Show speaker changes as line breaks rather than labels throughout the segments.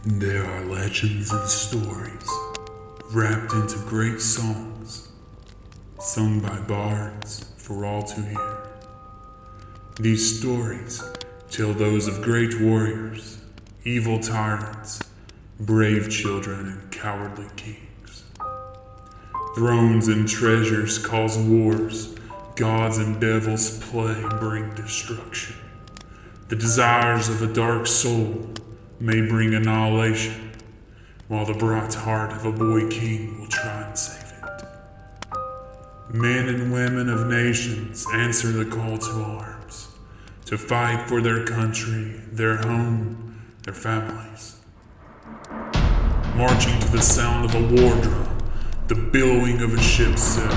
There are legends and stories wrapped into great songs, sung by bards for all to hear. These stories tell those of great warriors, evil tyrants, brave children, and cowardly kings. Thrones and treasures cause wars, gods and devils play bring destruction. The desires of a dark soul may bring annihilation, while the bright heart of a boy king will try and save it. Men and women of nations answer the call to arms, to fight for their country, their home, their families. Marching to the sound of a war drum, the billowing of a ship's sail,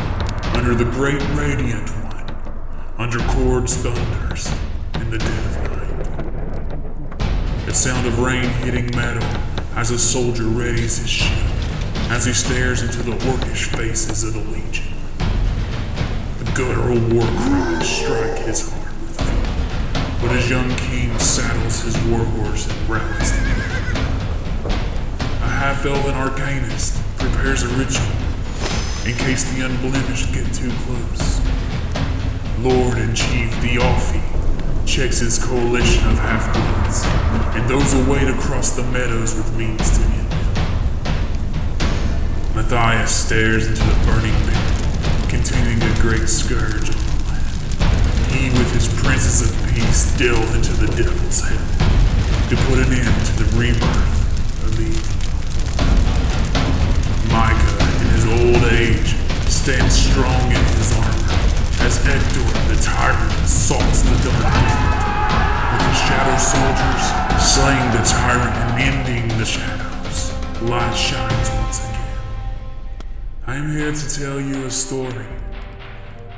under the great radiant one, under chords thunders in the dead of night. The sound of rain hitting metal as a soldier readies his shield, as he stares into the orcish faces of the legion. The guttural war cries strike his heart with fear, but his young king saddles his warhorse and rallies the men. A half-elven arcanist prepares a ritual in case the unblemished get too close. Lord and Chief Dialfi checks his coalition of half-bloods and those await across the meadows with means to end them. Matthias stares into the burning pit, continuing a great scourge on the land. He with his princes of peace delve into the devil's head to put an end to the rebirth of evil. Micah, in his old age, stands strong in his armor as Hector, the tyrant, assaults the dark desert. With the shadow soldiers slaying the tyrant and ending the shadows, light shines once again. I am here to tell you a story,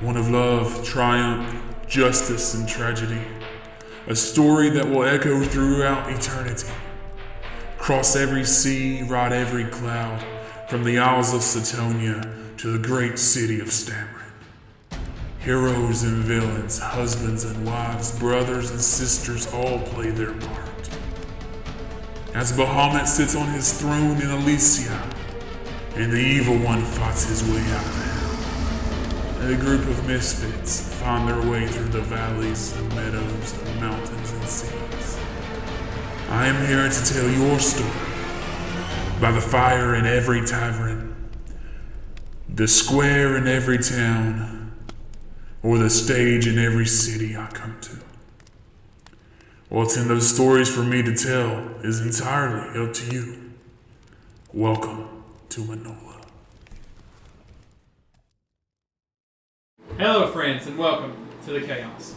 one of love, triumph, justice, and tragedy. A story that will echo throughout eternity. Cross every sea, ride every cloud, from the Isles of Satonia to the great city of Stamrin. Heroes and villains, husbands and wives, brothers and sisters all play their part. As Bahamut sits on his throne in Elysia, and the evil one fights his way out of hell, a group of misfits find their way through the valleys, the meadows, the mountains, and seas. I am here to tell your story, by the fire in every tavern, the square in every town, or the stage in every city I come to. What's in those stories for me to tell is entirely up to you. Welcome to Manola.
Hello friends and welcome to the Chaos.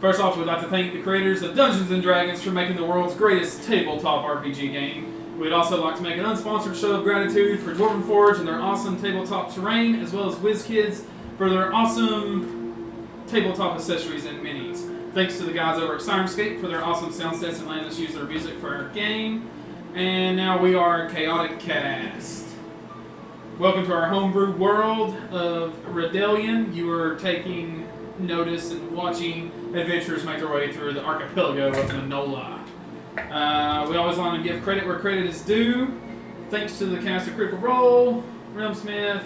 First off, we'd like to thank the creators of Dungeons & Dragons for making the world's greatest tabletop RPG game. We'd also like to make an unsponsored show of gratitude for Dwarven Forge and their awesome tabletop terrain, as well as WizKids for their awesome tabletop accessories and minis. Thanks to the guys over at Sirenscape for their awesome sound sets and letting us use their music for our game. And now we are Chaotic Cast. Welcome to our homebrewed world of Redelian. You are taking notice and watching adventurers make their way through the archipelago of Manola. We always want to give credit where credit is due. Thanks to the cast of Critical Role, Realmsmith,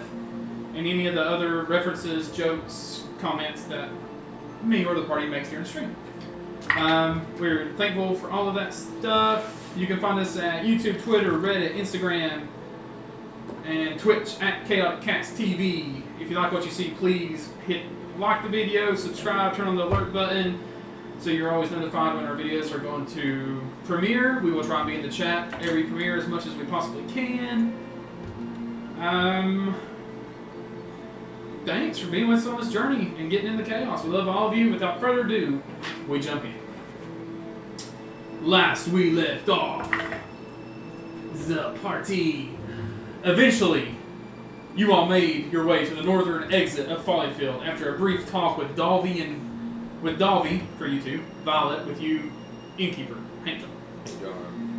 and any of the other references, jokes, comments that me or the party makes during the stream. We're thankful for all of that stuff. You can find us at YouTube, Twitter, Reddit, Instagram, and Twitch at Chaotic Cats TV. If you like what you see, please hit like the video, subscribe, turn on the alert button so you're always notified when our videos are going to premiere. We will try and be in the chat every premiere as much as we possibly can. Thanks for being with us on this journey and getting in the chaos. We love all of you. Without further ado, we jump in. Last we left off, the party. Eventually, you all made your way to the northern exit of Follyfield after a brief talk with Dalvi for you two, Violet with you, innkeeper, Angel.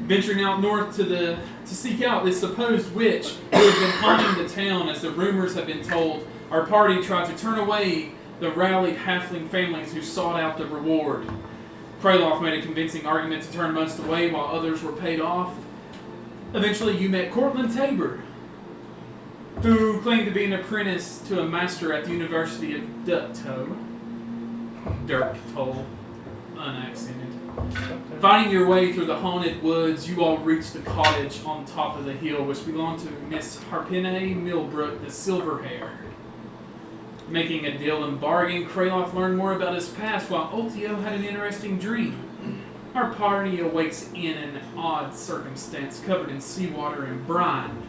Venturing out north to seek out this supposed witch who had been haunting the town as the rumors have been told. Our party tried to turn away the rallied halfling families who sought out the reward. Craeloth made a convincing argument to turn most away while others were paid off. Eventually, you met Cortland Tabor, who claimed to be an apprentice to a master at the University of Dukto. Dirk told, unaccented. Fighting your way through the haunted woods, you all reached the cottage on top of the hill, which belonged to Miss Harpine Millbrook, the Silver Hair. Making a deal and bargain, Craeloth learned more about his past, while Ultio had an interesting dream. Our party awakes in an odd circumstance, covered in seawater and brine.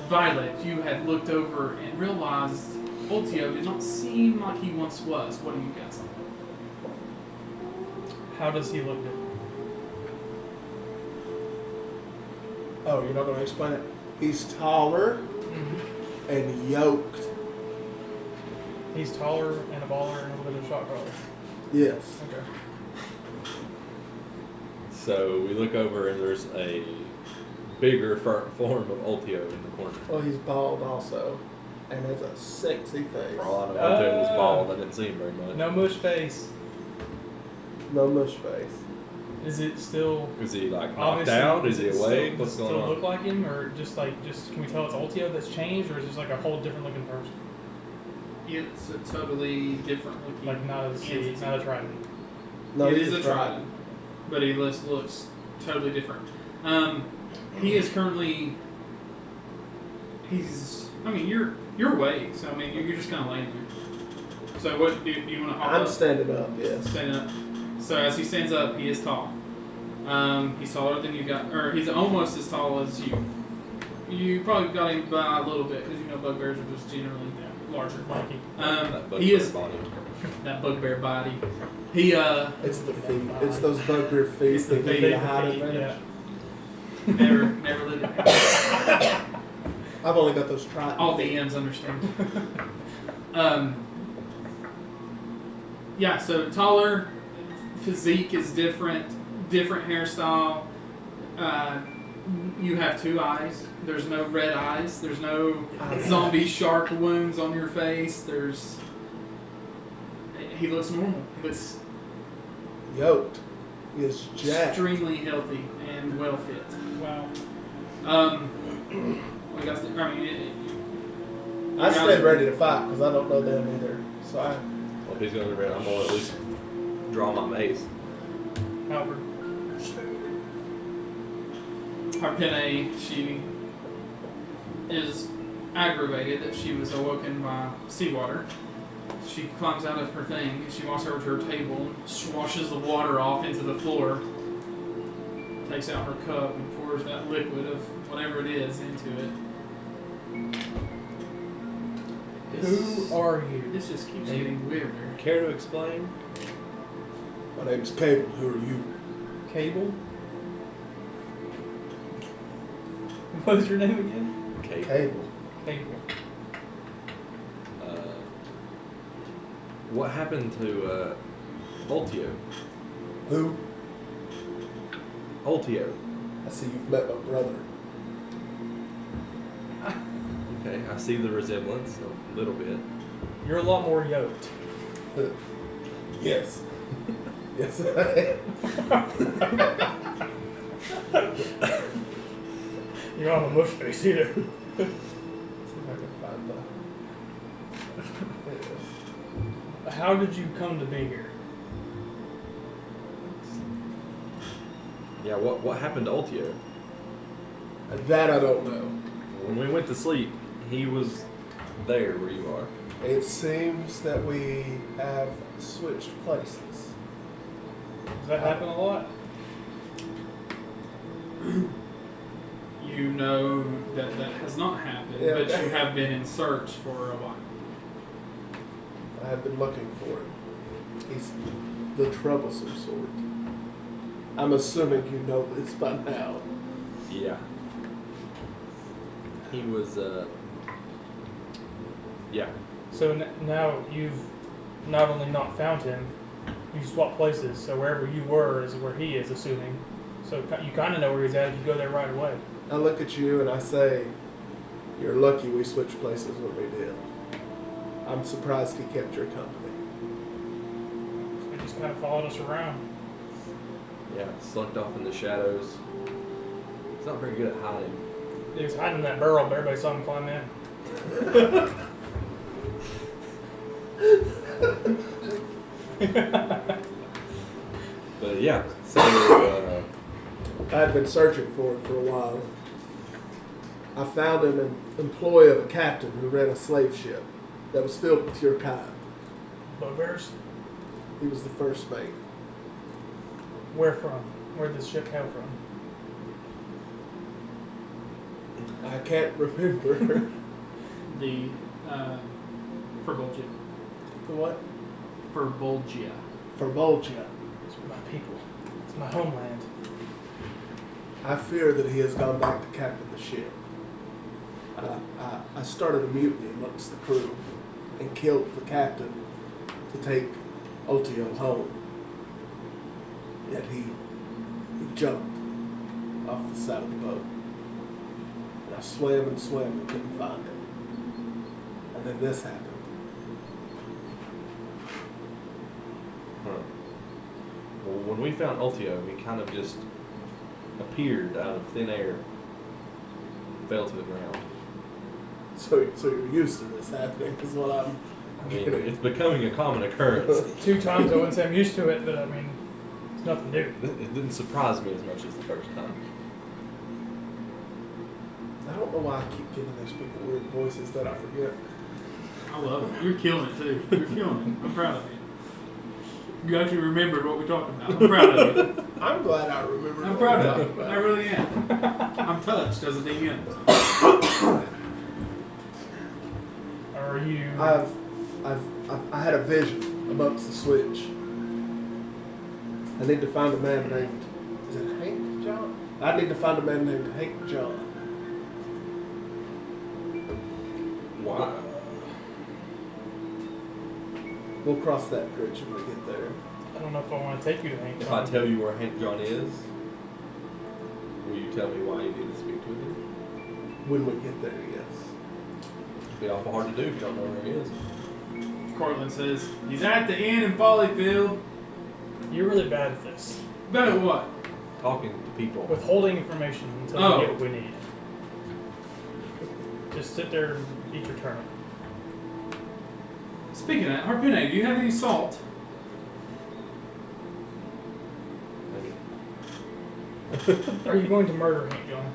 Violet, you had looked over and realized Ultio did not seem like he once was. What do you guys think?
How does he look different?
Oh, you're not going to explain it? He's taller and yoked.
He's taller and a baller and a little bit of shot caller.
Yes.
Okay.
So we look over and there's a bigger form of Ultio in the corner.
Well, he's bald also. And has a sexy face.
For all I know, Ultio was bald. I didn't see him very much.
No mush face.
No mush face.
Is it still
Is he like knocked
obviously?
out? Is he
it
awake?
Still,
What's
does it
going
still
on?
look like him, or just can we tell it's Ultio that's changed, or is it just like a whole different looking person?
It's a totally different looking.
Like not a triton.
No,
it
he's
is a triton, but he looks totally different. He is currently. I mean, you're awake, so I mean, you're just kind of laying there. So what do you want to hop
I'm
up?
standing up, yes.
Standing up. So as he stands up, he is tall. He's taller than you got, or he's almost as tall as you. You probably got him by a little bit because you know bugbears are just generally larger.
Lanky.
He is
body.
that bugbear body. He
It's the feet. It's those bugbear feet.
It's the
that
feet,
give you
the
a hide
feet,
advantage.
never lived it.
I've only got those triton
All
feet.
the M's understand. Yeah, so taller, physique is different hairstyle. You have 2 eyes. There's no red eyes. There's no zombie shark wounds on your face. He looks normal. He looks
Yoked. He is jacked.
extremely healthy and well fit.
Wow.
What you guys think? I mean,
I stand ready to fight because I don't know them either. So I.
Well, if he's going to be ready, I'm going to at least draw my mace.
Albert.
Harpine, she is aggravated that she was awoken by seawater. She climbs out of her thing, and she walks over to her table, swashes the water off into the floor, takes out her cup, and pours that liquid of whatever it is into it.
Who are you?
This just keeps getting weirder.
Care to explain?
My name's Cable. Who are you?
Cable? What was your name again?
Okay.
Cable.
Cable.
What happened to Ultio?
Who?
Ultio.
I see you've met my brother.
Okay, I see the resemblance a little bit.
You're a lot more yoked.
Yes. Yes, I am.
You don't have a mush face either.
See if I can find the.
How did you come to be here?
Yeah, what happened to Ultio?
That I don't know.
When we went to sleep, he was there where you are.
It seems that we have switched places.
Does that happen a lot?
You know that has not happened,
Yeah,
but
okay.
you have been in search for a while.
I have been looking for him. He's the troublesome sort. I'm assuming you know this by now.
Yeah. He was, yeah.
So now you've not only not found him, you swapped places. So wherever you were is where he is, assuming. So you kind of know where he's at if you go there right away.
I look at you and I say, you're lucky we switched places when we did. I'm surprised he kept your company.
He just kind of followed us around.
Yeah, slunked off in the shadows. He's not very good at hiding.
He was hiding in that barrel, but everybody saw him climb in.
But yeah, so
I had been searching for him for a while. I found him an employee of a captain who ran a slave ship that was filled with your kind.
Bugbears?
He was the first mate.
Where from? Where'd this ship hail from?
I can't remember.
The Ferbolgia.
The what?
Ferbolgia.
Ferbolgia.
It's my people. It's my homeland.
I fear that he has gone back to captain the ship. I started a mutiny amongst the crew and killed the captain to take Ultio home. Yet he jumped off the side of the boat. And I swam and couldn't find him. And then this happened.
Huh. Well, when we found Ultio, he kind of just appeared out of thin air, fell to the ground.
So you're used to this happening, is what I'm
I mean,
getting.
it's becoming a common occurrence.
2 times I wouldn't say I'm used to it, but I mean, it's nothing new.
It didn't surprise me as much as the first time.
I don't know why I keep giving these people weird voices that I forget.
I love it. You're killing it too. You're killing it. I'm proud of you. You actually remembered what we talked about. I'm proud of you.
I'm glad I remember.
I'm
what
proud
we're
of
talking
you. I
about.
really am. I'm touched as a DM.
Are you?
I had a vision amongst the switch. I need to find a man named, is it Hank John? I need to find a man named Hank John.
Why?
We'll cross that bridge when we get there.
I don't know if I want to take you to Hank.
If I tell you where Hank John is, will you tell me why you need to speak to him?
When we get there, yes.
It'd be awful hard to do if you don't know where he is.
Cortland says, he's at the inn in Follyfield.
You're really bad at this.
Bad at what?
Talking to people.
Withholding information until
Oh.
we get what we need. Just sit there and eat your turnip.
Speaking of that, Harpune, do you have any salt?
Are you going to murder Hank John?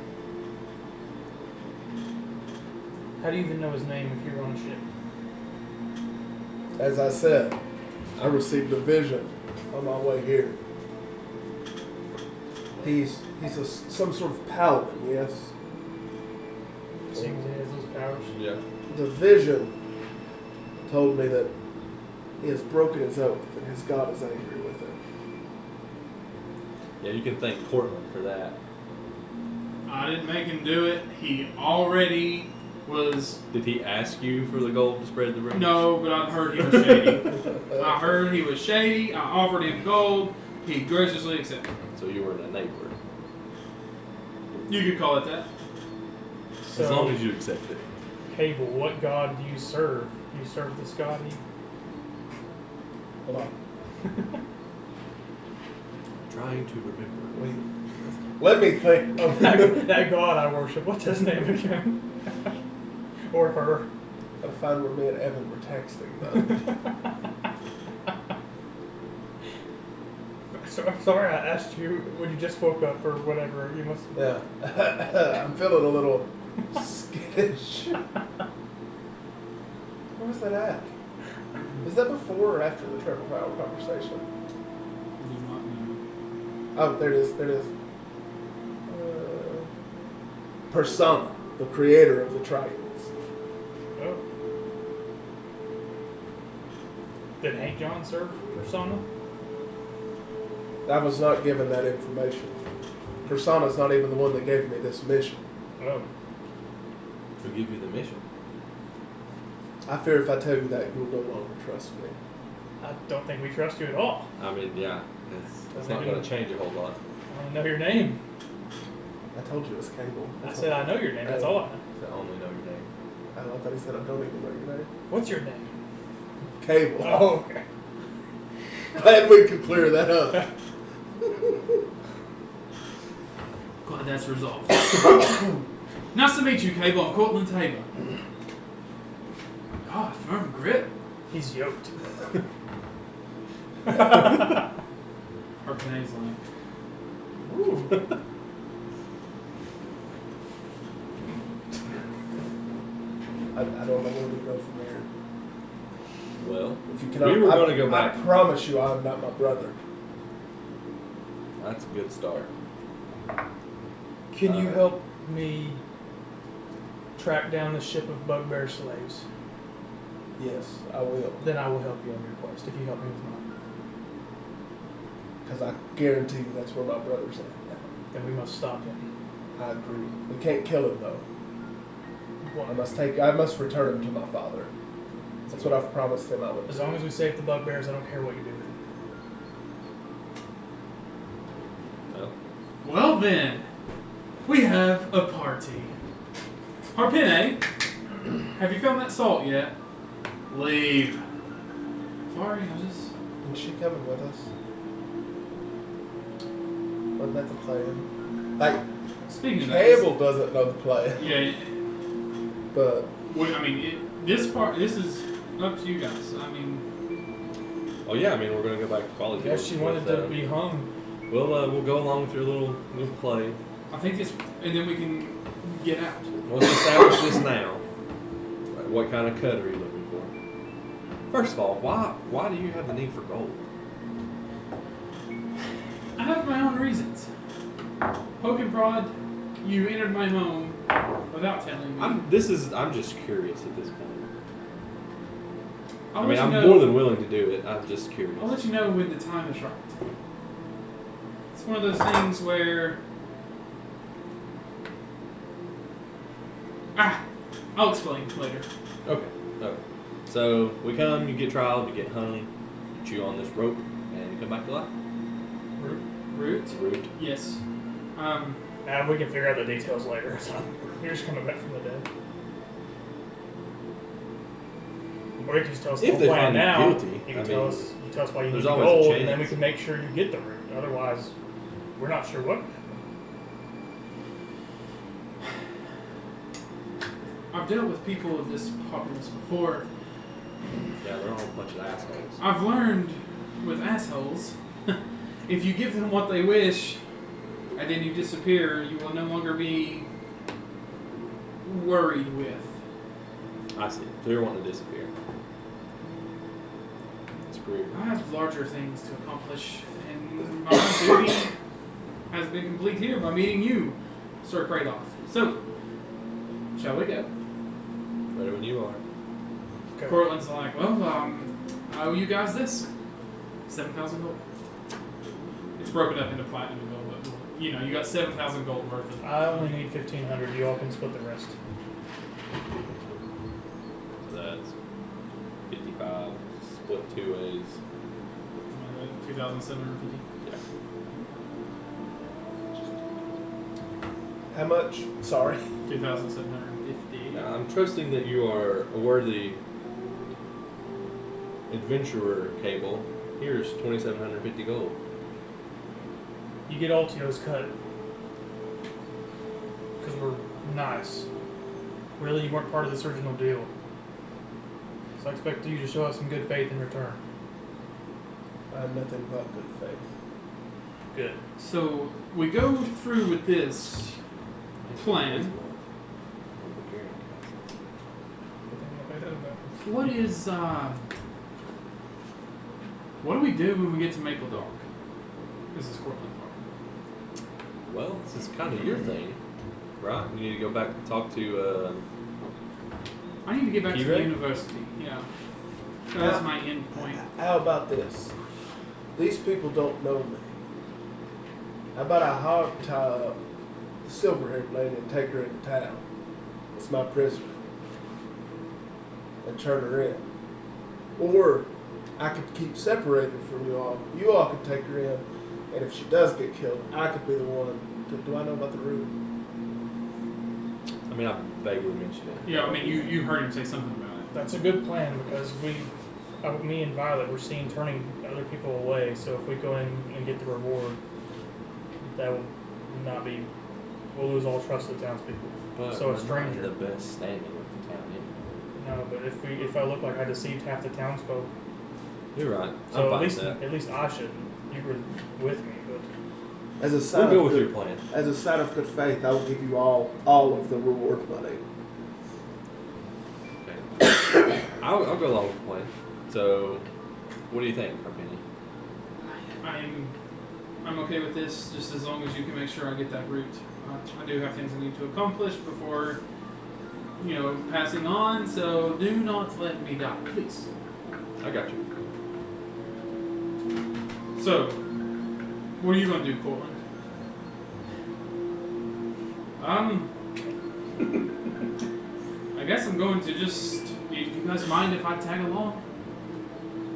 How do you even know his name if you're on a ship?
As I said, I received a vision on my way here. He's some sort of paladin, yes?
Seems he has those powers.
Yeah.
The vision told me that he has broken his oath and his God is angry with him.
Yeah, you can thank Cortland for that.
I didn't make him do it. He already was.
Did he ask you for the gold to spread the rumors?
No, but I heard he was shady. I heard he was shady. I offered him gold. He graciously accepted.
So you were an enabler.
You could call it that.
So,
As long as you accept it.
Cable, what god do you serve? You serve this god?
Hold on.
Trying to remember.
Wait. Let me think.
that god I worship. What's his name again? Or her?
Gotta find where me and Evan were texting, though.
So, I'm sorry I asked you when you just woke up or whatever. You must.
Yeah. I'm feeling a little skittish. Where was that at? Was that before or after the Triple Power conversation?
You might know.
Oh, there it is. There it is. Persona, the creator of the Tritons.
Oh. Did Hank John serve Persona?
I was not given that information. Persona's not even the one that gave me this mission.
Oh.
Who give you the mission?
I fear if I tell you that, you'll no longer trust me.
I don't think we trust you at all.
I mean, yeah. It's not going to change a whole lot.
I want to know your name.
I told you it's Cable.
I said I know your name. That's all I know.
To only know your name.
I thought he said I don't even know your name.
What's your name?
Cable.
Oh, okay.
Glad we could clear that up.
Glad But that's resolved. Nice to meet you, Cable. I'm Cortland Tabor. God, firm grip.
He's yoked.
Harpenay's like,
Ooh.
I don't know where we go from there.
Well,
If you
we
cannot,
were going to go back.
I promise you, I'm not my brother.
That's a good start.
Can you help me track down the ship of bugbear slaves?
Yes, I will.
Then I will help you on your quest if you help me with mine.
Because I guarantee you that's where my brother's at now.
Then we must stop him.
I agree. We can't kill him though.
What?
I must return him to my father. That's what I've promised him I would.
As long as we save the bugbears, I don't care what you do.
Well,
well then, we have a party. Harpenay, have you found that salt yet? Leave. Sorry, I just...
Is she coming with us? Wasn't that the plan? Like,
Speaking of that,
Cable doesn't know the plan,
yeah,
but
I mean, this is up to you guys. I mean,
oh yeah, I mean we're going to go back to Quality.
Yeah, she wanted to be hung.
We'll go along with your little play.
I think it's, and then we can get out.
Let's establish this now. What kind of cut are you looking for? First of all, why do you have the need for gold?
I have my own reasons. Poke and prod, you entered my home without telling me.
I'm just curious at this point.
I'll
I
let
mean,
you
I'm
know-
more than willing to do it. I'm just curious.
I'll let you know when the time is right. It's one of those things where... I'll explain later.
Okay. So we come, you get trialed, you get hung, you chew on this rope, and you come back to life.
Root?
Root.
Yes.
We can figure out the details later. You're just coming back from the dead. Or you can just tell us the
If
whole
they
plan
find you
now.
guilty,
You can
I
tell
mean,
us why you need
there's
the
always a
gold, and then
chance.
we can make sure you get the root. Otherwise, we're not sure what.
I've dealt with people of this populace before.
Yeah, they're all a bunch of assholes.
I've learned with assholes, if you give them what they wish, and then you disappear, you will no longer be worried with.
I see. So you're wanting to disappear. It's great.
I have larger things to accomplish, and my duty has been complete here by meeting you, Sir Craeloth. So, shall we go?
Ready when you are.
Okay.
Cortland's like, well, I owe you guys this. 7,000 gold. It's broken up into platinum and gold, but you got 7,000 gold worth of it.
I only need 1,500. You all can split the rest.
So that's 55, split 2 ways.
2,750.
Yeah.
how much? Sorry.
2,750.
Now, I'm trusting that you are a worthy adventurer, Cable. Here's 2,750 gold.
You get Ultio's cut. Because we're nice. Really, you weren't part of this original deal. So I expect you to show us some good faith in return.
I have nothing but good faith.
Good.
So, we go through with this plan. What is, what do we do when we get to Maple Dark? This is Cortland Park.
Well, this is kind of your thing, right? You need to go back and talk to,
I need to get back to
You
the
ready?
university. Yeah. That's my end point.
How about this? These people don't know me. How about I hog tie up the silver-haired lady and take her into town? It's my prisoner. And turn her in. Or I could keep separated from you all. You all could take her in, and if she does get killed, I could be the one. Do I know about the root?
I mean, I vaguely mentioned it.
Yeah, I mean, you heard him say something about it.
That's a good plan because me and Violet were seen turning other people away. So if we go in and get the reward, that will not be we'll lose all trust of the townspeople.
But
So a
we're not in
stranger.
the best standing with the town anyway.
No, but if I look like I deceived half the townsfolk,
You're right. I'm
so
fine with
at least I shouldn't. You were with me, but
As a
that.
sign
We'll go
of
with your
good,
plan.
as a sign of good faith, I will give you all of the reward money.
Okay. I'll go along with the plan. So, what do you think, Carpini?
I'm okay with this, just as long as you can make sure I get that route. I do have things I need to accomplish before, passing on. So do not let me die, please.
I got you.
So, what are you gonna do, Cortland? I guess I'm going to just. Do you guys mind if I tag along?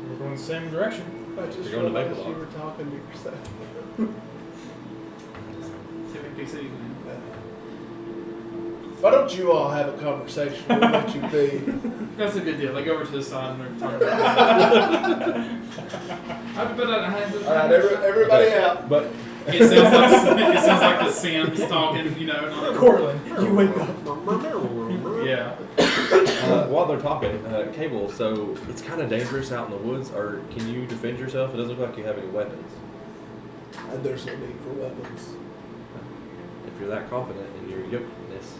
we're going the same direction.
I just
You're going to
realized
Maple
you were talking to yourself.
Typically, so you can.
Why don't you all have a conversation? We'll let you be.
That's a good deal. They go over to the side and they're talking about
Alright, everybody out.
But
it sounds like the Sims talking, not
Cortland, you wake up.
Yeah.
while they're talking, Cable, so it's kind of dangerous out in the woods. Or can you defend yourself? It doesn't look like you have any weapons.
And there's no need for weapons.
If you're that confident in your yokeness.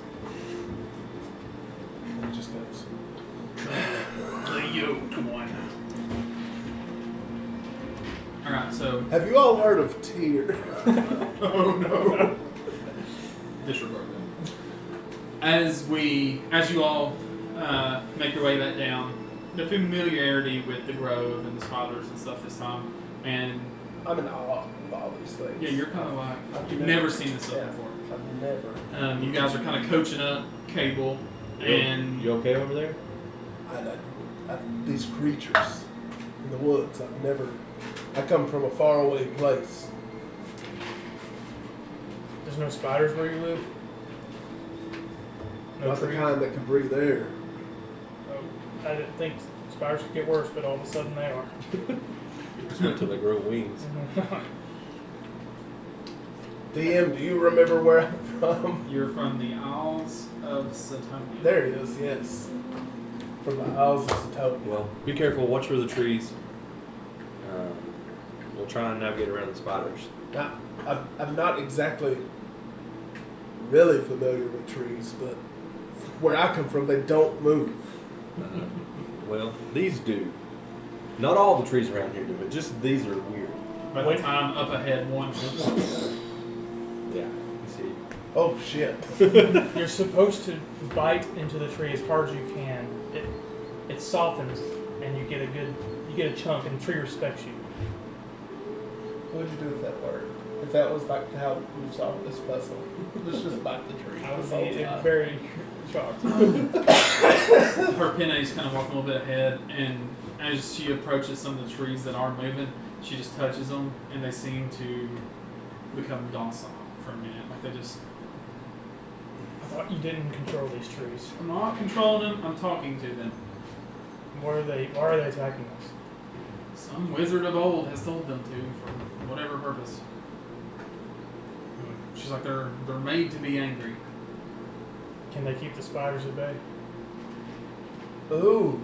It just goes.
The yoked one. Alright, so.
Have you all heard of Tyr?
Oh no. Disregard that. As you all make your way back down, the familiarity with the grove and the spiders and stuff this time, and
I'm in awe of all these things.
yeah, you're kind of like,
I've
you've never seen this stuff
Yeah.
before.
I've never.
You guys are kind of coaching up Cable, and
You okay over there?
These creatures in the woods. I come from a faraway place.
There's no spiders where you live? No
Not the
trees?
kind that can breathe air.
Oh, I didn't think spiders could get worse, but all of a sudden they are.
Just wait till they grow wings.
DM, do you remember where I'm from?
you're from the Isles of Satonia.
There it is, yes. From the Isles of Satonia.
Well, be careful. Watch for the trees. We'll try and navigate around the spiders.
Now, I'm not exactly really familiar with trees, but where I come from, they don't move.
Well, these do. Not all the trees around here do, but just these are weird.
By the time up ahead, one.
Yeah, you see.
Oh shit!
You're supposed to bite into the tree as hard as you can. It softens, and you get a chunk, and the tree respects you.
What would you do if that worked? If that was like how you solved this puzzle? Let's just bite the tree.
I would
this whole
be
time.
very shocked.
Her Pinay's kind of walking a little bit ahead, and as she approaches some of the trees that are moving, she just touches them, and they seem to become docile for a minute. Like they just.
I thought you didn't control these trees.
I'm not controlling them. I'm talking to them.
Why are they attacking us?
Some wizard of old has told them to for whatever purpose. She's like they're made to be angry.
Can they keep the spiders at bay?
Ooh.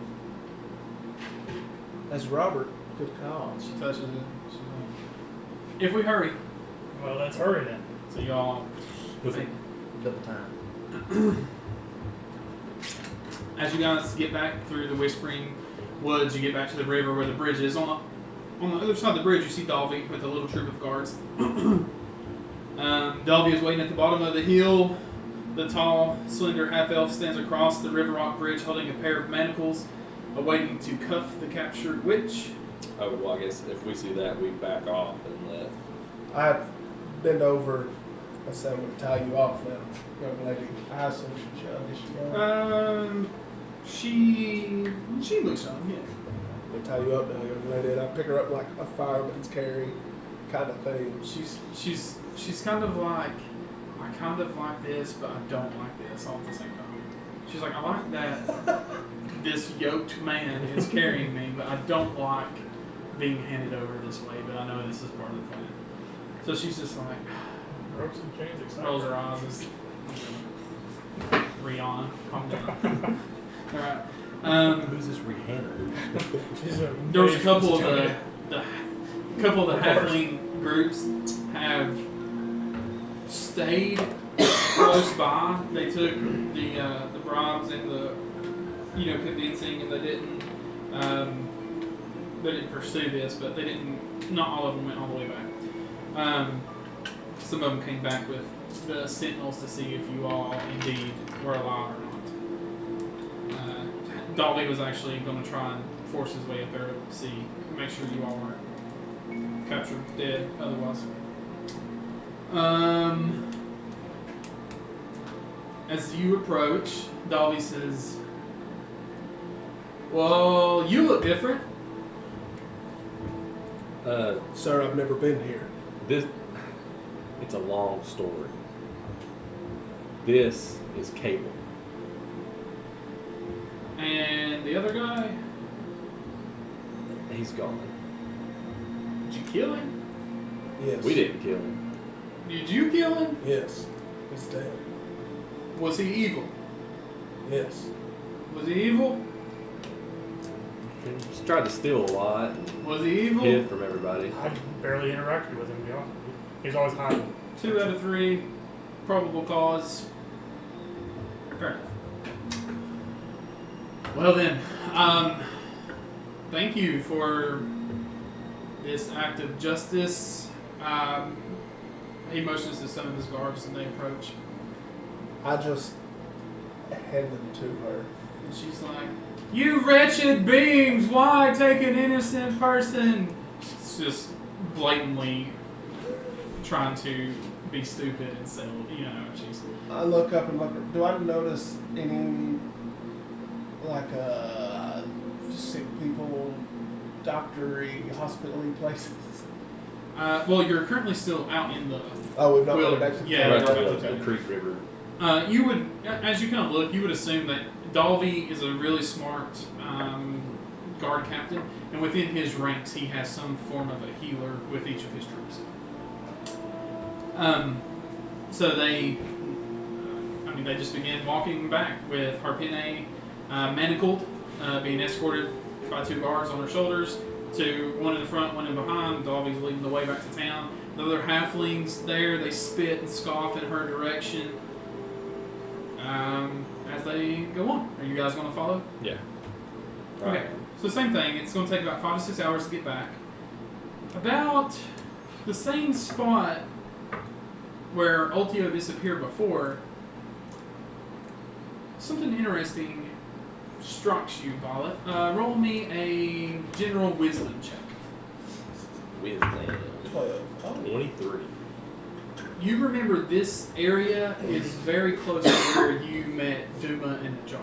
That's Robert. Good call.
She touches it. She's like, if we hurry,
Well, let's hurry then.
so y'all.
Double time.
As you guys get back through the whispering woods, you get back to the river where the bridge is. On the other side of the bridge, you see Dalby with a little troop of guards. Dalby is waiting at the bottom of the hill. The tall, slender half-elf stands across the river rock bridge holding a pair of manacles, awaiting to cuff the captured witch.
Oh, well, I guess if we see that, we back off and let.
I bend over. I said I'm going to tie you off now, young lady. I assume she's young. Is she young?
She looks young, yeah.
They tie you up now, young lady, and I pick her up like a fireman's carry kind of thing.
She's kind of like, I kind of like this, but I don't like this all at the same time. She's like, I like that this yoked man is carrying me, but I don't like being handed over this way, but I know this is part of the plan. So she's just like,
Ropes and chains, exciting.
rolls her eyes. Is Rihanna, calm down. All right.
Who's this Rihanna?
She's a
There was a
mage
couple of
custodian.
the halfling groups have stayed close by. They took the bribes and the convincing, and they didn't pursue this, but they didn't. Not all of them went all the way back. Some of them came back with the sentinels to see if you all indeed were alive or not. Dolby was actually going to try and force his way up there to make sure you all weren't captured dead otherwise. As you approach, Dolby says, "Well, you look different."
Sir, I've never been here.
It's a long story. This is Cable.
And the other guy,
He's gone.
did you kill him?
Yes.
We didn't kill him.
Did you kill him?
Yes. He's dead.
Was he evil?
Yes.
Was he evil?
He just tried to steal a lot and
Was he evil?
hid from everybody.
I barely interacted with him, to be honest with you. He's always hiding.
2 out of 3, probable cause. Fair enough. Well then, thank you for this act of justice. He motions to some of his guards and they approach.
I just handed them to her.
And she's like, "You wretched beings, why take an innocent person?" She's just blatantly trying to be stupid and say, she's...
I look up and look. Do I notice any sick people, doctory, hospital-y places?
Well, you're currently still out in the...
Oh, we've not
Well,
gone back to the
yeah,
Right
we're
to
about to
the
go.
Creek River.
You would, as you kind of look, you would assume that Dalby is a really smart guard captain, and within his ranks, he has some form of a healer with each of his troops. So they just begin walking back with Harpine manacled, being escorted by 2 guards on their shoulders, to one in the front, one in behind. Dalby's leading the way back to town. The other halflings there, they spit and scoff in her direction as they go on. Are you guys going to follow?
Yeah.
Okay, so same thing. It's going to take about 5 to 6 hours to get back. About the same spot where Ultio disappeared before, something interesting strikes you, Violet. Roll me a general wisdom check.
Wisdom.
12.
23.
You remember this area is very close to where you met Duma and the Jard.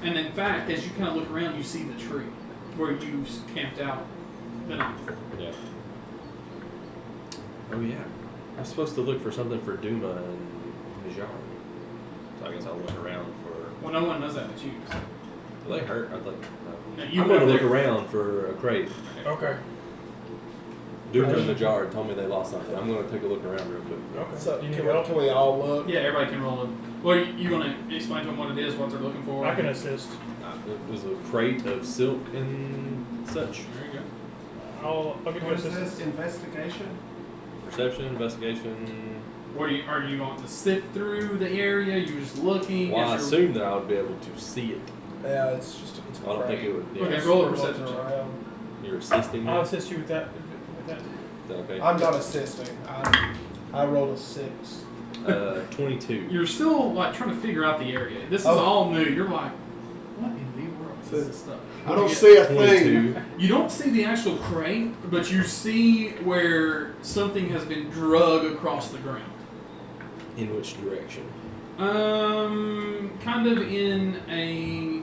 And in fact, as you kind of look around, you see the tree where you camped out the night.
Yeah. Oh yeah. I'm supposed to look for something for Duma and Mijar. So I guess I'll look around for.
Well, no one knows that but you. So.
Are they hurt? I'd like.
No,
I'm
you
going to
went
look
there.
around for a crate.
Okay.
Duma and Mijar told me they lost something. I'm going to take a look around real quick.
Okay.
So
you need
can
help?
we all look?
Yeah, everybody can roll it. Well, you want to explain to them what it is, what they're looking for?
I can assist.
It was a crate of silk and such.
There you go.
I'll give you
What is
assistance.
this? Investigation?
Perception, investigation.
What are you going to sift through the area? You just looking?
Well, I
Is
assumed that I would be able to see it.
Yeah, it's just. It's
I don't think it would. Yeah.
Okay,
It's
roll a
looking
perception check.
around.
You're assisting me?
I'll assist you with that.
Okay.
I'm not assisting. I rolled a 6.
22.
You're still like trying to figure out the area. This is
Oh.
all new. You're like, what in the world is this stuff?
I don't see a thing.
22.
You don't see the actual crate, but you see where something has been drug across the ground.
In which direction?
Kind of in a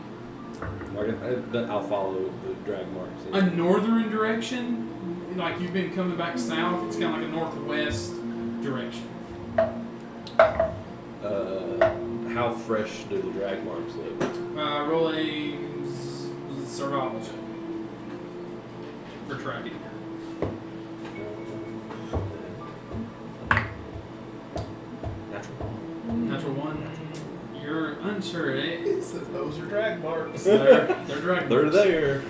I'll follow the drag marks.
northern direction. Like you've been coming back south. It's kind of like a northwest direction.
How fresh do the drag marks look?
Roll a survival check for tracking. natural one. You're unsure.
It says those are drag marks.
They're dragon.
They're there.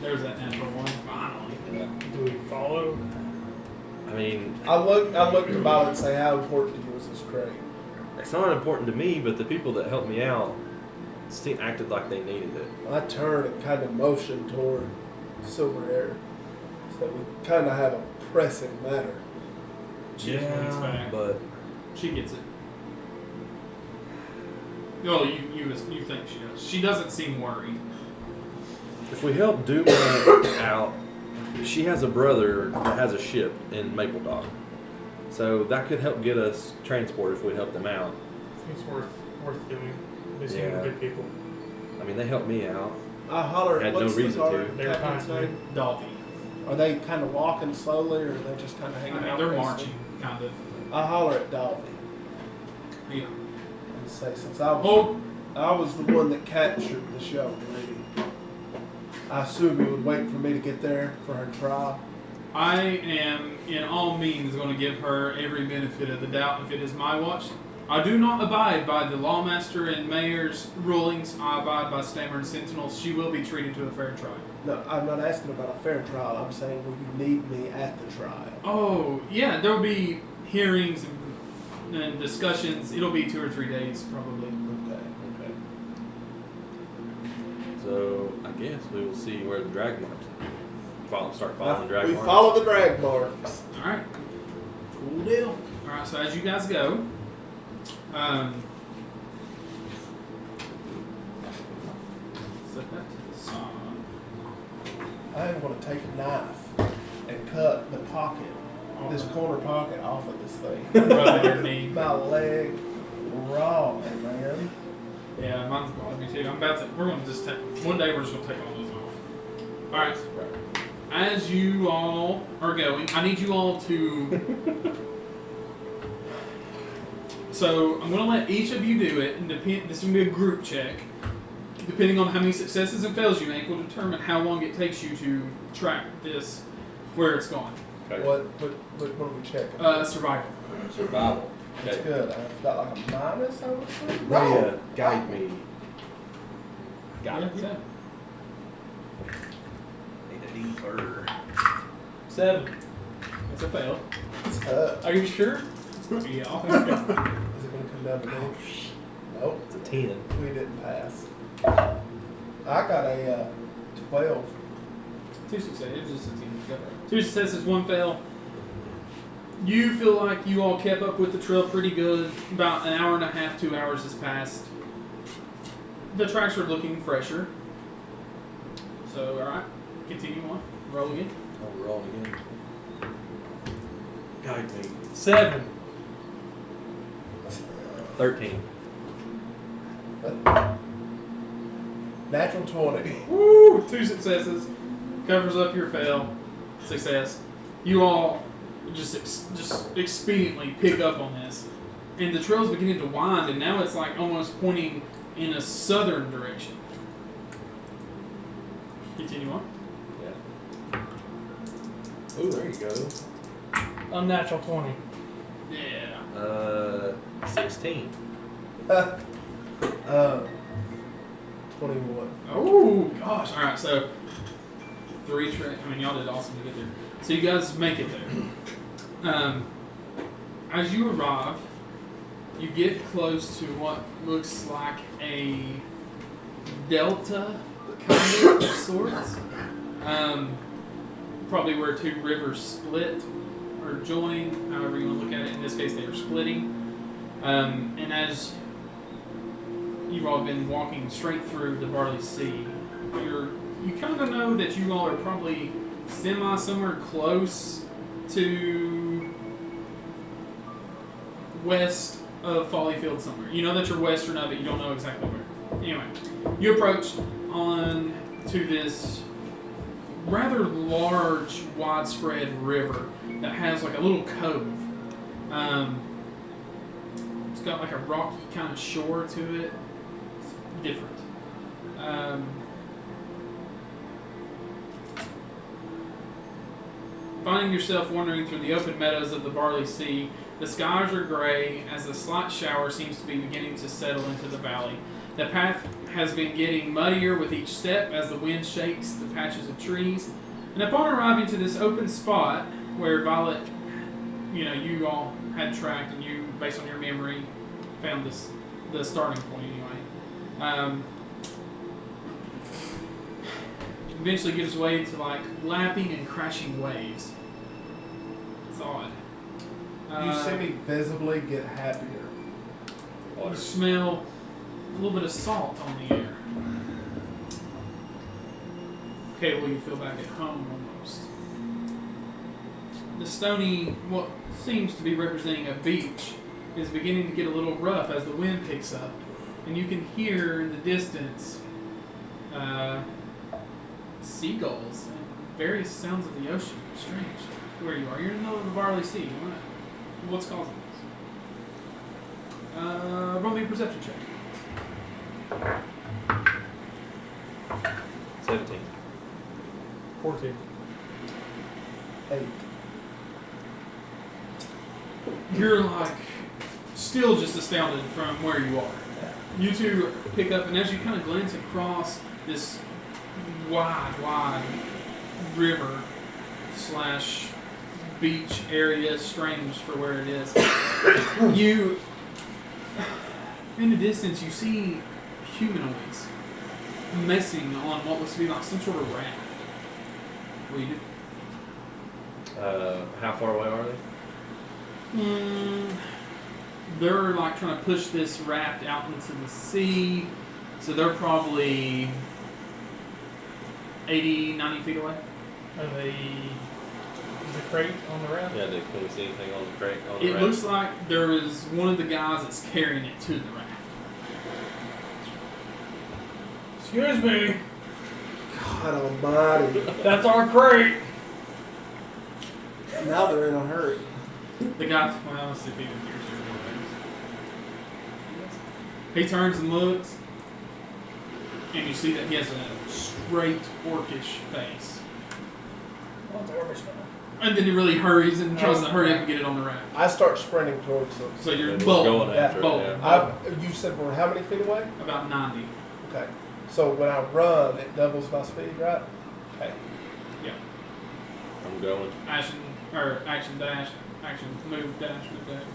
There's that natural one. Finally.
Do we follow?
I mean,
I looked at Violet and say, how important to you is this crate?
it's not important to me, but the people that helped me out acted like they needed it.
I turned and kind of motioned toward Silver Hair. So we kind of have a pressing matter.
She swings back.
but
She gets it. Oh, you think she does. She doesn't seem worried.
if we help Duma out, she has a brother that has a ship in Maple Dock. So that could help get us transport if we help them out.
I think it's worth doing. They seem
Yeah.
good people.
I mean, they helped me out.
I holler
Had
at
no
what's
reason
the
to.
guard
They're
captain's
kind.
name?
Dolphy.
Are they kind of walking slowly, or are they just kind of
I
hanging
mean,
out?
they're
racing?
marching, kind of.
I holler at Dolphy
Yeah.
and say, since I
Hold.
was the one that captured the show lady, I assume you would wait for me to get there for her trial.
I am, in all means, going to give her every benefit of the doubt if it is my watch. I do not abide by the lawmaster and mayor's rulings. I abide by Stammer and Sentinels. She will be treated to a fair trial.
No, I'm not asking about a fair trial. I'm saying, will you need me at the trial?
Oh, yeah, there will be hearings and discussions. It'll be 2 or 3 days, probably.
Okay.
So I guess we will see where the drag marks start following drag
We
marks.
follow the drag marks.
All right.
Cool deal.
All right, so as you guys go, set that to the side.
I am going to take a knife and cut the pocket, this corner pocket off of this thing.
Rub your knee.
My leg raw, man.
Yeah, mine's bothering me too. We're going to just take, one day we're just going to take all those off. All right. As you all are going, I need you all to. So I'm going to let each of you do it, and this is going to be a group check. Depending on how many successes and fails you make, will determine how long it takes you to track this, where it's gone.
Okay.
What are we checking?
Survival.
Survival.
That's
Okay.
good. I've got like a minus, I would say.
Rhea, guide me.
Yeah,
Got it.
yeah.
Need a D4.
7. That's a fail.
It's
Are you sure? Yeah.
Is it going to come down to me? Nope.
It's a 10.
We didn't pass. I got a 12.
2 successes. Just a team. 2 successes, 1 fail. You feel like you all kept up with the trail pretty good. About an hour and a half, 2 hours has passed. The tracks are looking fresher. So, alright. Continue on. Roll again.
I'll roll again. Guide me.
7.
13.
Natural 20.
Woo! 2 successes. Covers up your fail. Success. You all just expediently pick up on this. And the trail's beginning to wind, and now it's like almost pointing in a southern direction. Continue on.
Yeah. Oh, there you go.
Unnatural 20.
Yeah.
16.
21.
Oh, gosh. All right, so 3 tracks. I mean, y'all did awesome to get there. So you guys make it there. As you arrive, you get close to what looks like a delta kind of sorts. Probably where 2 rivers split or join, however you want to look at it. In this case, they are splitting. And as you've all been walking straight through the Barley Sea, you kind of know that you all are probably somewhere close to west of Follyfield somewhere. You know that you're western of it, you don't know exactly where. Anyway, you approach on to this rather large, widespread river that has like a little cove. It's got like a rocky kind of shore to it. It's different. Finding yourself wandering through the open meadows of the Barley Sea, The skies are gray as a slight shower seems to be beginning to settle into the valley. The path has been getting muddier with each step as the wind shakes the patches of trees. And upon arriving to this open spot where Violet, you all had tracked and you, based on your memory, found the starting point anyway. Eventually gives way to like lapping and crashing waves. It's odd.
You see me visibly get happier.
You smell a little bit of salt on the air. Okay, well, you feel back at home almost. The stony, what seems to be representing a beach, is beginning to get a little rough as the wind picks up. And you can hear in the distance seagulls and various sounds of the ocean. Strange. Where you are. You're in the middle of the Barley Sea. What's causing this? Roll me a perception check.
17.
14.
8.
You're like still just astounded from where you are. You two pick up, and as you kind of glance across this wide river / beach area, strange for where it is, you, in the distance, you see humanoids messing on what looks to be like some sort of raft. What do you do?
How far away are they?
They're like trying to push this raft out into the sea, so they're probably 80, 90 feet away.
Are they? Is the crate on the raft?
Yeah, can we see anything on the crate?
It looks like there is one of the guys that's carrying it to the raft.
Excuse me.
God almighty.
That's our crate.
Now they're in a hurry.
The guy, well, let's see if he even hears your things. He turns and looks, and you see that he has a straight orcish face.
Oh, it's Orbish now.
And then he really hurries and tries to hurry up and get it on the raft.
I start sprinting towards them.
So you're
And we're
bolting.
going after it,
Bolting.
yeah.
You said we're how many feet away?
About 90.
Okay. So when I run, it doubles my speed, right? Okay.
Yeah.
I'm going.
Action dash, action move dash, move dash.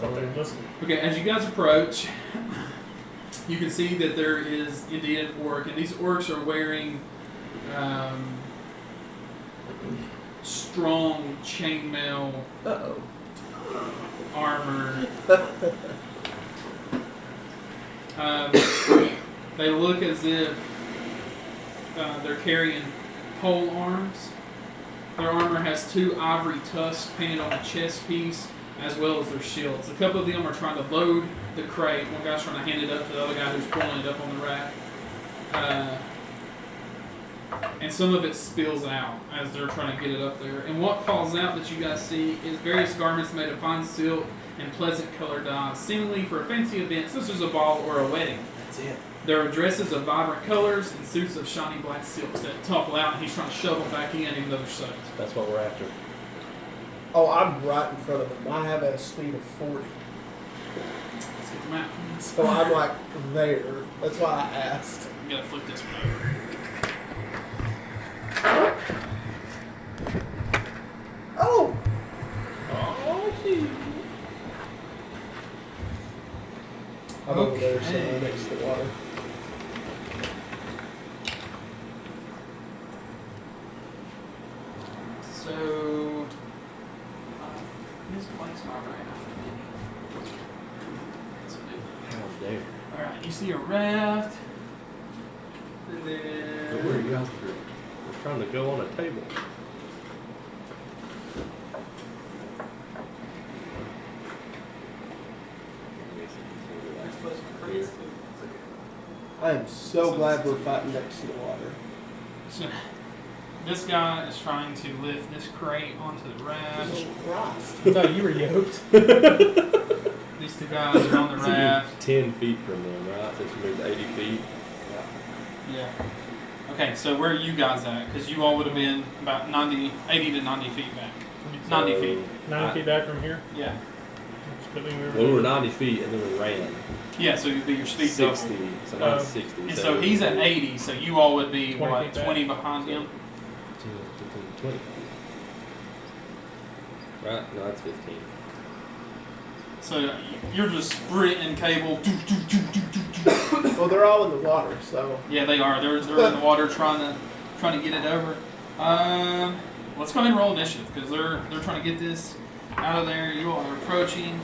Okay, listen.
Okay, as you guys approach, you can see that there is indeed an orc, and these orcs are wearing strong chainmail armor. They look as if they're carrying pole arms. Their armor has 2 ivory tusks painted on the chest piece, as well as their shields. A couple of them are trying to load the crate. One guy's trying to hand it up to the other guy who's pulling it up on the raft. And some of it spills out as they're trying to get it up there. And what falls out that you guys see is various garments made of fine silk and pleasant colored dyes, seemingly for a fancy event such as a ball or a wedding.
That's it.
There are dresses of vibrant colors and suits of shiny black silks that topple out, and he's trying to shove them back in, even though they're soaked.
That's what we're after.
Oh, I'm right in front of them. I have a speed of 40.
Let's get them out.
So I'm like there. That's why I asked.
You gotta flip this one over.
Oh!
Oh, gee.
I'm over there, so next to the water.
So, this place not right.
How dare.
Alright, you see a raft. And
But
then.
where are you guys? We're trying to go on a table. Here.
I am so glad we're fighting next to the water.
So, this guy is trying to lift this crate onto the raft.
Jesus Christ.
I thought you were yoked.
These 2 guys are on the
So you're
raft.
10 feet from them, right? Since you moved 80 feet.
Yeah. Okay, so where are you guys at? Because you all would have been about 80 to 90 feet back. 90 feet.
90 feet back from here.
Yeah.
But then
Well, we were 90 feet and then we ran.
Yeah, so you'd be your speed
60.
double.
So now it's 60.
And so he's at 80, so you all would be,
20
what,
feet back.
20 behind him?
20. Right? No, that's 15.
So you're just sprinting cable.
Well, they're all in the water, so
Yeah, they are. They're in the water trying to get it over. Let's go ahead and roll initiative because they're trying to get this out of there. You all are approaching.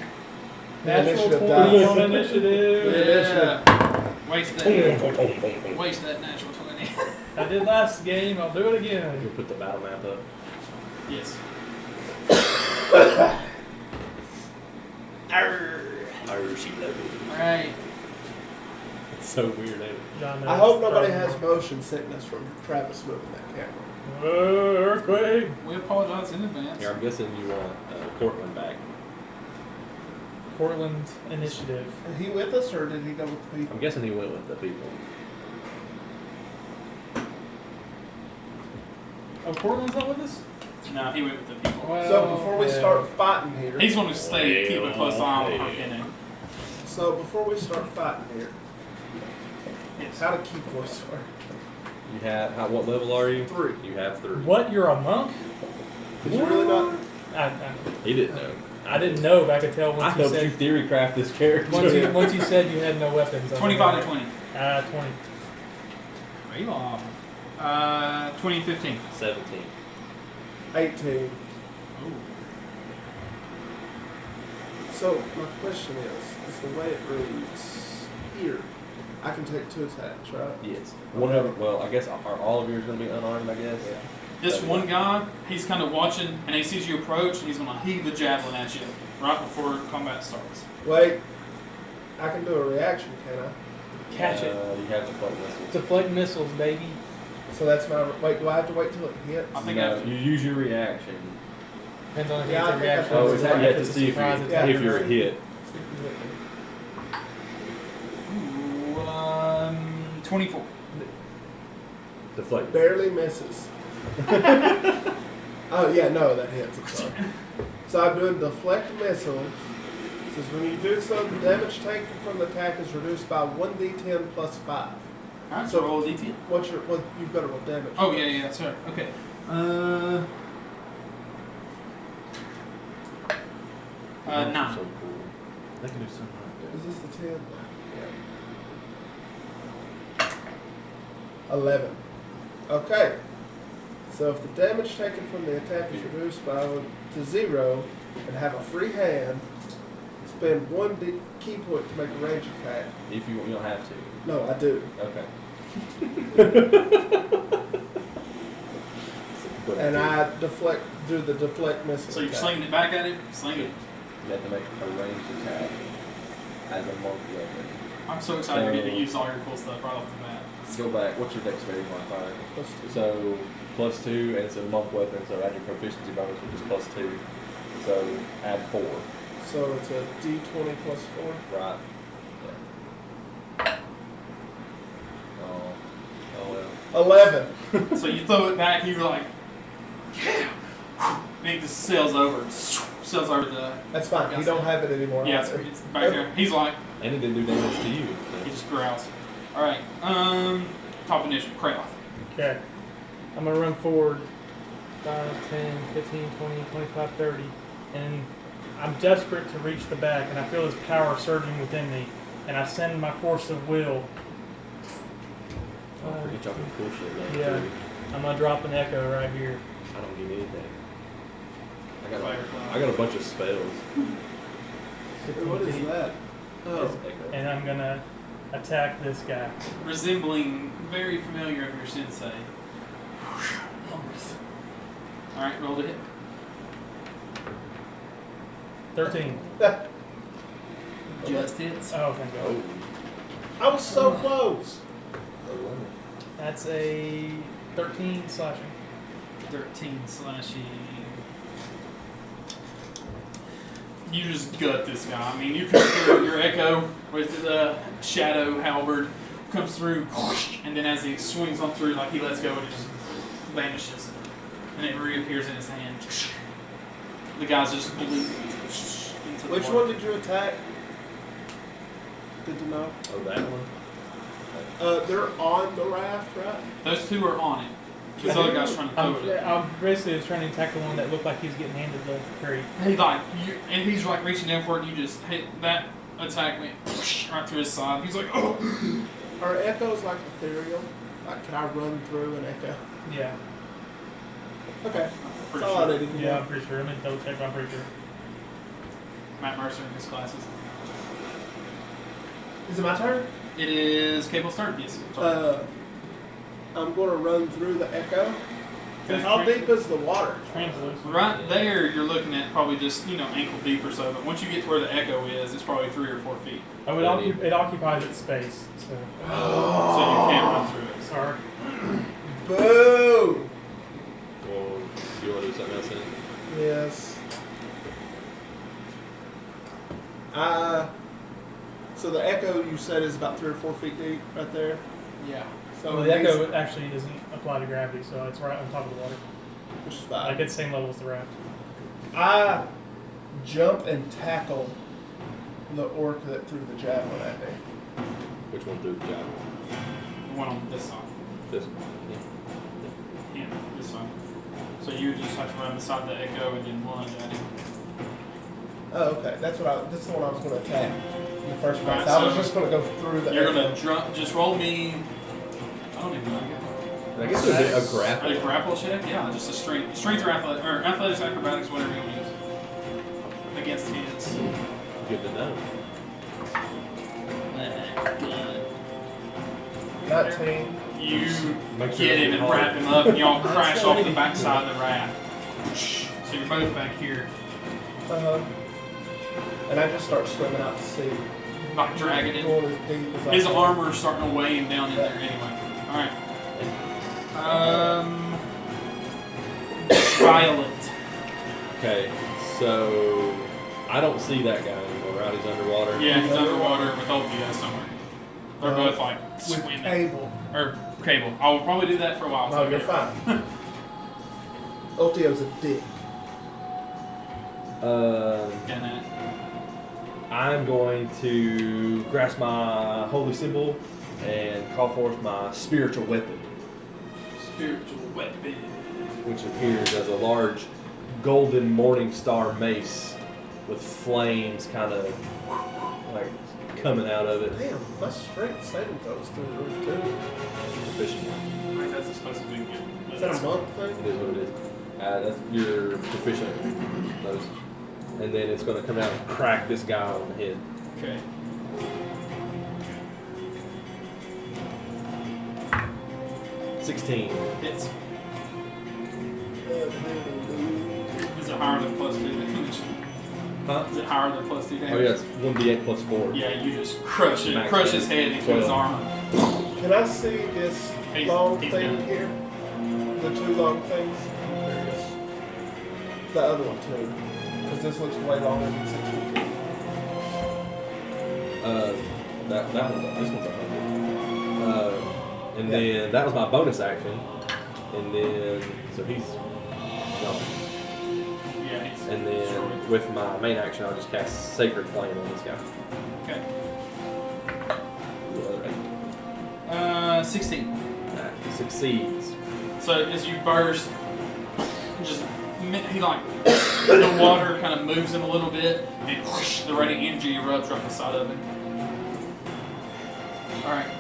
Natural
Initiative
20
dice.
on initiative.
Yeah. Waste that natural 20.
I did last game. I'll do it
We'll
again.
put the battle map up.
Yes.
Irish level.
Alright.
It's so weird, ain't it?
John
I
knows
hope nobody
problem.
has motion sickness from Travis moving that camera.
Earthquake.
We apologize in advance.
Here, I'm guessing you want Cortland back.
Portland initiative.
Is he with us, or did he go with the people?
I'm guessing he went with the people.
Oh, Portland's not with us?
No, he went with the people.
So before we
yeah.
start fighting here,
He's going to stay, keep a close eye on her, you know.
so before we start fighting here,
Yes.
how to keep voice work?
You have, what level are you?
3.
You have 3.
What? You're a monk?
Did you really not?
He didn't know.
I didn't know, but I could tell
I
once you
helped you
said
theory craft this character.
once you said you had no weapons. I was
25
like,
to 20.
20.
Way off. 20 and 15.
17.
18.
Ooh.
So my question is the way it reads here, I can take 2 attacks, right?
Yes. One of them, well, I guess, are all of yours going to be unarmed, I guess?
Yeah.
This one guy, he's kind of watching, and he sees you approach, and he's going to heave a javelin at you right before combat starts.
Wait, I can do a reaction, can I?
Catch it.
You have to fight missiles.
Deflect missiles, baby.
So that's my. Wait, do I have to wait till it hits?
I think
No,
after
you use your reaction.
Depends on if
Yeah, I
it's a
think I
reaction.
should.
Oh,
or
it's
if
how you have to
it's a
see
surprise
if
attack.
you're hit.
Ooh, 24.
Deflect.
Barely misses. Oh yeah, no, that hits. I'm sorry. So I'm doing deflect missile. It says when you do so, the damage taken from the attack is reduced by 1d10 plus 5.
Alright,
So-
so roll a d10.
What you've got to roll damage.
Oh, yeah, sorry. Okay.
So
9.
cool. They can do something like
Is this the 10? Yeah. 11. Okay. So if the damage taken from the attack is reduced to 0 and have a free hand, spend 1 key point to make a range attack.
that. If you don't have to.
No, I do.
Okay.
And I do the deflect missile.
So you're
attack.
slinging it back at him? Sling it.
You have to make a ranged attack as a monk weapon.
I'm so excited you're getting to use all your cool stuff right off the bat.
Let's go back. What's your dexterity modifier?
Plus 2.
So +2, and it's a monk weapon, so add your proficiency bonus, which is +2. So add 4.
So it's a d20 plus 4.
Right. Yeah. Oh well.
11.
So you throw it back, and you're like, yeah! And it just sails over. Sails over the.
That's fine. You don't have it anymore.
Yeah, it's,
either.
it's back there. He's like,
And it didn't do damage to you.
he just growls. Alright, top initiative, Craeloth.
Okay. I'm going to run forward 5, 10, 15, 20, 25, 30. And I'm desperate to reach the back, and I feel this power surging within me. And I send my force of will.
Don't forget y'all can push it.
Yeah. I'm going to drop an echo right here.
I don't get anything.
Firefly.
I got a bunch of spells.
What is that? Oh.
It's echo.
And I'm going to attack this guy.
Resembling very familiar of your sensei. Alright, roll to hit.
13.
Just hits.
Oh, thank God.
Oh.
I was so close.
That's a 13 slashing.
13 slashing. You just gut this guy. I mean, you come through your echo with the shadow halberd, comes through, and then as he swings on through, like he lets go, it just vanishes. And it reappears in his hand. The guy's just bleeding into
Which one did you attack? Good to know.
Oh, that one.
They're on the raft, right?
Those two are on it. This other guy's trying to throw it.
I'm basically trying to attack the one that looked like he was getting handed the crate.
He like, and he's like reaching down for it, and you just hit that attack went right through his side. He's like, oh.
Are echoes like ethereal? Like, can I run through an echo?
Yeah.
Okay.
Pretty
That's all I
sure.
needed to
Yeah,
know.
I'm pretty sure. I'm gonna double check, but I'm pretty sure.
Matt Mercer in his classes.
Is it my turn?
It is Cable's turn. Yes.
I'm going to run through the echo.
Okay.
How deep is the water?
Translucent.
Right there, you're looking at probably just ankle deep or so. But once you get to where the echo is, it's probably 3 or 4 feet.
Oh, it occupies its space, so.
So you can't run through it.
Sorry.
Boo!
Well, do you want to do something else then?
Yes. So the echo you said is about 3 or 4 feet deep, right there.
Yeah.
So
Well, the echo actually doesn't apply to gravity, so it's right on top of the water.
which is fine.
Like it's the same level as the raft.
I jump and tackle the orc that threw the javelin at me.
Which one threw the javelin?
The one on this side.
This one.
Yeah, this side. So you just have to run beside the echo and then lunge at him.
Oh, okay. That's the one I was going to attack in the first place.
Alright,
I was
so
just going to go through the
You're
echo.
gonna just roll me. I don't even know.
I guess it would be a grapple.
A grapple check? Yeah, just a strength or athletics, acrobatics, whatever you want to use. Against his.
Good to know.
19.
You
Make sure
get
you
him and
hold.
wrap him up, and y'all crash off the backside of the raft. So you're both back here,
And I just start swimming out to sea.
like dragging him.
Going as deep as I
His
can.
armor's starting to weigh him down in there anyway. Alright. Violet.
Okay, so I don't see that guy anymore, right? He's underwater.
Yeah, he's underwater with Ultio somewhere. They're both like
With
swimming.
cable.
Or cable. I will probably do that for a while.
No, you're fine. Ultio's a dick.
And
I'm going to grasp my holy symbol and call forth my spiritual weapon,
spiritual weapon.
which appears as a large golden morning star mace with flames kind of like coming out of it.
Damn, my strength saving throws through the roof too.
Proficient.
I think that's supposed to be good.
Is that a month thing?
It is what it is. That's your proficient those. And then it's going to come out and crack this guy on the head.
Okay.
$16.
Hits. Is it higher than plus 2 damage?
Huh?
Is it higher than plus 2 damage?
Oh yeah, it's 1d8 plus 4.
Yeah, you just crush it.
Max
Crush his
damage.
head into his
12.
armor.
Can I see this long
he's
thing
down.
here? The 2 long things? I'm curious. The other one too. Because this looks way longer than 60 feet.
That one, this one's 100. And then that was my bonus action. And then, so he's gone.
Yeah, he's
And then
destroyed.
with my main action, I'll just cast Sacred Flame on this guy.
Okay.
Ooh, another 8.
16.
That succeeds.
So as you burst, just he like the water kind of moves him a little bit, and whoosh, the radiant energy erupts right beside of him. All right.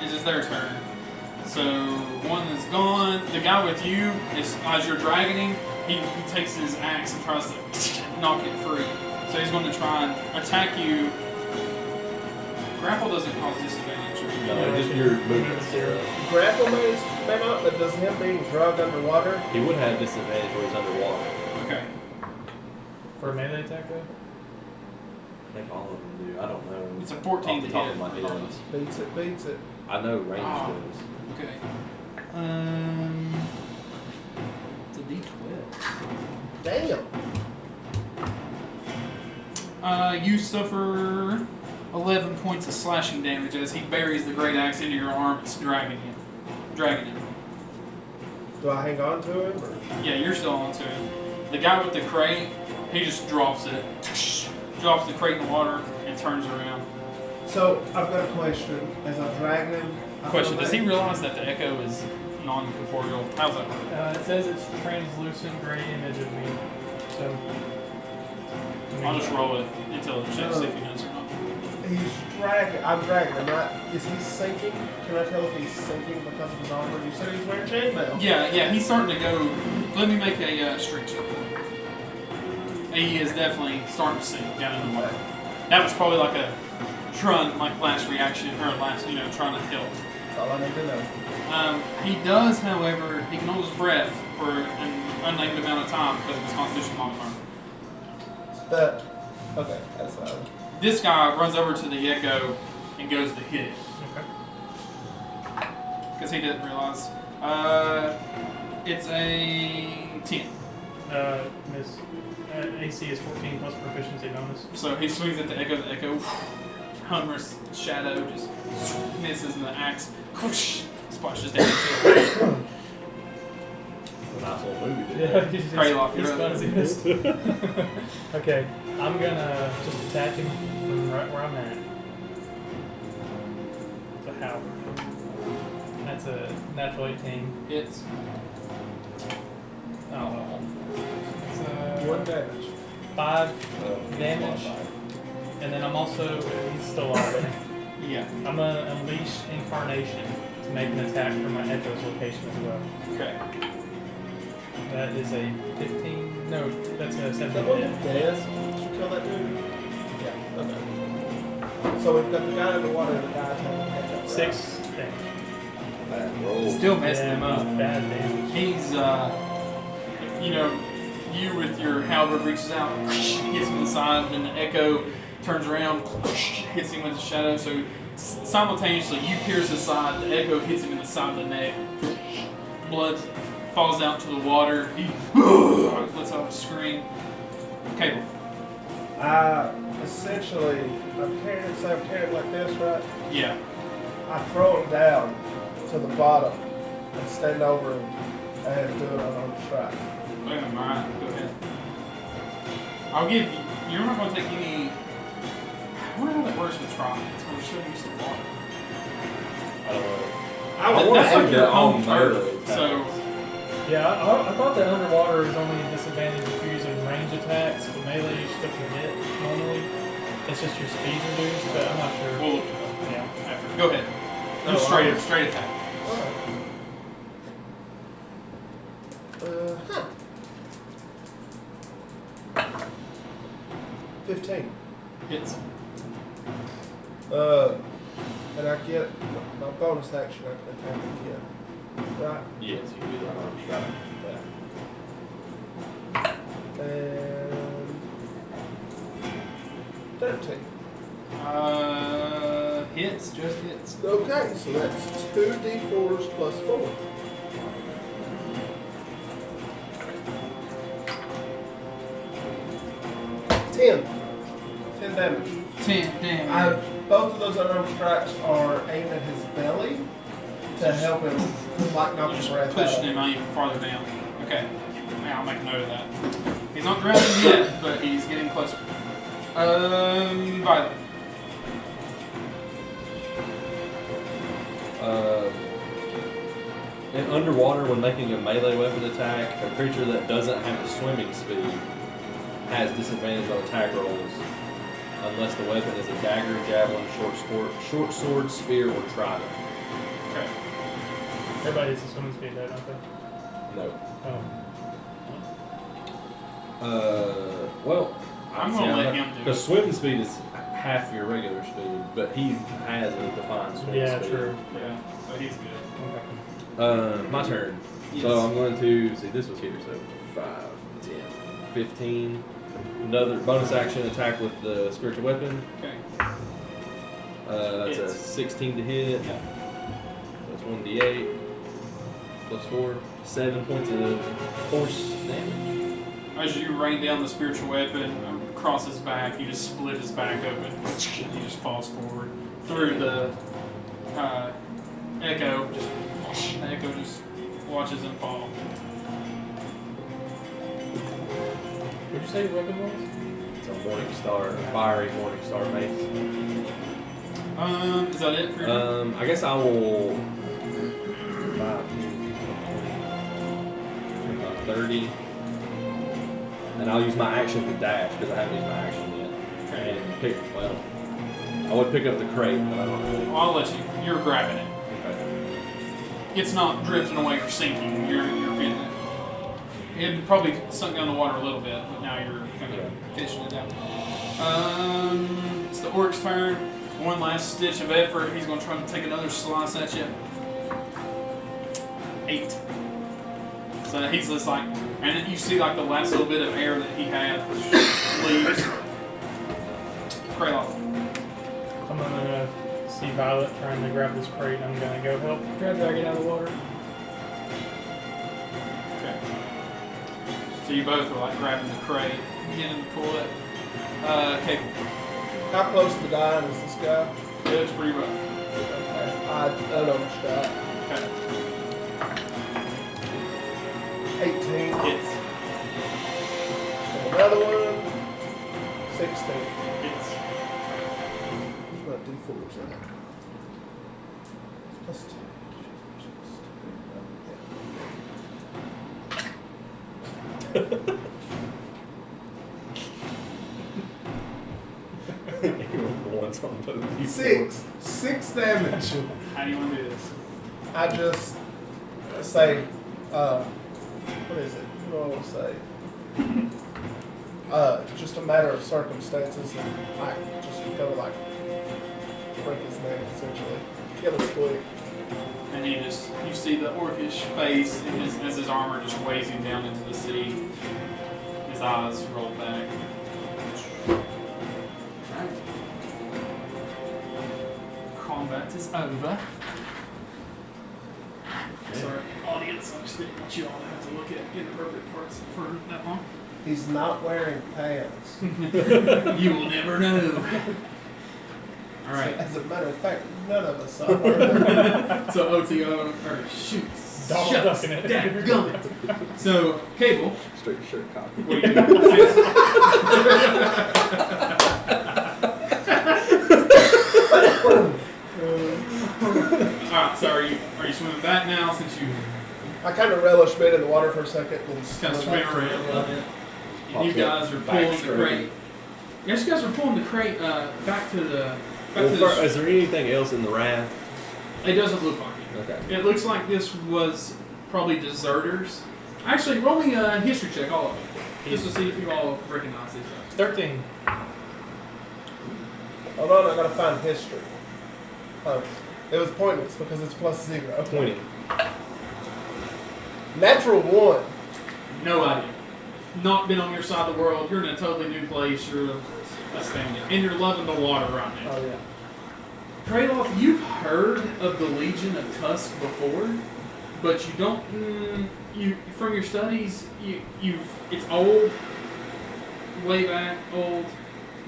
It is their turn. So one is gone. The guy with you is as you're dragging him, he takes his axe and tries to knock it free. So he's going to try and attack you. Grapple doesn't cause disadvantage.
No, just your movement.
Grapple may not, but does him being drugged underwater?
He would have disadvantage when he's underwater.
Okay.
For a melee attack, though?
I think all of them do. I don't know.
It's a 14
off
to
the top
hit.
of my head.
Beats it, beats it.
I know range
Oh.
does.
Okay. It's a D12.
Damn.
You suffer 11 points of slashing damage as he buries the great axe into your arm. It's dragging him.
Do I hang on to him? Or?
Yeah, you're still onto him. The guy with the crate, He just drops it, drops the crate in the water, and turns around.
So I've got a question. As I'm dragging him,
Question: does he realize that the echo is non-corporeal? How's that work?
It says it's translucent gray image of me. So
I'll just roll it intelligence check, see if he knows or not.
He's dragging. I'm dragging him, right? Is he sinking? Can I tell if he's sinking because of his armor? You said he was wearing chainmail.
Yeah, he's starting to go. Let me make a strength check. He is definitely starting to sink down in the water. That was probably like a last reaction, or last, trying to help.
That's all I need to know.
He does, however, he can hold his breath for an unnamed amount of time because of his constitution modifier.
Okay, that's
This guy runs over to the echo and goes to hit it.
okay.
Because he didn't realize. It's a 10.
Miss AC is 14 plus proficiency bonus.
So he swings at the echo, humorous shadow just misses, and the axe splashes down into the water.
Nice little movie.
Yeah,
Craeloth,
he's
you're
fun
up.
as he missed. Okay, I'm gonna just attack him from right where I'm at. It's a halberd. That's a natural 18.
It's
Oh, it's
1 damage.
5 damage, and then I'm also he's still alive.
yeah.
I'm gonna unleash incarnation to make an attack from my echo's location as well.
Okay.
That is a 15. No, that's a
Is that
17.
one
hit.
dead? Did you kill that dude? Yeah. Okay. So we've got the guy in the water and the guy attacking the
6 damage.
Bad roll.
Still messing him
Yeah,
up.
bad damage.
He's, you with your halberd reaches out, hits him in the side, and then the echo turns around, hits him with the shadow. So simultaneously, you pierce his side, the echo hits him in the side of the neck. Blood falls out to the water. He lets out a scream. Cable.
Essentially, I'm carrying like this, right?
Yeah.
I throw him down to the bottom and stand over him and do an unarmed strike.
Alright, go ahead. I'll give you. You're not going to take any. I wonder how that works with tritons. We're so used to water. That's like your home turf. So,
Yeah, I thought that underwater is only a disadvantage if you're using range attacks, but melee you still can hit normally. It's just your speed's reduced, but I'm not sure.
we'll look it up.
Yeah.
After. Go ahead. Just straight attack.
Huh. 15.
Hits.
And I get my bonus action. I can attack again. Right.
Yes, you can do that on strike.
And 13.
Hits, just hits.
Okay, so that's 2d4s plus 4. Ten damage.
10 damage.
Both of those unarmed strikes are aimed at his belly to help him, like, knock
You're
his
just
breath
pushing
out.
him even farther down. Okay. Now I'll make a note of that. He's not drowning yet, but he's getting closer. Violet.
In underwater, when making a melee weapon attack, a creature that doesn't have a swimming speed has disadvantage on attack rolls unless the weapon is a dagger, javelin, short sword, spear, or trident.
Okay.
Everybody has a swimming speed, though, don't they?
No.
Oh.
I'm gonna let him do it.
Because swimming speed is half your regular speed, but he has a defined swimming
Yeah,
speed.
true.
Yeah, so he's good.
Okay.
My turn.
Yes.
So I'm going to see this was here, so 5, 10, 15. Another bonus action attack with the spiritual weapon.
Okay.
That's a
Hits.
16 to hit.
Yeah.
That's 1d8 plus 4, 7 points of force damage.
As you rain down the spiritual weapon across his back, you just split his back open, and he just falls forward through the echo. The echo just watches him fall.
Would you say the weapon was?
It's a Morning Star, fiery Morning Star mace.
Is that it for you?
I guess I will 5, 10, 30. And I'll use my action to dash because I haven't used my action yet.
Okay.
And pick, well, I would pick up the crate, but I don't really.
Well, I'll let you. You're grabbing it.
Okay.
It's not drifting away or sinking. You're getting it. It had probably sunk down the water a little bit, but now you're kind of fishing it down. It's the orc's turn. One last stitch of effort. He's going to try to take another slice at you. 8. So he's just like, and then you see like the last little bit of air that he had leaves. Craeloth.
I'm gonna see Violet trying to grab this crate. I'm gonna go help drag it out of the water.
Okay. So you both are like grabbing the crate, beginning to pull it. Okay.
How close to dying is this guy?
Yeah, it's pretty rough.
Okay. I almost died.
Okay.
18.
Hits.
And another one. 16.
Hits.
Where's my D4s at? Plus 2.
Once on both of these.
6 damage.
How do you want to do this?
I just say, what is it? What do I want to say? Just a matter of circumstances, and I just go like break his neck essentially, kill him quick.
And you see the orcish face and as his armor just weighs him down into the sea. His eyes roll back. Alright. Combat is over. Sorry, audience, I just didn't want you all to have to look at inappropriate parts for that long.
He's not wearing pants.
You will never know. Alright.
As a matter of fact, none of us are wearing pants.
So OTO, or shoot.
Donald
Shucks,
ducking it.
dadgummit. So, Cable,
Straight shirt copy.
what do you do? Alright, so are you swimming back now since you
I kind of relish being in the water for a second and
kind of swim around a little bit? And you guys are pulling the crate. Yes, you guys are pulling the crate back to the.
Is there anything else in the raft?
It doesn't look like it.
Okay.
It looks like this was probably deserters. Actually, roll me a history check, all of it, just to see if you all recognize these guys.
13.
Hold on, I gotta find history. Oh, it was pointless because it's +0.
20.
Natural 1.
No idea. Not been on your side of the world. You're in a totally new place. You're astounded. And you're loving the water right now.
Oh yeah.
Craeloth, you've heard of the Legion of Tusk before, but you don't. You from your studies, it's old, way back old.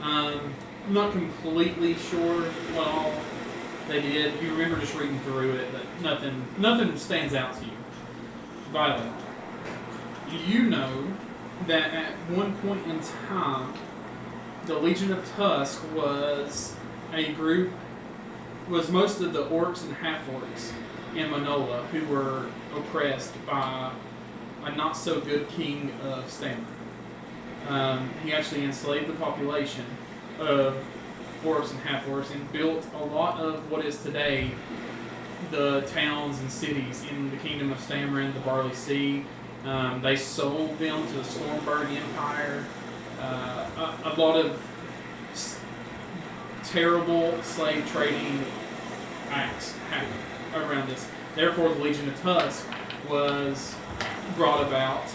I'm not completely sure what all they did. You remember just reading through it, but nothing stands out to you. Violet, you know that at one point in time, the Legion of Tusk was most of the orcs and half-orcs in Manola who were oppressed by a not-so-good king of Stammer. He actually enslaved the population of orcs and half-orcs and built a lot of what is today the towns and cities in the kingdom of Stammer and the Barley Sea. They sold them to the Stormberg Empire. A lot of terrible slave trading acts happened around this. Therefore, the Legion of Tusk was brought about.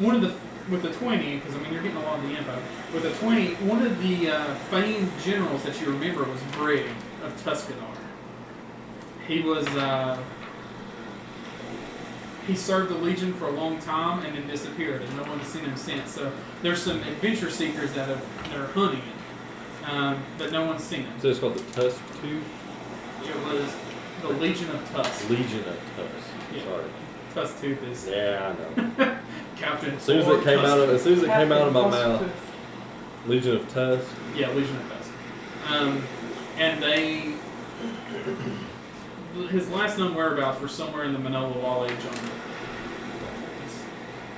With the 20, because I mean you're getting a lot of the info. With the 20, one of the famed generals that you remember was Brig of Tuscadar. He was he served the Legion for a long time and then disappeared, and no one's seen him since. So there's some adventure seekers that are hunting him, but no one's seen him.
So it's called the Tusk Tooth?
It was the Legion of Tusk.
Legion of Tusk.
Yeah.
Sorry.
Tusk Tooth is.
Yeah, I know.
Captain.
As soon as it came out of my mouth, Legion of Tusk.
Yeah, Legion of Tusk. And they, his last known whereabouts were somewhere in the Manola Wall Age jungle.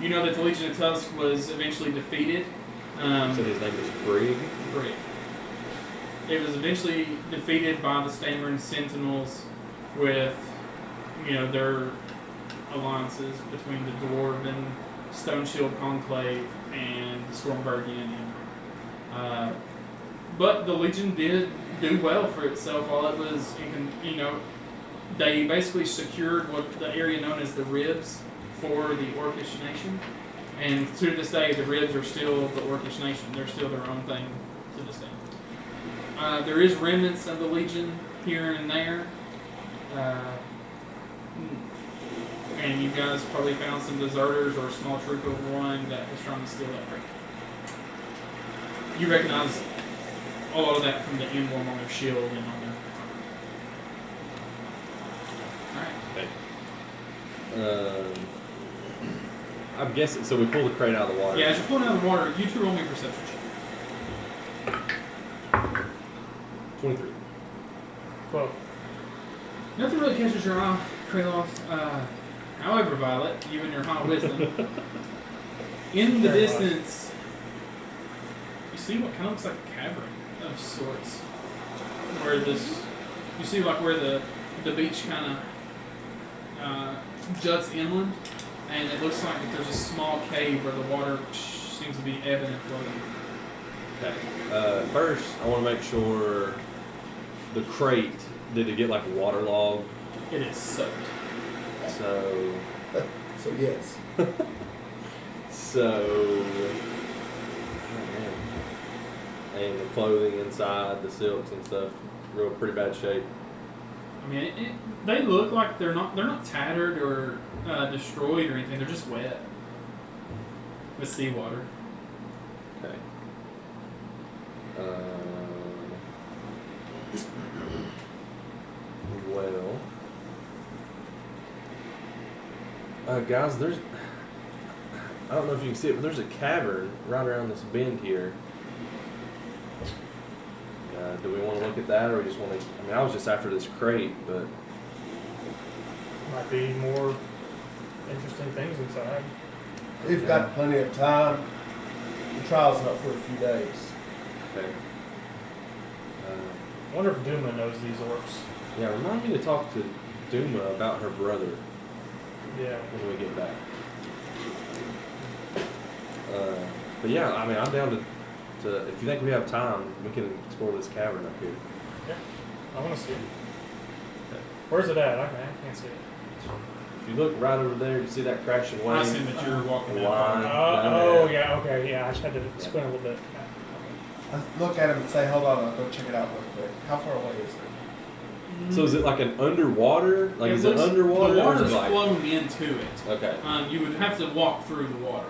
You know that the Legion of Tusk was eventually defeated.
So his name is Brig.
Brig. It was eventually defeated by the Stammering Sentinels with, their alliances between the Dwarven Stone Shield Conclave and the Stormbergian Empire. But the Legion did do well for itself while it was, they basically secured what the area known as the Ribs for the Orcish nation. And to this day, the Ribs are still the Orcish nation. They're still their own thing to this day. There is remnants of the Legion here and there. And you guys probably found some deserters or a small troop of one that was trying to steal that crate. You recognize a lot of that from the emblem on their shield and on their... Alright.
I'm guessing, so we pull the crate out of the water.
Yeah, as you're pulling it out of the water, you two roll me a perception check.
23.
12.
Nothing really catches your eye, Craeloth. However, Violet, you and your high wisdom, in the distance, you see what kind of looks like a cavern of sorts. Where you see like where the beach kind of juts inland, and it looks like there's a small cave where the water seems to be ebbing and flowing.
Okay. First, I want to make sure the crate, did it get like waterlogged?
It is soaked.
So
yes.
Oh man. And the clothing inside, the silks and stuff, real pretty bad shape.
I mean, they look like they're not tattered or destroyed or anything. They're just wet with seawater.
Okay. Well, guys, I don't know if you can see it, but there's a cavern right around this bend here. Do we want to look at that, or we just want to? I mean, I was just after this crate, but
Might be more interesting things inside.
We've got plenty of time. The trial's not for a few days.
okay.
I wonder if Duma knows these orcs.
Yeah, remind me to talk to Duma about her brother
Yeah.
when we get back. But yeah, I mean, I'm down to if you think we have time, we can explore this cavern up here.
Yeah. I want to see it.
Okay.
Where's it at? I can't see it.
If you look right over there, you see that crashing wave.
I assume that you're walking
The
that
line.
far.
down
Oh,
there.
yeah, okay, yeah. I just had to squint a little bit.
I look at him and say, hold on, I'll go check it out real quick. How far away is it?
So is it like an underwater? Like, is it
looks-
underwater?
The
or is
water's
it like,
flowing into it.
okay.
You would have to walk through the water.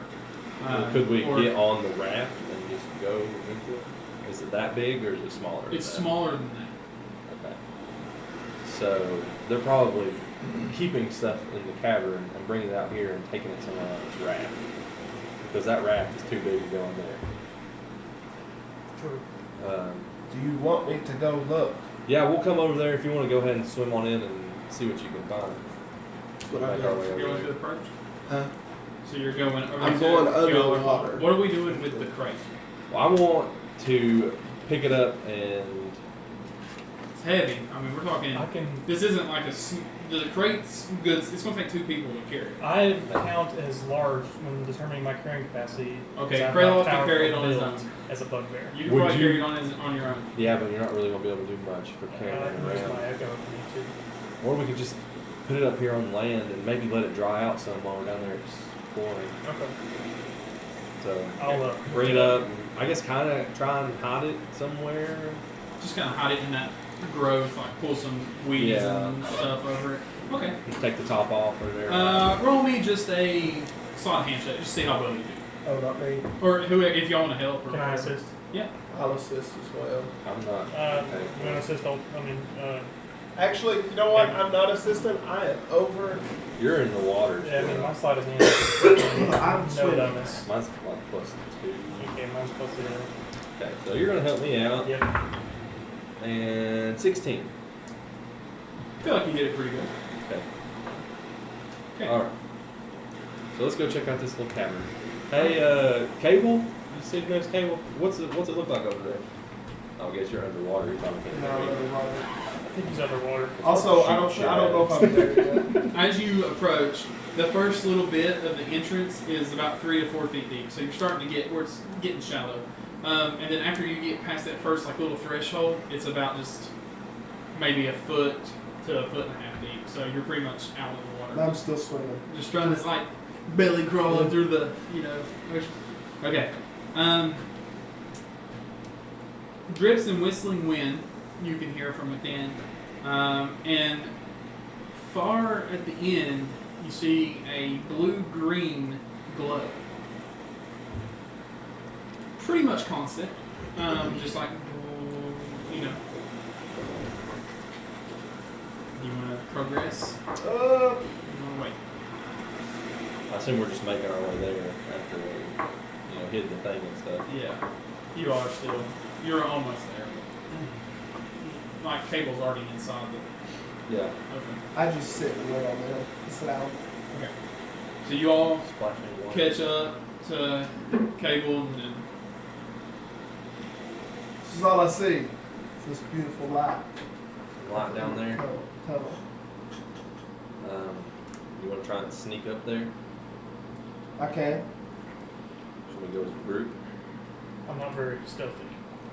Could we
or
get on the raft and just go into it? Is it that big or is it smaller? than
It's
that?
smaller than that.
Okay. So they're probably keeping stuff in the cavern and bringing it out here and taking it somewhere on this raft. Because that raft is too big to go in there.
True.
Do you want me to go look?
Yeah, we'll come over there if you want to go ahead and swim on in and see what you can find. We'll make our way
You're
over
going to
there.
the approach?
Huh?
So you're going...
I'm going underwater.
What are we doing with the crate?
Well, I want to pick it up and...
It's heavy. I mean, we're talking...
I can.
This isn't like the crate's goods. It's going to take two people to carry it.
I count as large when determining my carrying capacity.
Okay,
because I'm
Craeloth
not
can carry it
powerful
on his
built
own.
as a bugbear.
You can
Would
probably
you-
carry it on your own.
Yeah, but you're not really going to be able to do much for
I
carrying it
can use
around.
my echo if I need to.
Or we could just put it up here on land and maybe let it dry out some while we're down there exploring.
Okay.
So
I'll
bring it up. And I guess kind of try and hide it somewhere.
Just kind of hide it in that growth, like pull some weeds and stuff over it. Okay.
Just take the top off or whatever.
Roll me just a slot handshake. Just see how well you do.
Oh, not me.
Or who, if y'all want to help. Or
Can I
whatever.
assist?
Yeah.
I'll assist as well.
I'm not.
You want to assist?
Actually, you know what? I'm not assistant. I am over.
You're in the water.
Yeah, I mean, my slide is in.
I'm
No
swimming.
bonus.
Mine's like +2.
Okay, mine's supposed to do.
Okay, so you're gonna help me out.
Yep.
And 16.
I feel like you did it pretty good.
Okay.
Okay.
Alright. So let's go check out this little cavern. Hey, Cable? You see this Cable? What's it look like over there? I guess you're underwater. You're probably can't
No,
hear me.
underwater.
I think he's underwater.
Also, I don't know if I'm there yet.
As you approach, the first little bit of the entrance is about 3 to 4 feet deep. So you're starting to get where it's getting shallow. And then after you get past that first like little threshold, it's about just maybe a foot to a foot and a half deep. So you're pretty much out of the water.
I'm still swimming.
Just trying to like belly crawling through the ocean. Okay. Drips and whistling wind you can hear from within, and far at the end you see a blue-green glow. Pretty much constant, just like you know. You want to progress? You want to wait?
I assume we're just making our way there after we, hid the thing and stuff.
Yeah, you are still. You're almost there. Like Cable's already inside the
Yeah.
open.
I just sit and wait on them. Sit down.
Okay. So you all
Splashing in water.
catch up to Cable and then
This is all I see. It's this beautiful light.
Light down there.
Tunnel.
You want to try and sneak up there?
I can.
Should we go as a group?
I'm not very stealthy.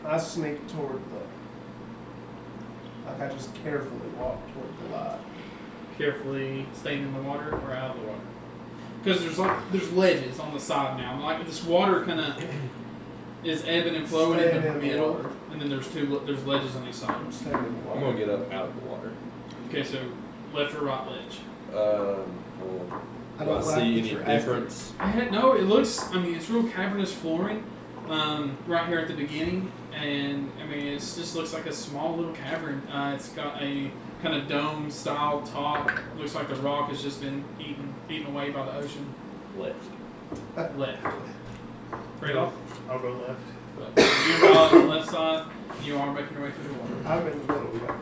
I sneak toward I just carefully walk toward the light.
carefully staying in the water or out of the water. Because there's ledges on the side now. Like this water kind of is ebbing and flowing
Staying
in the
in the
middle,
water.
and then there's ledges on each side.
I'm staying in the
I'm
water.
going to get up out of the water.
Okay, so left or right ledge.
Well,
I
do I
don't like
see
that
any
you're
difference?
No, it looks. I mean, it's real cavernous flooring right here at the beginning, and I mean, it just looks like a small little cavern. It's got a kind of dome style top. Looks like the rock has just been eaten away by the ocean.
Left.
Left. Craeloth.
I'll go left.
You're on the left side. You are making your way through the water.
I'm in the middle.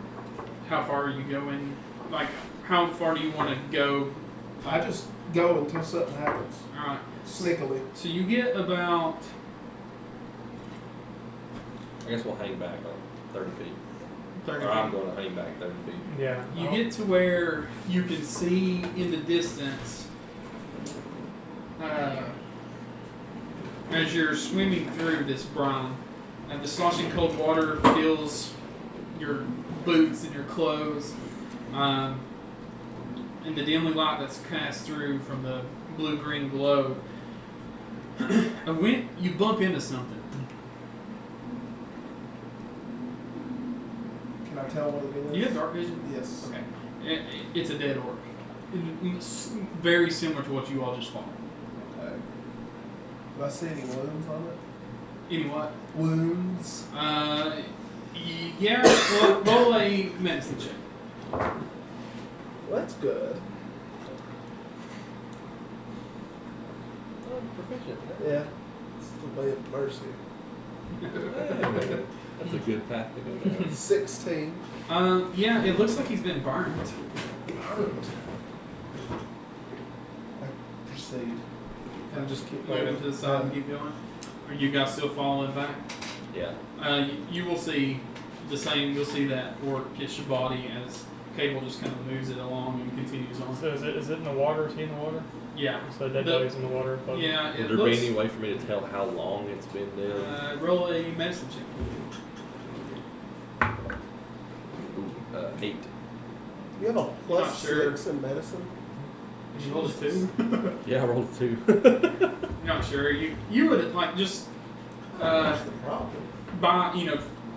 How far are you going? Like, how far do you want to go?
I just go until something happens.
All right.
Sneakily.
So you get about
I guess we'll hang back on 30 feet.
30
Or I'm
feet.
going to hang back 30 feet.
Yeah.
You get to where you can see in the distance as you're swimming through this brine. And the sloshing cold water fills your boots and your clothes. And the dimly light that's cast through from the blue-green glow. You bump into something.
Can I tell what it is?
You have dark vision?
Yes.
Okay. It's a dead orc. It's very similar to what you all just fought.
Okay. Do I see any wounds on it?
Any what?
Wounds.
Yeah, well, roll a medicine check.
Well, that's good.
Oh, proficient.
Yeah. It's the way of mercy.
That's a good path to go down.
16.
Yeah, it looks like he's been burned.
Burned. I proceed. And just keep
Move
going.
up to the side and keep going. Are you guys still following back?
Yeah.
You will see the same. You'll see that orc hits your body as Cable just kind of moves it along and continues on.
So is it in the water? Is he in the water?
Yeah.
So dead body's in the water. But
Yeah.
Would
It
there
looks,
be any way for me to tell how long it's been dead?
roll a medicine check.
Ooh, 8.
You have a plus
Not sure.
6 in medicine?
You rolled a 2.
Yeah, I rolled a 2.
You're not sure. You would like just
That's the problem.
by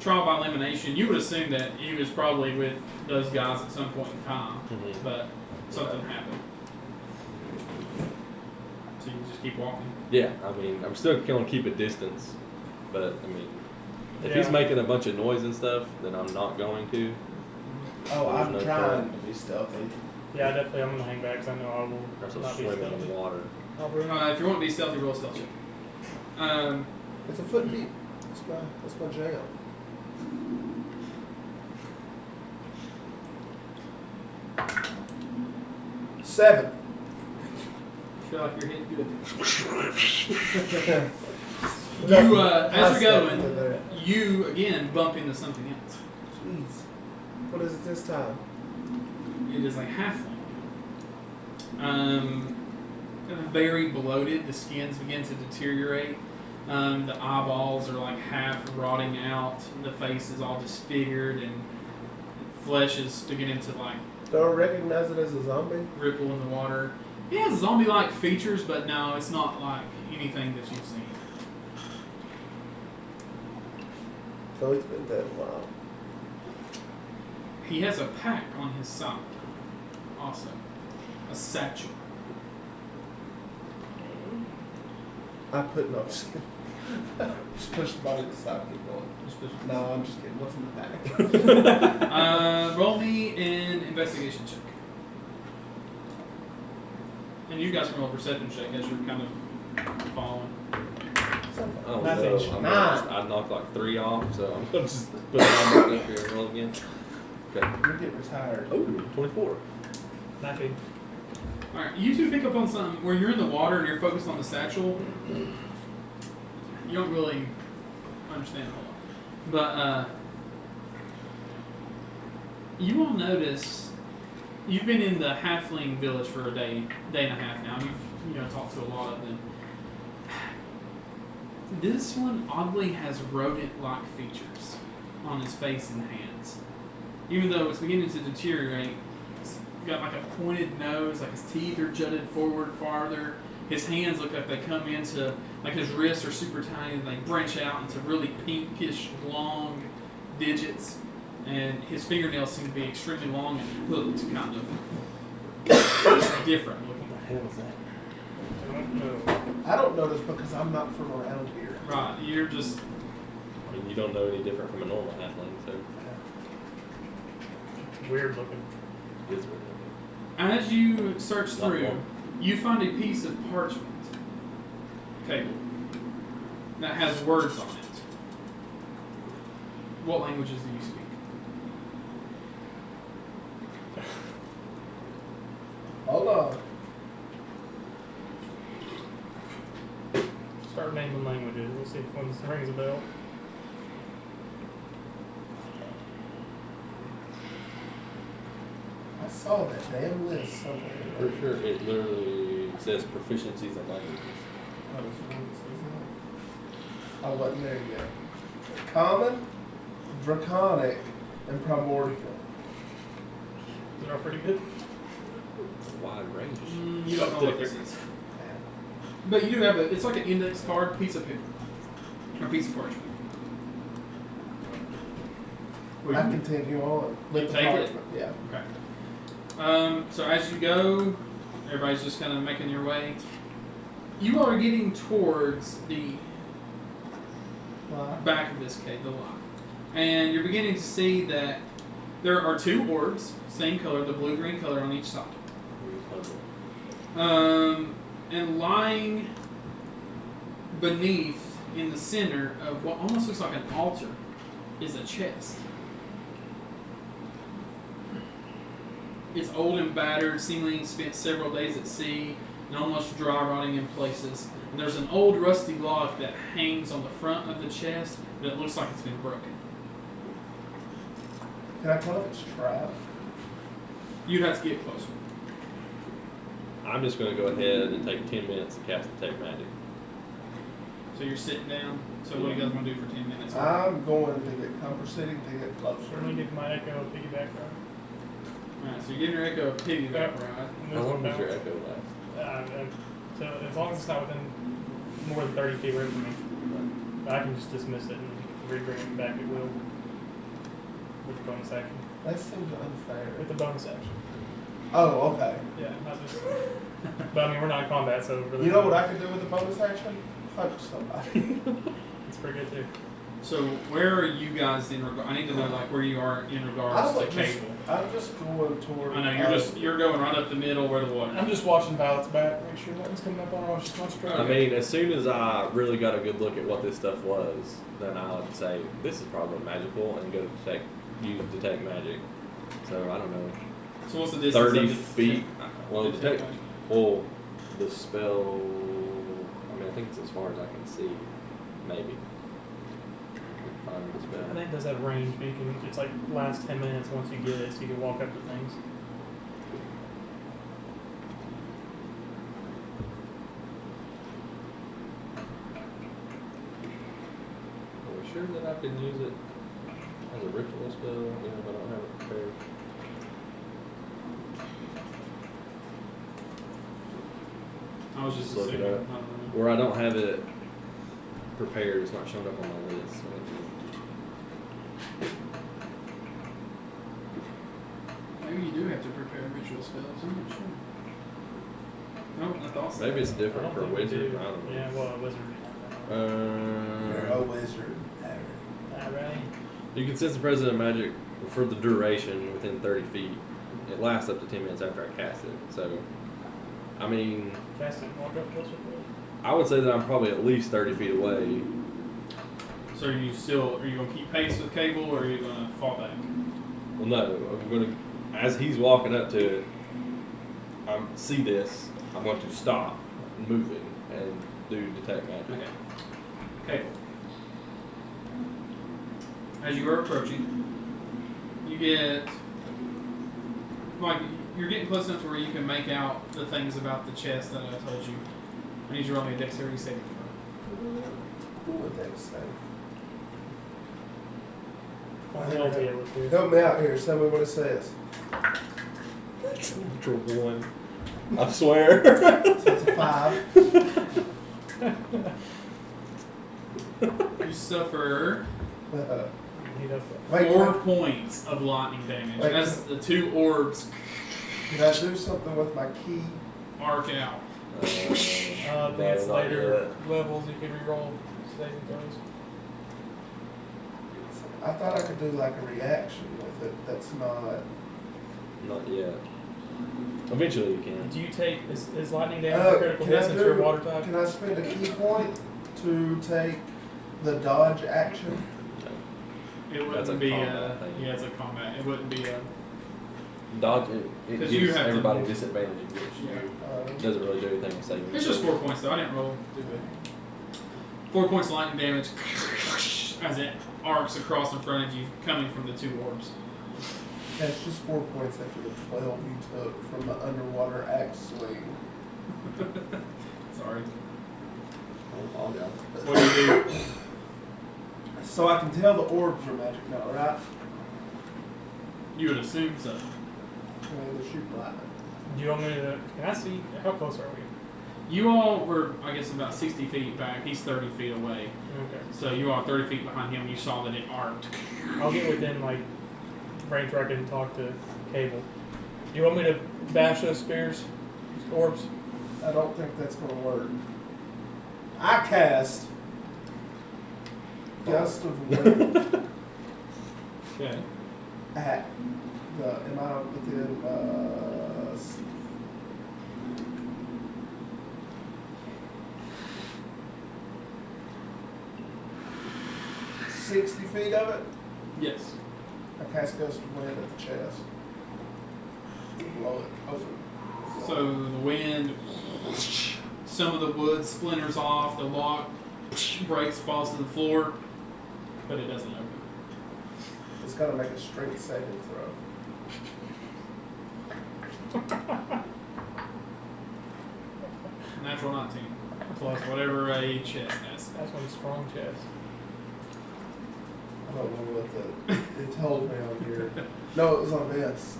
trial by elimination. You would assume that he was probably with those guys at some point in time,
Mhm.
but something happened. So you just keep walking.
Yeah, I mean, I'm still going to keep a distance, but I mean, if he's
Yeah.
making a bunch of noise and stuff, then I'm not going to.
Oh, I'm
There's no
trying
point.
to be stealthy.
Yeah, definitely. I'm gonna hang back because I know I will
There's a
not be
swimming in
stealthy.
the water.
I'll bring
If you want to be stealthy, roll a stealth check.
It's a foot deep. That's my jam. Seven.
I feel like you're hitting good.
You,
As you're going, you again bump into something else.
Jeez. What is it this time?
It is a halfling. Very bloated. The skins begin to deteriorate. The eyeballs are like half rotting out. The face is all disfigured, and flesh is beginning to like
Do I recognize it as a zombie?
ripple in the water. It has zombie-like features, but no, it's not like anything that you've seen.
So it's been dead a while.
He has a pack on his side, also a satchel.
I put no. Just push the body to the side. Keep going. No, I'm just kidding. What's in the pack?
Roll me an investigation check. And you guys can roll a perception check as you're kind of following.
Oh,
Nothing.
no. I'm I knocked like 3 off, so I'm going to just put it on back up here and roll again. Okay.
You get retired.
Oh, 24.
19.
Alright, you two pick up on something where you're in the water and you're focused on the satchel. You don't really understand a whole lot. But, you all notice, you've been in the halfling village for a day and a half now. You've talked to a lot of them. This one oddly has rodent-like features on his face and hands. Even though it's beginning to deteriorate, it's got like a pointed nose, like his teeth are jutted forward farther. His hands look like they come into, like his wrists are super tiny and they branch out into really pinkish, long digits. And his fingernails seem to be extremely long and hooked, kind of. It's different looking.
What the hell is that?
I don't know.
I don't know this because I'm not from around here.
Right, you're just,
I mean, you don't know any different from a normal halfling, so
Weird looking.
it is weird.
as you search
Not
through,
one.
you find a piece of parchment table that has words on it. What languages do you speak?
Hold on.
Start naming languages. We'll see if one rings a bell.
I saw that damn list somewhere.
For sure, it literally says proficiencies in languages.
Oh, is it what it says there? I wasn't there yet. Common, Draconic, and Primordial.
They're all pretty good.
It's a wide range.
You don't know what this is. But you do have it's like an index card, piece of paper, or piece of parchment.
I continue on.
You
the
take it?
parchment, yeah.
Okay. So as you go, everybody's just kind of making your way. You are getting towards the back of this cave, the lock. And you're beginning to see that there are 2 orbs, same color, the blue-green color on each side. And lying beneath, in the center of what almost looks like an altar, is a chest. It's old and battered, seemingly spent several days at sea, and almost dry rotting in places. And there's an old rusty log that hangs on the front of the chest, but it looks like it's been broken.
Can I tell if it's trapped?
You'd have to get closer.
I'm just going to go ahead and take 10 minutes to cast Detect Magic.
So you're sitting down. So what do you guys want to do for 10 minutes?
I'm going to get proceeding to get
Let
closer.
me give my echo a piggyback ride.
Alright, so you're getting your echo piggyback ride.
And
How
there's
long
one
does your
bounce.
echo last?
So as long as it's not within more than 30 feet away from me, I can just dismiss it and rebring it back at will with the bonus action.
That seems unfair.
With the bonus action.
Oh, okay.
Yeah, not just. But I mean, we're not in combat, so really.
You know what I could do with the bonus action? Punch somebody.
It's pretty good too.
So where are you guys in regard? I need to know like where you are in regards to cable.
I'm just going toward.
I know you're going right up the middle where the water.
I'm just watching Violet's back, make sure nothing's coming up on her while she's concentrating.
I mean, as soon as I really got a good look at what this stuff was, then I would say this is probably magical and go to use detect magic. So I don't know.
So what's the distance?
30
of
feet. Well,
detect
detect.
magic?
Well, the spell. I mean, I think it's as far as I can see. Maybe. Find the
I
spell.
think it does have range, but it's like last 10 minutes once you get it, so you can walk up to things.
Are we sure that I can use it as a ritual spell, even if I don't have it prepared?
I was just
Look it
assuming.
up.
I don't know.
Where I don't have it prepared, it's not showing up on my list. So
Maybe you do have to prepare ritual spells. I'm not sure. No, I thought so.
maybe it's
I
different
don't
for a
think we
wizard.
do.
I don't know.
Yeah, well, a wizard.
You're a wizard, Harry.
Alright.
You can sense the presence of magic for the duration within 30 feet. It lasts up to 10 minutes after I cast it. So, I mean,
Cast it, walk up closer to it.
I would say that I'm probably at least 30 feet away.
So are you gonna keep pace with Cable, or are you gonna fall back?
Well, no, I'm going to, as he's walking up to it, I see this, I'm going to stop moving and do detect magic.
Okay. Cable. As you are approaching, you get like you're getting close enough to where you can make out the things about the chest that I told you. I need you to roll me a dexterity saving throw.
What would that say?
I'll be able to.
Help me out here. Tell me what it says.
Natural one. I swear.
So it's a 5.
You suffer
He does that.
Wait,
4 points of lightning damage.
Wait,
As the 2 orbs
can I do something with my key?
arc out.
I think it's
not
later levels you can reroll saving throws.
I thought I could do like a reaction with it. That's not.
Not yet. Eventually you can.
Do you take, is lightning damage a critical hit since you're a water type?
Can I spend a key point to take the dodge action?
It wouldn't
That's a
be
combat thing.
yeah, it's a combat. It wouldn't be a
Dodge it
'Cause you
gives
have to-
everybody disadvantage against you.
Uh,
It doesn't really do anything with saving.
It's just 4 points though. I didn't roll. 4 points of lightning damage as it arcs across in front of you, coming from the 2 orbs.
That's just 4 points after the 12 you took from the underwater axe swing.
Sorry.
I'll go.
What do you do?
So I can tell the orbs are magic now, right?
You would assume so.
I'm gonna shoot lightning.
Do you want me to, can I see, how close are we?
You all were, I guess, about 60 feet back. He's 30 feet away.
Okay.
So you are 30 feet behind him. You saw that it arced.
I'll get within like range where I can talk to Cable. Do you want me to bash those spears? Orbs?
I don't think that's gonna work. I cast Gust of Wind
Okay.
at the. Am I within 60 feet of it?
Yes.
I cast Gust of Wind at the chest. Blow it open.
So the wind, some of the wood splinters off, the lock breaks, falls to the floor, but it doesn't open.
It's gotta make a strength saving throw.
Natural 19 plus whatever a chest has.
That's one strong chest.
I don't know what it told me on here. No, it was on this.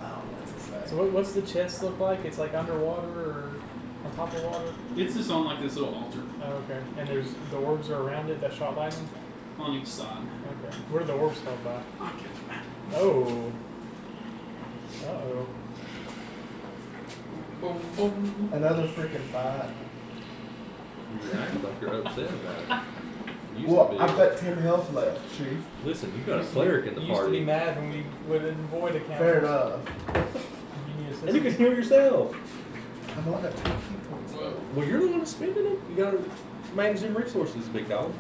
Oh, what's it say?
So what's the chest look like? It's like underwater or on top of water?
It's just on like this little altar
Oh, okay. And there's the orbs are around it that shot lightning?
on each side.
Okay. What are the orbs held by?
I'll give you that.
Oh. Uh-oh.
Boom, boom.
Another freaking fight.
You act like you're upset about it. Used
Well,
to be.
I've got 10 health left, Chief.
Listen, you got a cleric in the
You used to be
party.
mad when we would avoid a counter.
Fair enough.
And you can heal yourself.
I've only got 2 key points.
Well, you're the one spending them. You gotta manage them resources, big dog.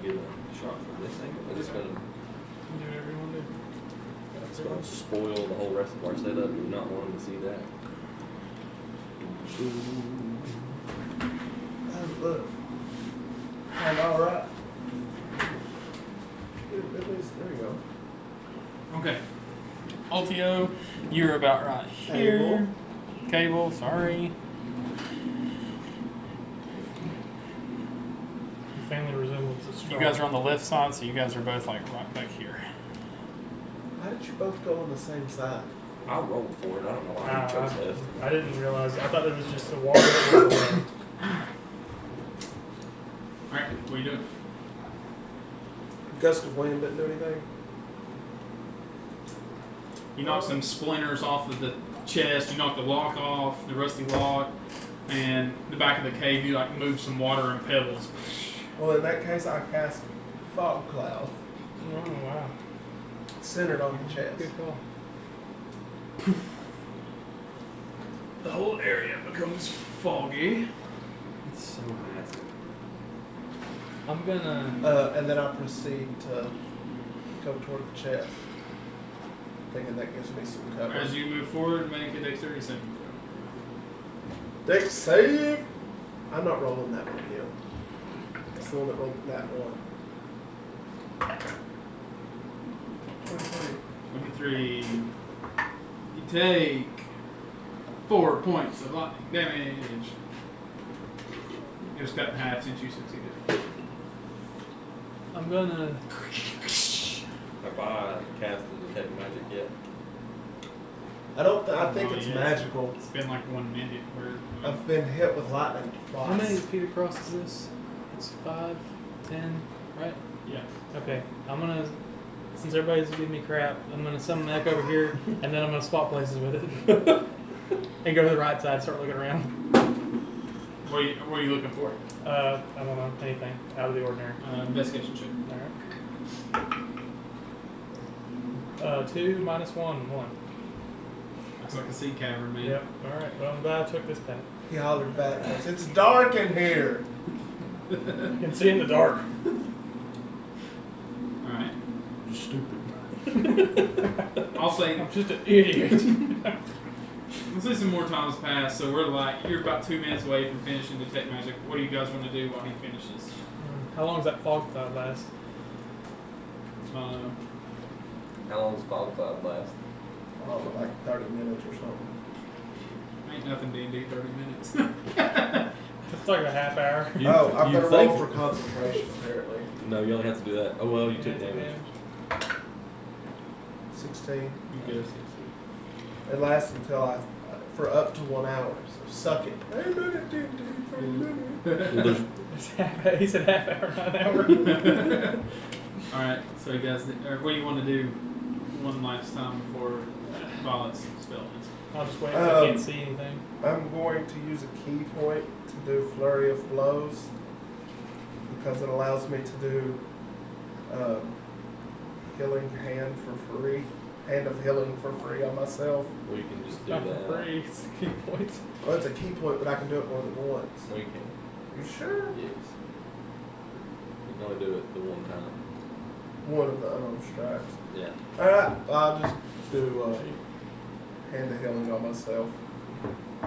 Get a shot from this angle. I'm just gonna.
Do whatever you want to do.
It's gonna spoil the whole rest of our setup. We're not wanting to see that.
Oh, look. And all right. There you go.
Okay. Ultio, you're about right here. Cable, sorry.
Your family resembles a
You
strong.
guys are on the left side, so you guys are both like right back here.
Why did you both go on the same side?
I rolled for it. I don't know why you chose left.
I didn't realize. I thought it was just the water that was away.
Alright, what are you doing?
Gust of wind didn't do anything?
You knock some splinters off of the chest, you knock the lock off, the rusty lock, and the back of the cave, you like move some water and pebbles.
Well, in that case, I cast Fog Cloud,
Oh wow.
centered on the chest.
Good call.
The whole area becomes foggy.
It's so nasty.
I'm gonna.
And then I proceed to go toward the chest, thinking that gives me some cover.
As you move forward, make a dexterity saving throw.
Dex save! I'm not rolling that one yet. It's the one that rolled that one.
23. You take 4 points of lightning damage. It was cut in half since you succeeded.
I'm gonna.
Have I cast the detect magic yet?
I think it's
Yeah.
magical.
It's been like 1 minute.
I've been hit with lightning twice.
How many feet across is this? It's 5, 10, right?
Yeah.
Okay. I'm gonna. Since everybody's giving me crap, I'm gonna summon Eck over here, and then I'm gonna swap places with it, and go to the right side. Start looking around.
What are you looking for?
I don't know anything out of the ordinary.
Investigation check.
All right. 2 minus 1, 1.
Looks like a sea cavern, man.
Yep. All right. Well, I'm glad I took this path.
He hollered back, "It's dark in here."
You can see in the dark.
Alright.
Stupid.
I'll say
I'm just an idiot.
let's say some more time's passed, so you're about 2 minutes away from finishing detect magic. What do you guys want to do while he finishes?
How long does that fog cloud last?
How long does fog cloud last?
Oh, like 30 minutes or something.
Ain't nothing D&D 30 minutes.
It's like a half hour.
You-
I've
you
got to
think-
roll for concentration, apparently.
No, you only have to do that. Oh well, you took damage.
16.
You good.
It lasts for up to 1 hour. So suck it. Hey, minute,
Well, there's,
He said half hour, not an hour.
Alright, so you guys, what do you want to do one last time before Violet's spell ends?
I'll just wait. I can't see anything.
I'm going to use a key point to do Flurry of Blows because it allows me to do Healing Hand for free. Hand of Healing for free on myself.
we can just do
Not
that.
for free. It's key points.
Well, it's a key point, but I can do it more than once.
We can.
You sure?
Yes. We can only do it the one time.
One of the unarmed strikes.
Yeah.
Alright, I'll just do Hand of Healing on myself.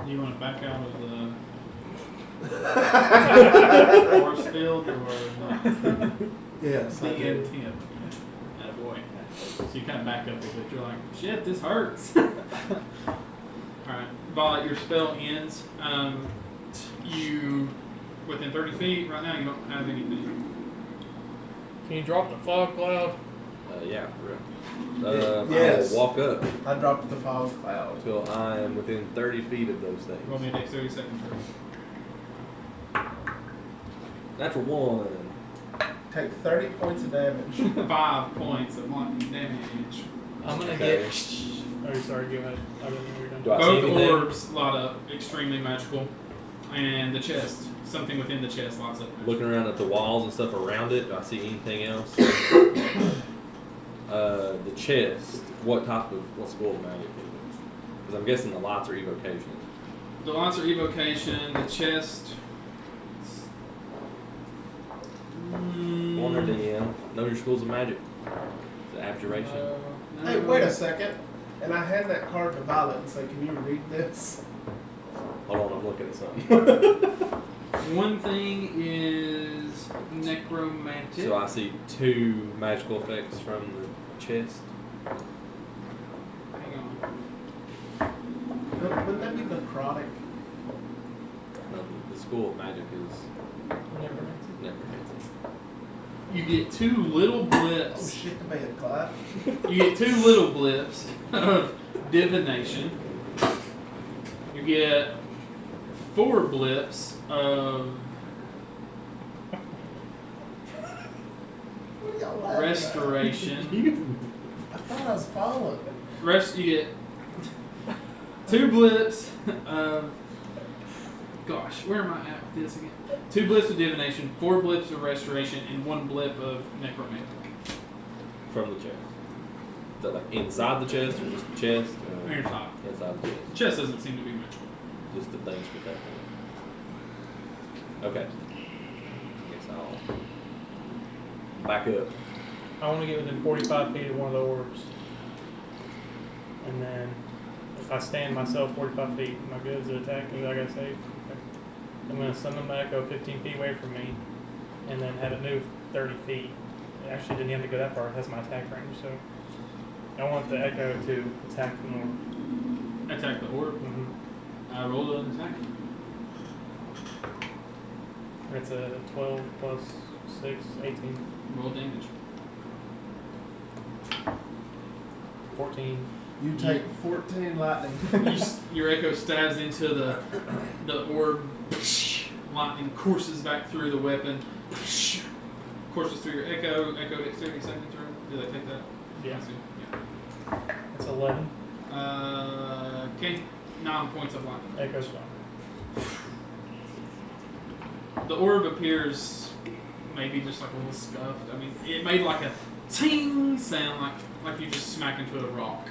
Do you want to back out of the force field or not?
Yes, I
The
do.
intent. Oh boy. So you kind of back up a bit. You're like, shit, this hurts. Alright. Violet, your spell ends. You, within 30 feet, right now you don't have anything.
Can you drop the fog cloud?
Yeah, for real.
Yes.
I will walk up
I dropped the Fog Cloud.
until I am within 30 feet of those things.
Roll me a dexterity saving throw.
Natural 1.
Take 30 points of damage.
5 points of lightning damage.
I'm gonna
Okay.
get. Oh, sorry. Go ahead. I didn't know you were done.
Do I see
Both
anything?
orbs light up, extremely magical. And the chest, something within the chest lights up.
Looking around at the walls and stuff around it, do I see anything else? The chest. What school of magic is it? Because I'm guessing the lights are evocation.
The lights are evocation, the chest.
Wonder DM. Know your schools of magic. The abjuration.
No.
Hey, wait a second. And I hand that card to Violet and say, can you read this?
Hold on, I'm looking at something.
One thing is necromantic.
So I see 2 magical effects from the chest.
Hang on.
Wouldn't that be necrotic?
The school of magic is
Necromancy.
necromancy.
You get 2 little
Oh
blips.
shit, the man clap.
You get 2 little blips of divination. You get 4 blips of
What are y'all laughing at?
restoration.
I thought I was following.
You get 2 blips of. Gosh, where am I at with this again? 2 blips of divination, 4 blips of restoration, and 1 blip of necromantic.
From the chest. Is that like inside the chest or just the chest?
On your top.
Inside the chest.
Chest doesn't seem to be magical.
Just the things protecting it. Okay. Guess I'll back up.
I want to get within 45 feet of one of the orbs. And then, if I stand myself 45 feet, am I good as an attack? Do I got saved? Okay. I'm going to summon my echo 15 feet away from me, and then have it move 30 feet. It actually didn't have to go that far. That's my attack range. So, I want the echo to attack the orb.
Attack the orb.
Mm-hmm.
I rolled an attack.
It's a 12 plus 6, 18,
Roll damage.
14.
You take 14 lightning.
Your echo stabs into the orb. Lightning courses back through the weapon. Courses through your echo. Echo dexterity saving throw. Did I take that?
Yeah.
I see. Yeah.
It's 11.
Okay. 9 points of lightning.
Echo's fine.
The orb appears maybe just like a little scuffed. I mean, it made like a ting sound, like you just smacked into a rock.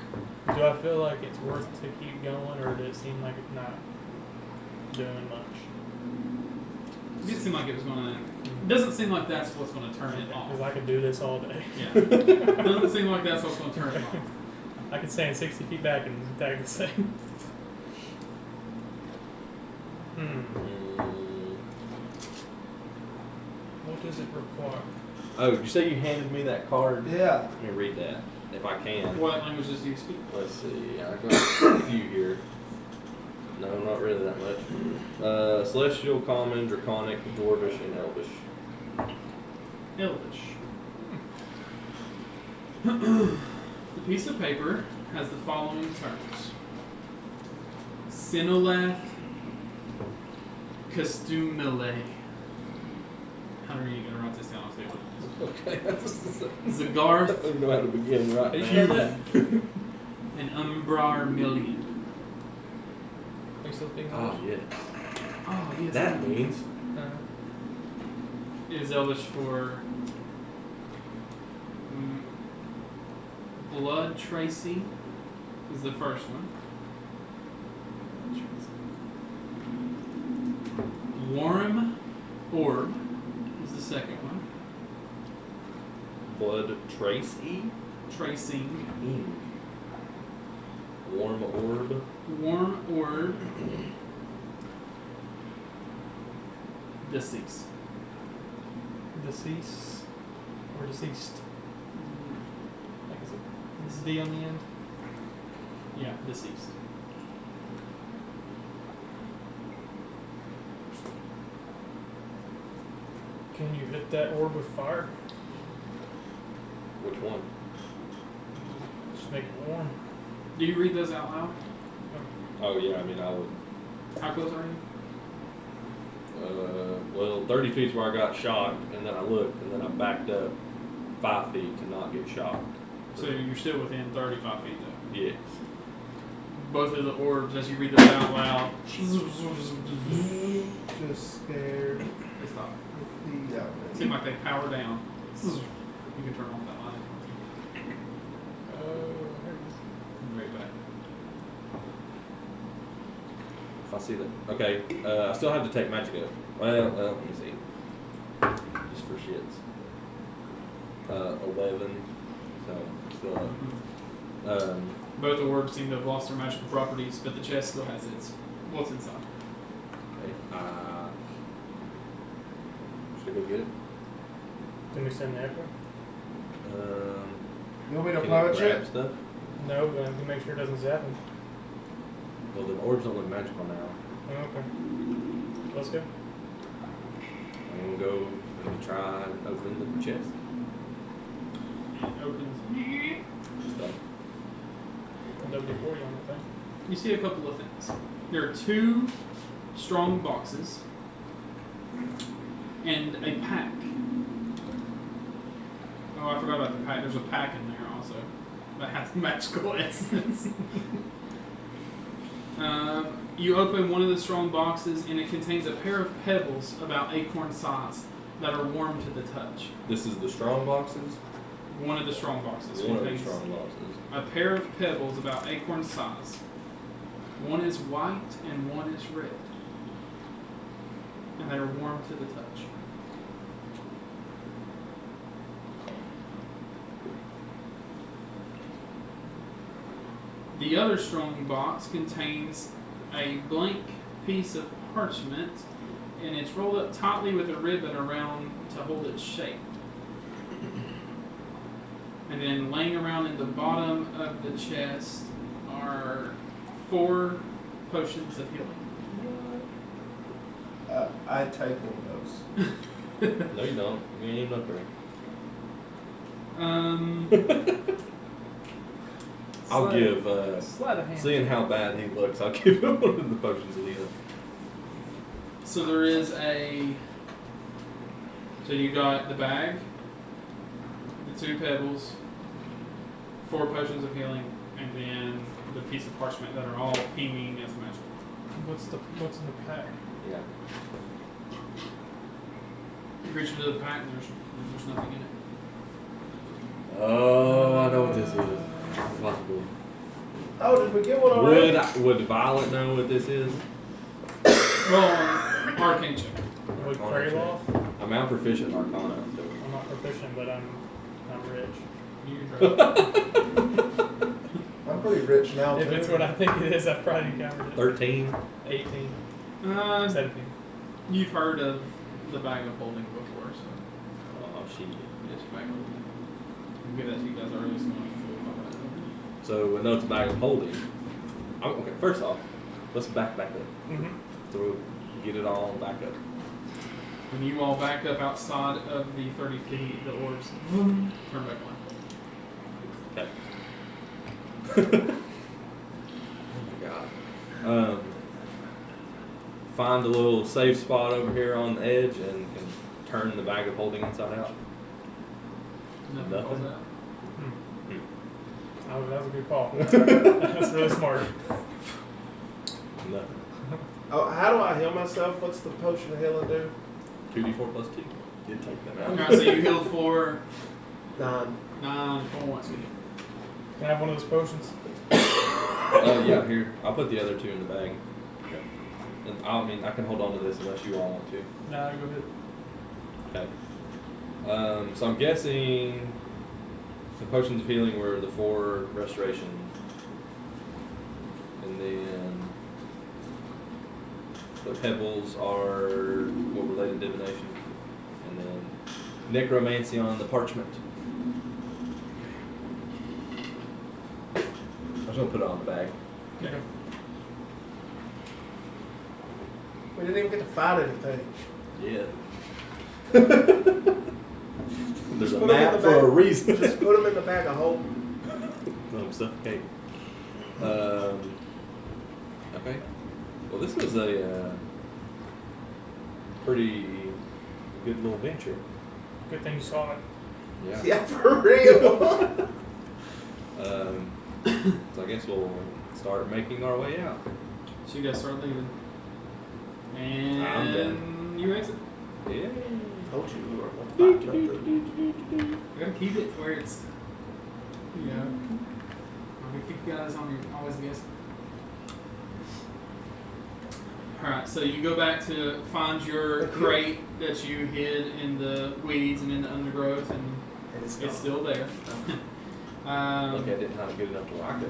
Do I feel like it's worth to keep going, or does it seem like it's not doing much?
It didn't seem like it was gonna. It doesn't seem like that's what's gonna turn it off.
Because I could do this all day.
Yeah. It doesn't seem like that's what's gonna turn it off.
I could stand 60 feet back and attack the same. What does it require?
Oh, did you say you handed me that card?
Yeah.
Let me read that, if I can.
What languages do you speak?
Let's see. I got a few here. No, not really that much. Celestial, Common, Draconic, Dwarvish, and Elvish.
Elvish. The piece of paper has the following terms: Sinolath Costumile. How are you gonna write this down? I'll say what
Okay.
it is.
I
Zagarth
don't even know how to begin right
Did you
now.
hear that?
and Umbrar Million.
Are you still thinking
Oh,
about
yeah.
Oh, yes.
That means.
It is Elvish for Blood Tracy is the first one. Warm Orb is the second one.
Blood Tracy.
Tracing.
Warm Orb.
Warm Orb. Deceased.
Deceased or deceased? Like is D on the end?
Yeah, deceased.
Can you hit that orb with fire?
Which one?
Just make it warm.
Do you read those out loud?
Oh, yeah, I mean, I would.
How close are you?
Well, 30 feet's where I got shocked, and then I looked, and then I backed up 5 feet to not get shocked.
So you're still within 35 feet though.
Yes.
Both of the orbs, as you read them out loud,
Just scared.
they stop.
Yeah.
Seem like they power down. You can turn off that light. Right back.
If I see that. Okay, I still have to take magic up. Well, let me see. Just for shits. 11. So, still up.
Both the orbs seem to have lost their magical properties, but the chest still has what's inside.
Okay. Should I go get it?
Can we send the echo?
You want me to
Can
approach
it grab
it?
stuff?
No, but I can make sure it doesn't zap him.
Well, the orbs don't look magical now.
Oh, okay. Let's go.
I'm gonna go and try and open the chest.
It opens.
So,
WD-40 on the thing.
You see a couple of things. There are 2 strong boxes and a pack. Oh, I forgot about the pack. There's a pack in there also that has magical essence. You open one of the strong boxes and it contains a pair of pebbles about acorn size that are warm to the touch.
this is the strong boxes?
One of the strong boxes
One of the
contains
strong boxes.
a pair of pebbles about acorn size. One is white and one is red. And they are warm to the touch. The other strong box contains a blank piece of parchment and it's rolled up tightly with a ribbon around to hold its shape. And then laying around in the bottom of the chest are 4 potions of healing.
I take one of those.
No, you don't. You ain't even up there. I'll give,
Sleight of hand.
seeing how bad he looks, I'll give him one of the potions of healing.
So there is so you got the bag, the 2 pebbles, 4 potions of healing, and then the piece of parchment that are all pinging as magic.
What's in the pack?
Yeah.
You reach into the pack and there's nothing in it.
Oh, I know what this is. Possibly.
Oh, did we get one already?
Would Violet know what this is?
Well, arcane check.
With
Arcana
Craeloth?
I'm out proficient in Arcana. So.
I'm not proficient, but I'm rich.
You
I'm pretty rich now,
If
too.
it's what I think it is, I've probably encountered it.
13.
18. 17.
You've heard of the bag of holding before, so
Oh, shit.
it's bag of holding. I'll give that to you guys early, so you don't have to
So we know it's a bag of holding. Okay, first off, let's back up.
Mm-hmm.
So we'll get it all back up.
When you all back up outside of the 30 feet, the orbs turn back on.
Okay. Oh my god. Find a little safe spot over here on the edge and can turn the bag of holding inside out.
Nothing
Nothing?
falls out.
Oh, that was a good call. That's really smart.
Nothing.
Oh, how do I heal myself? What's the potion of healing do?
2d4 plus 2. Did take them out.
Alright, so you healed for
9.
9 points.
Can I have one of those potions?
Yeah, here. I'll put the other 2 in the bag. And I can hold on to this unless you all want to.
No, go ahead.
Okay. So I'm guessing the potions of healing were the 4 restoration. And then the pebbles are what related to divination. And then necromancy on the parchment. I'm just gonna put it on the bag.
Okay.
We didn't even get to fight anything.
Yeah. There's a
Put 'em in
map
the
for
bag.
a reason.
Just put them in the bag of holding.
Suffocate. Okay. Well, this was a pretty good little venture.
Good thing you saw it.
Yeah.
Yeah, for real.
So I guess we'll start making our way out.
So you guys start leaving. And
I'm done.
you exit.
Yeah.
Told you we were going to fight nothing.
We gotta keep it where it's, you know, we keep you guys on your always guessing. Alright, so you go back to find your crate that you hid in the weeds and in the undergrowth, and
And it's
it's still there.
Look, I didn't have good enough to rock it.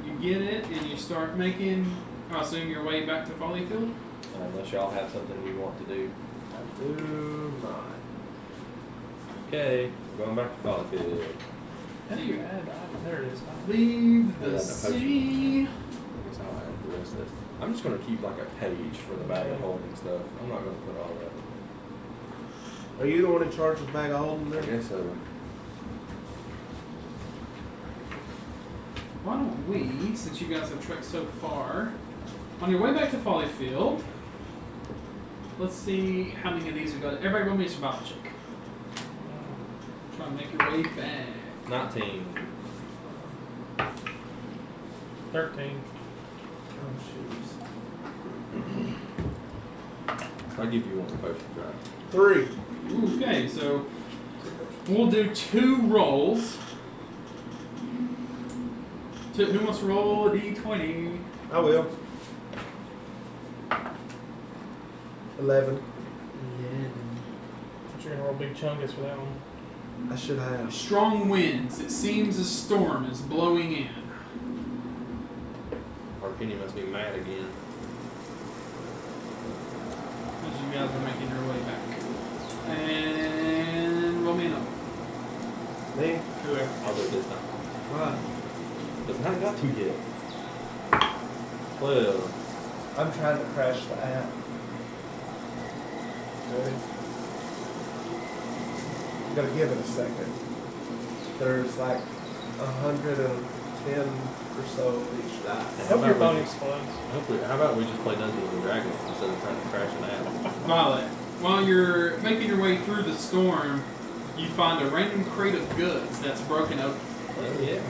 You get it, and you start making, I assume, your way back to Follyfield.
Unless y'all have something you want to do.
I do not.
Okay, we're going back to Follyfield.
How do you add? There it is.
Leave the
Yeah, the
city.
I guess I'll add the rest of this. I'm just going to keep like a page for the bag of holding stuff. I'm not going to put all that.
Are you the one in charge of the bag of holding
I
there?
guess so.
Why don't we, since you guys have trekked so far, on your way back to Follyfield, let's see how many of these we got. Everybody roll me a survival check. Try and make your way back.
19.
13.
Oh,
I'll give you one potion try.
3.
Okay, so we'll do 2 rolls. Who wants to roll a d20?
I will. 11.
But you're gonna roll big chungus for that one.
I should have.
Strong winds. It seems a storm is blowing in.
Our Penny must be mad again.
As you guys are making your way back. And roll me another.
Me?
Whoever.
I'll do it this time.
Right.
Because I haven't got to yet. 12.
I'm trying to crash the app. Ready? You gotta give it a second. There's like 110 or so of each die.
I hope your phone explodes.
How about we just play Dungeons and Dragons instead of trying to crash an app?
Violet, while you're making your way through the storm, you find a random crate of goods that's broken open.
Oh, yeah.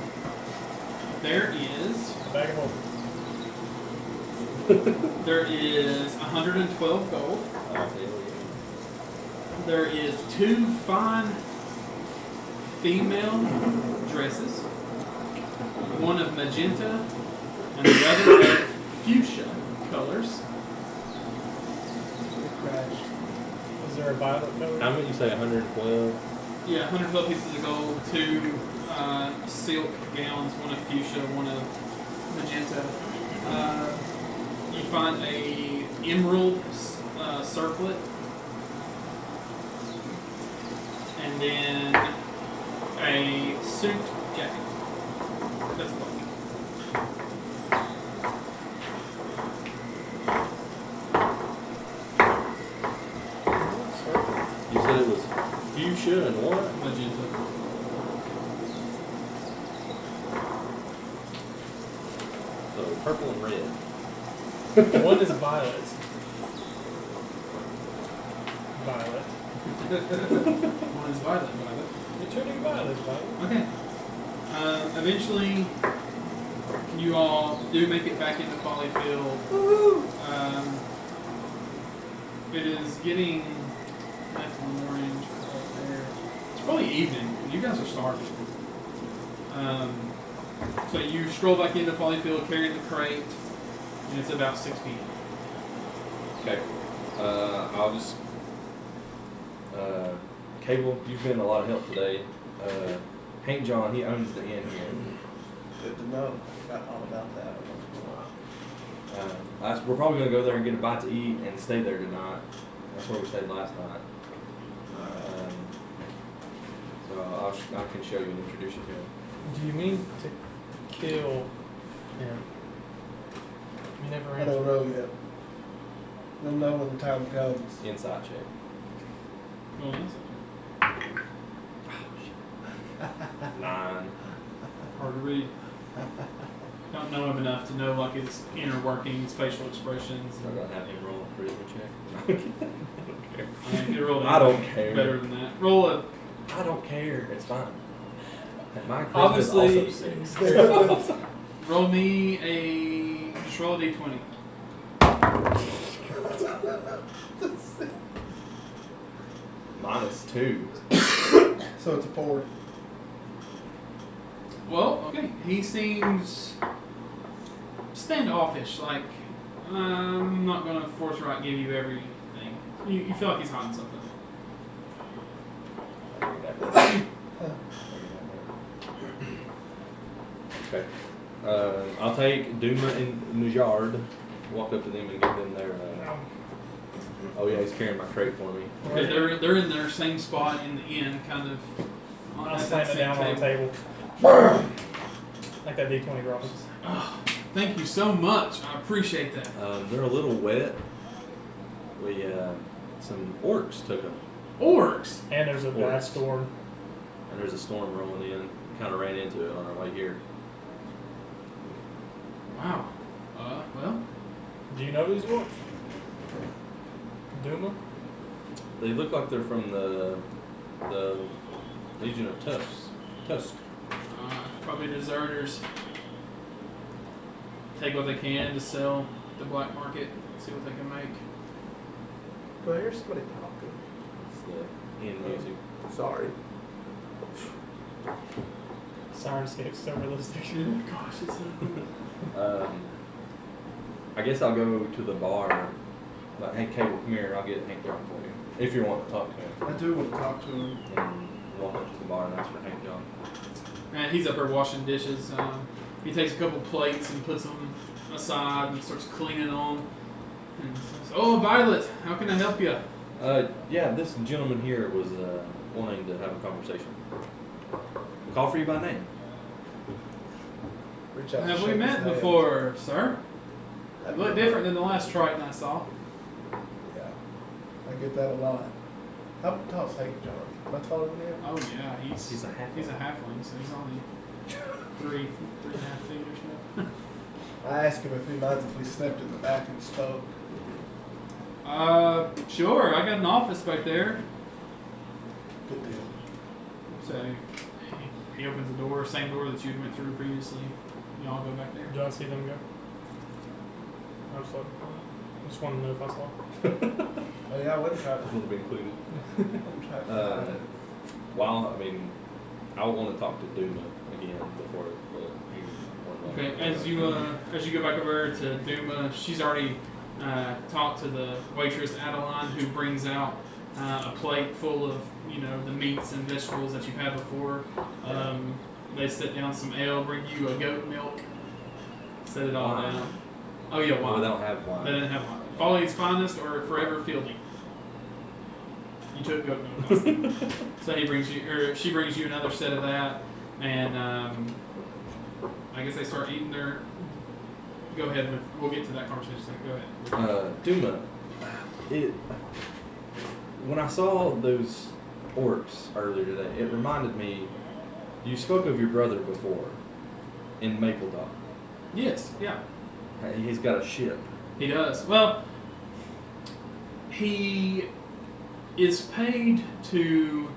There is
A bag of holding.
there is 112 gold.
Oh, hell yeah.
There is 2 fine female dresses, one of magenta and the other of fuchsia colors.
It crashed.
Is there a violet color?
How many you say? 112?
Yeah, 112 pieces of gold, 2 silk gowns, one of fuchsia, one of magenta. You find a emerald circlet, and then a suit jacket. That's black.
You said it was fuchsia and what?
Magenta.
So purple and red.
One is violet. Violet.
One is violet.
You're turning violet, violet.
Okay. Eventually, you all do make it back into Follyfield. It is getting nice and orange right there. It's probably evening. You guys are starving. So you stroll back into Follyfield carrying the crate, and it's about 6 p.m.
Okay. I'll just. Cable, you've been a lot of help today. Hank John, he owns the inn here.
Good to know. Forgot all about that.
We're probably going to go there and get a bite to eat and stay there tonight. That's where we stayed last night. So I can show you and introduce you to him.
Do you mean to kill him? You never
I
answered.
don't know yet. We'll know when the time comes.
Inside check.
Well, that's
9.
hard to read. don't know him enough to know like his inner workings, facial expressions.
I'm not gonna have him roll a charisma check.
I mean, you roll
I don't care.
better than that. Roll a.
I don't care. It's fine. My charisma
Obviously-
is also 6.
Roll me a. Just roll a d20.
-2.
So it's a 4.
Well, okay. He seems standoffish. Like, I'm not going to forthright give you everything. You feel like he's hiding something.
Okay. I'll take Duma and Najard, walk up to them and give them their. Oh yeah, he's carrying my crate for me.
Okay, they're in their same spot in the inn, kind of.
I'll
at
slam
that
it down on the
table.
table. Like that D20 drops.
Oh, thank you so much. I appreciate that.
They're a little wet. We some orcs took them,
Orcs.
And there's a bad
Orcs.
storm.
and there's a storm rolling in. Kind of ran into it on our way here.
Wow. Well,
Do you know these orcs? Duma?
They look like they're from the Legion of Tusk.
probably deserters. Take what they can to sell the black market. See what they can make.
Do I hear somebody talking?
It's the end music.
Sorry.
Sirenscape's so realistic.
Gosh, it's
I guess I'll go to the bar. Like, hey, Cable, come here. I'll get Hank John for you. If you want to talk to him.
I do want to talk to him.
And walk up to the bar and ask for Hank John.
Man, he's up there washing dishes. He takes a couple plates and puts them aside and starts cleaning them. And says, "Oh, Violet, how can I help you?"
Yeah, this gentleman here was wanting to have a conversation. Call for you by name.
Reach out and
Have we
shake
met
his hand.
before, sir?
Have
You look
you-
different than the last Triton I saw.
Yeah, I get that a lot. How tall is Hank John? Am I taller than him?
Oh yeah,
He's a halfling.
He's a halfling, so he's only 3.5 feet or so.
I asked him if he minds if we stepped in the back and spoke.
Sure. I got an office back there.
Good deal.
So he opens the door, same door that you went through previously. Y'all go back there.
Do I see them go? I just want to know if I saw.
Oh yeah, I wouldn't try to.
Would have been included.
I'm trying to find it.
While, I mean, I want to talk to Duma again before he
Okay. As you go back over to Duma, she's already talked to the waitress Adeline, who brings out a plate full of the meats and vegetables that you've had before. They sit down some ale, bring you a goat milk, set it all
Wine.
down. Oh yeah,
Well,
wine.
they don't have wine.
They didn't have wine. Folly's finest or forever fielding. You took goat milk. So she brings you another set of that, and I guess they start eating their. Go ahead. We'll get to that conversation. Go ahead.
Duma, when I saw those orcs earlier today, it reminded me. You spoke of your brother before, in Maple Dock.
Yes. Yeah.
He's got a ship.
He does. Well, he is paid to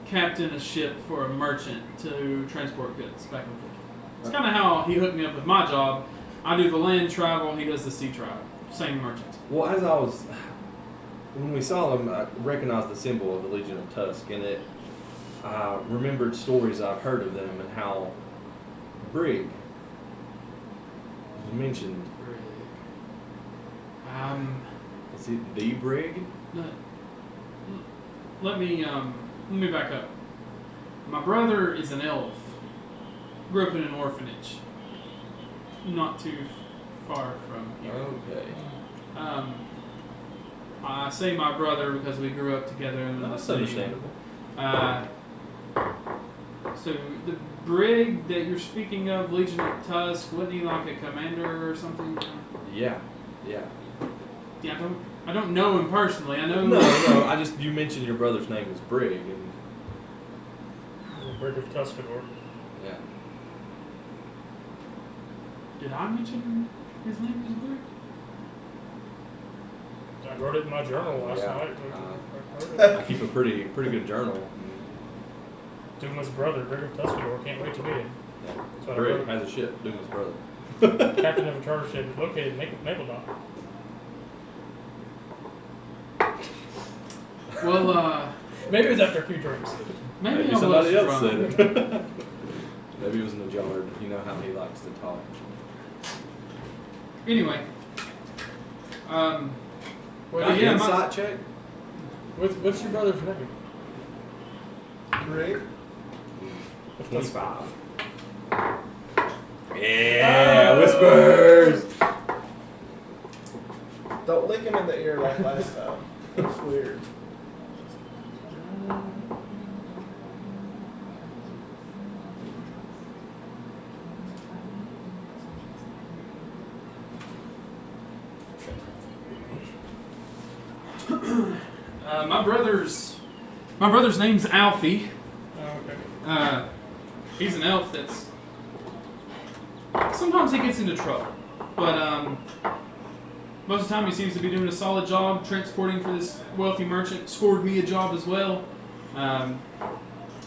captain a ship for a merchant to transport goods back and forth. It's kind of how he hooked me up with my job. I do the land travel, he does the sea travel. Same merchant.
Well, when we saw them, I recognized the symbol of the Legion of Tusk, and I remembered stories I've heard of them and how Brig mentioned. Is it the Brig?
Let me back up. My brother is an elf. Grew up in an orphanage. Not too far from here.
Okay.
I say my brother because we grew up together in the
That's
city.
understandable.
So the brig that you're speaking of, Legion of Tusk, wasn't he like a commander or something?
Yeah.
Yeah, I don't know him personally. I know.
No. You mentioned your brother's name was Brig, and
Brig of Tuscador.
yeah.
Did I mention his name was Luke?
I wrote it in my journal last
Yeah.
night.
I keep a pretty good journal.
Duma's brother, Greg of Tuscador, can't wait to meet him. That's what I
Greg
wrote.
has a ship, Duma's brother.
Captain of a charter ship located in Maple Dock.
Well,
Maybe it was after a few drinks.
maybe I
somebody
was
else
drunk.
said it. Maybe it was Najard. You know how he likes to talk.
Anyway.
Wait,
Got
yeah,
insight check?
what's your brother's name?
Greg.
25. Yeah, whispers.
Don't lick him in the ear like last time. That's weird.
My brother's name's Alfie.
Oh, okay.
He's an elf that's sometimes he gets into trouble, but most of the time he seems to be doing a solid job transporting for this wealthy merchant. Scored me a job as well. I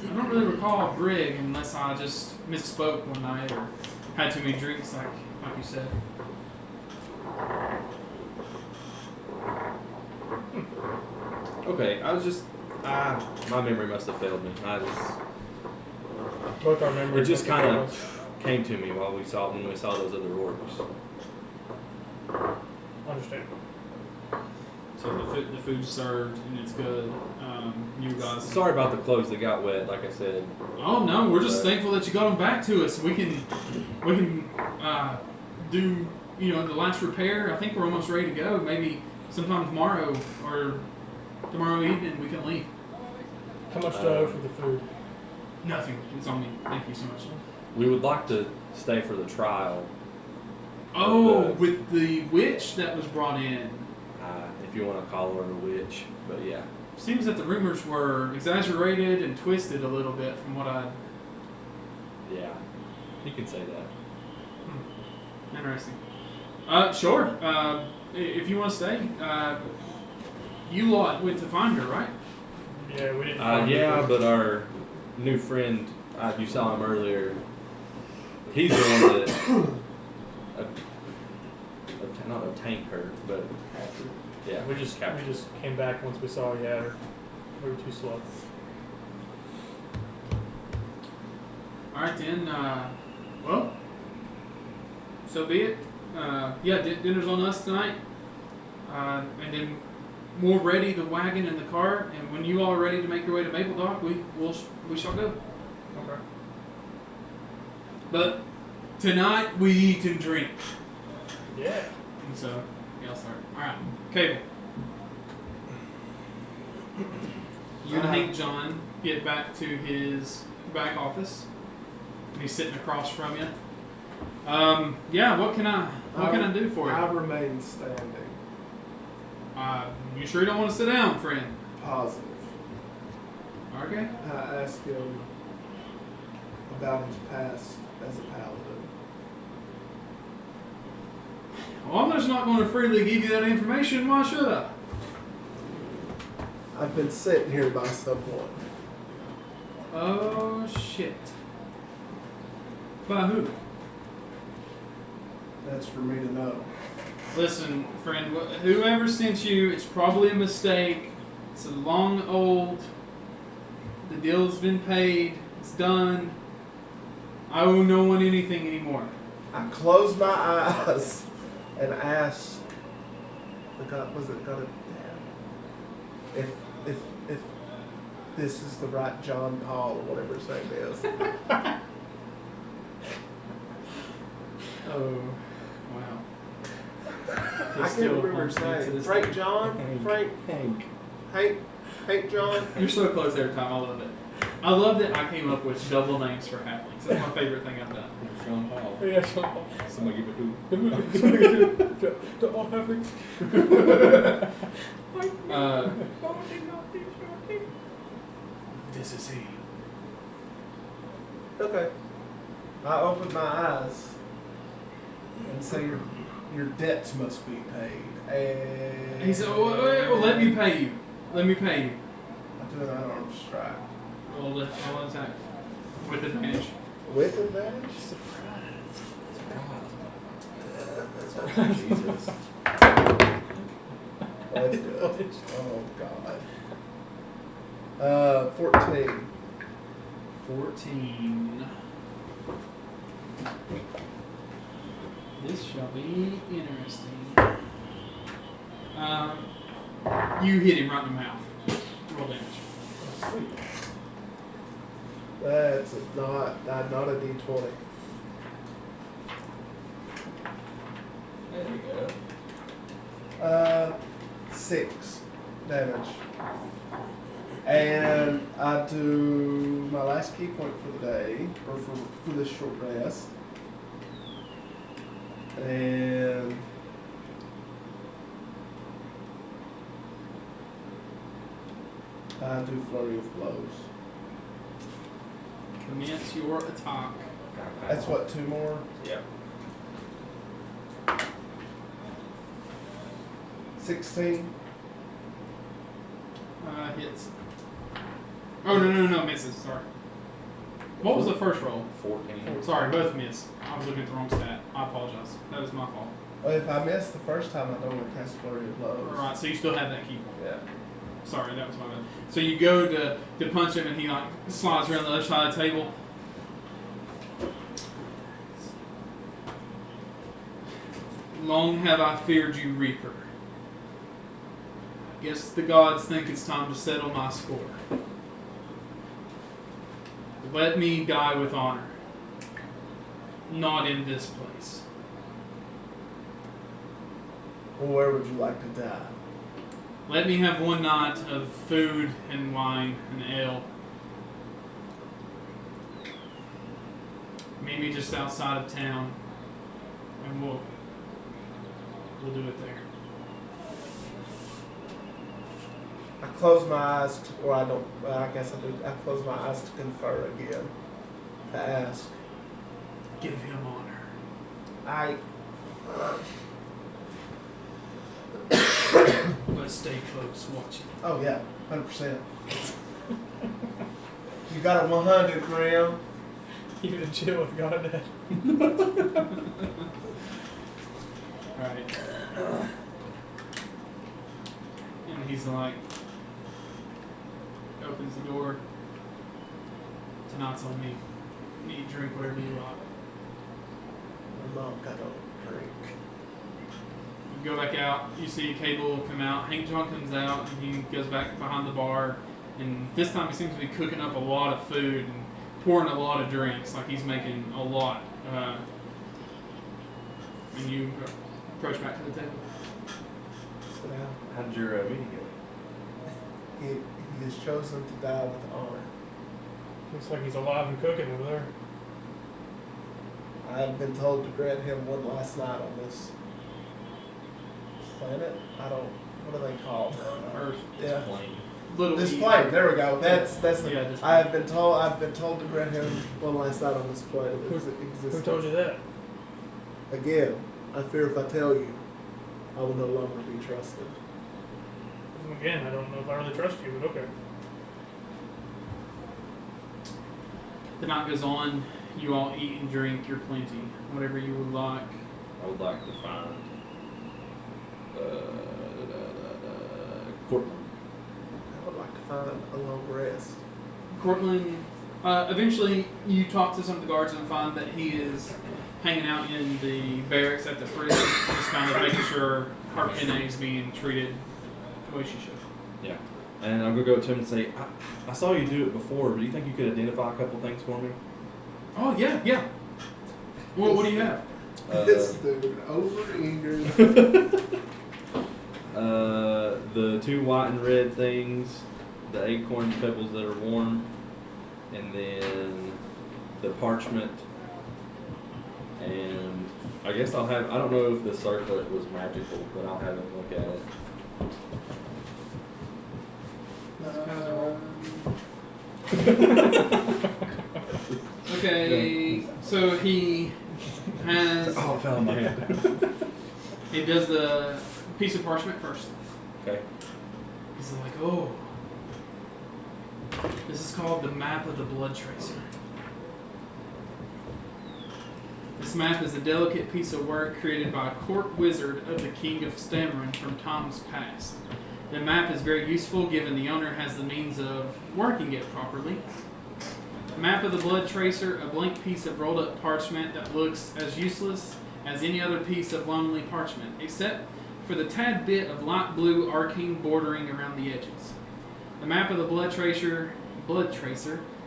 don't really recall Brig unless I just misspoke one night or had too many drinks, like you said.
Okay, I was just. My memory must have failed me.
Both our
It
memories.
just kind of came to me when we saw those other orcs.
Understand.
So the food's served and it's good. You guys.
Sorry about the clothes that got wet. Like I said.
Oh no, we're just thankful that you got them back to us. We can do the last repair. I think we're almost ready to go. Maybe sometime tomorrow or tomorrow evening we can leave.
How much do I owe for the food?
Nothing. It's on me. Thank you so much.
We would like to stay for the trial.
Oh, with the witch that was brought in.
If you want to call her a witch, but yeah.
Seems that the rumors were exaggerated and twisted a little bit from what I.
Yeah, you can say that.
Interesting. Sure. If you want to stay, you lot went to find her, right?
Yeah, we didn't. find
Yeah,
her.
but our new friend, you saw him earlier. He's the one that not obtained her, but yeah,
We just came back once we saw you had her. We were too slow.
All right then. Well, so be it. Yeah, dinner's on us tonight, and then we'll ready the wagon and the cart. And when you all are ready to make your way to Maple Dock, we shall go.
Okay.
But tonight we eat and drink.
Yeah.
And so yeah, I'll start. All right, Cable. You and Hank John get back to his back office. And he's sitting across from you. Yeah, what can I do for you?
I remain standing.
You sure you don't want to sit down, friend?
Positive.
Okay.
I ask him about his past as a paladin.
Well, I'm just not going to freely give you that information. Why should I?
I've been sent here by someone.
Oh, shit. By who?
That's for me to know.
Listen, friend, whoever sent you, it's probably a mistake. It's a long old. The deal's been paid. It's done. I owe no one anything anymore.
I close my eyes and ask the god, was it God of Death? If this is the right John Paul or whatever his name is.
Oh, wow.
I can't remember his name. Frank John? Hank John?
You're so close every time. I love it. I love that I came up with double names for halflings. That's my favorite thing I've done.
Sean Paul.
Yeah, Sean.
Somebody give it to.
To all having.
This is he.
Okay. I open my eyes And so your debts must be paid. And
He said, well, let me pay you. Let me pay you.
I do an unarmed strike.
Roll attack. With advantage.
With advantage?
Jesus.
That's good. Oh, God. 14.
14. This shall be interesting. You hit him right in the mouth. Roll damage.
Sweet. That's not a D20.
There we go.
6 damage. And I do my last key point for the day, or for this short rest. And I do flurry of blows.
Commence your attack.
That's what, 2 more?
Yep.
16.
Hits. Oh, no, misses. Sorry. What was the first roll?
14.
Sorry, both miss. I was looking at the wrong stat. I apologize. That is my fault.
Well, if I miss the first time, I don't want to cast flurry of blows.
Alright, so you still have that key point.
Yeah.
Sorry, that was my bad. So you go to punch him and he like slides around the other side of the table. Long have I feared you, Reaper. Guess the gods think it's time to settle my score. Let me die with honor. Not in this place.
Well, where would you like to die?
Let me have one night of food and wine and ale. Meet me just outside of town, and we'll do it there.
I close my eyes, I guess I do. I close my eyes to confer again. To ask.
Give him honor. But stay close, watching.
Oh yeah, 100%. You got a 100, Graham.
You need to chill with God.
Alright. And he's like, opens the door. Tonight's on me. Eat, drink, whatever you want.
My mom got a drink.
You go back out, you see Cable come out, Hank John comes out, and he goes back behind the bar, and this time he seems to be cooking up a lot of food and pouring a lot of drinks, like he's making a lot. And you approach back to the table.
Sit down.
How did your meeting go?
He has chosen to die with honor.
Looks like he's alive and cooking over there.
I've been told to grant him one last night on this planet. What are they called?
Earth.
Yeah.
Plain.
Little
This
E.
plane. There we go. That's the.
Yeah, this
I've been told to grant him one last night on this planet.
Who told you that?
Again, I fear if I tell you, I will no longer be trusted.
Again, I don't know if I really trust you, but okay.
The night goes on. You all eat and drink your plenty, whatever you would like.
I would like to find Cortland.
I would like to find a long rest.
Cortland, eventually you talk to some of the guards and find that he is hanging out in the barracks at the prison, just kind of making sure Harpena is being treated the way she should.
Yeah. And I'm going to go to him and say, I saw you do it before, but do you think you could identify a couple things for me?
Oh, yeah. Well, what do you have?
This dude, over eager.
The 2 white and red things, the acorn pebbles that are warm, and then the parchment. And I guess I don't know if the circlet was magical, but I'll have him look at it.
Okay, so he has
Oh, I fell in my hand.
he does the piece of parchment first.
Okay.
He's like, oh, this is called the map of the blood tracer. This map is a delicate piece of work created by a court wizard of the King of Stammerin from times past. The map is very useful given the owner has the means of working it properly. Map of the blood tracer, a blank piece of rolled up parchment that looks as useless as any other piece of lonely parchment, except for the tad bit of light blue arcing bordering around the edges. The map of the blood tracer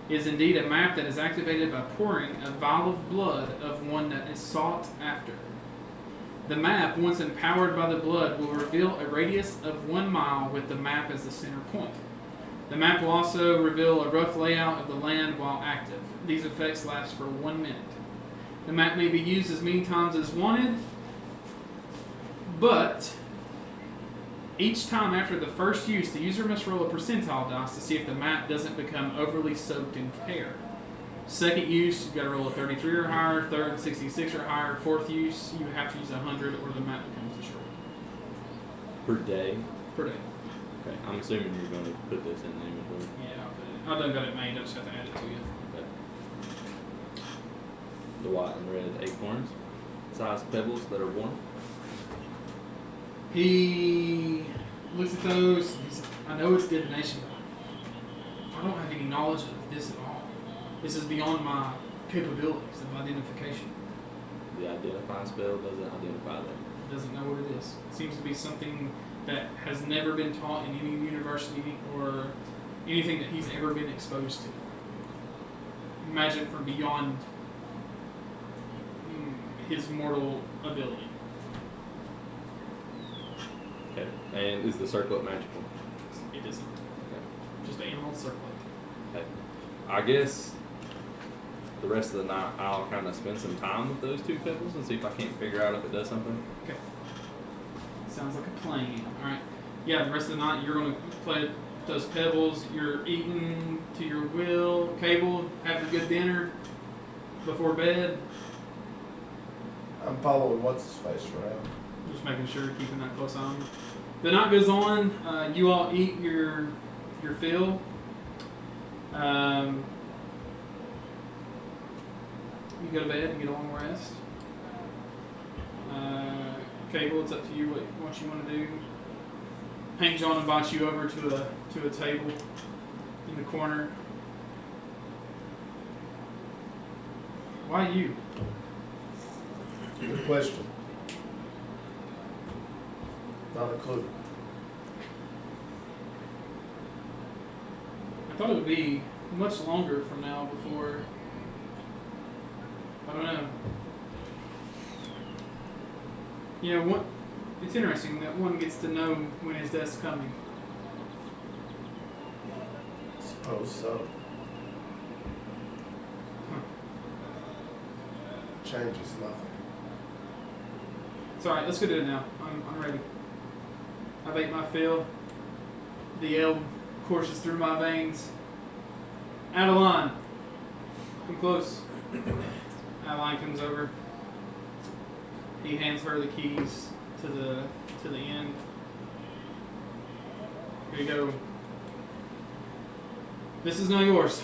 is indeed a map that is activated by pouring a vial of blood of one that is sought after. The map, once empowered by the blood, will reveal a radius of 1 mile with the map as the center point. The map will also reveal a rough layout of the land while active. These effects last for 1 minute. The map may be used as many times as wanted, but each time after the first use, the user must roll a percentile dice to see if the map doesn't become overly soaked in care. Second use, you've got to roll a 33 or higher. Third, 66 or higher. Fourth use, you have to use 100 or the map becomes destroyed.
Per day?
Per day.
Okay. I'm assuming you're going to put this in the inventory.
Yeah, I'll put it. I done got it made, I just have to add it to you.
Okay. The white and red acorns. Sized pebbles that are worn.
He looks at those. He's, I know it's divination, but I don't have any knowledge of this at all. This is beyond my capabilities of identification.
The identify spell doesn't identify them.
He doesn't know what it is. It seems to be something that has never been taught in any university or anything that he's ever been exposed to. Magic from beyond his mortal ability.
Okay. And is the circlet magical?
It isn't.
Okay.
Just an emerald circlet.
Okay. I guess the rest of the night I'll kind of spend some time with those two pebbles and see if I can't figure out if it does something.
Okay. Sounds like a plan. Alright. Yeah, the rest of the night you're going to play those pebbles. You're eating to your will. Cable, having a good dinner before bed.
I'm following what's his face around.
Just making sure, keeping that close on. The night goes on. You all eat your fill. You go to bed and get a long rest. Cable, it's up to you what you want to do. Hank John invites you over to a table in the corner. Why you?
Good question. Not a clue.
I thought it would be much longer from now before. I don't know. You know, it's interesting that one gets to know when his death's coming.
Suppose so. Changes nothing.
It's alright, let's go do it now. I'm ready. I've ate my fill. The ale courses through my veins. Adeline, come close. Adeline comes over. He hands her the keys to the inn. Here you go. This is now yours.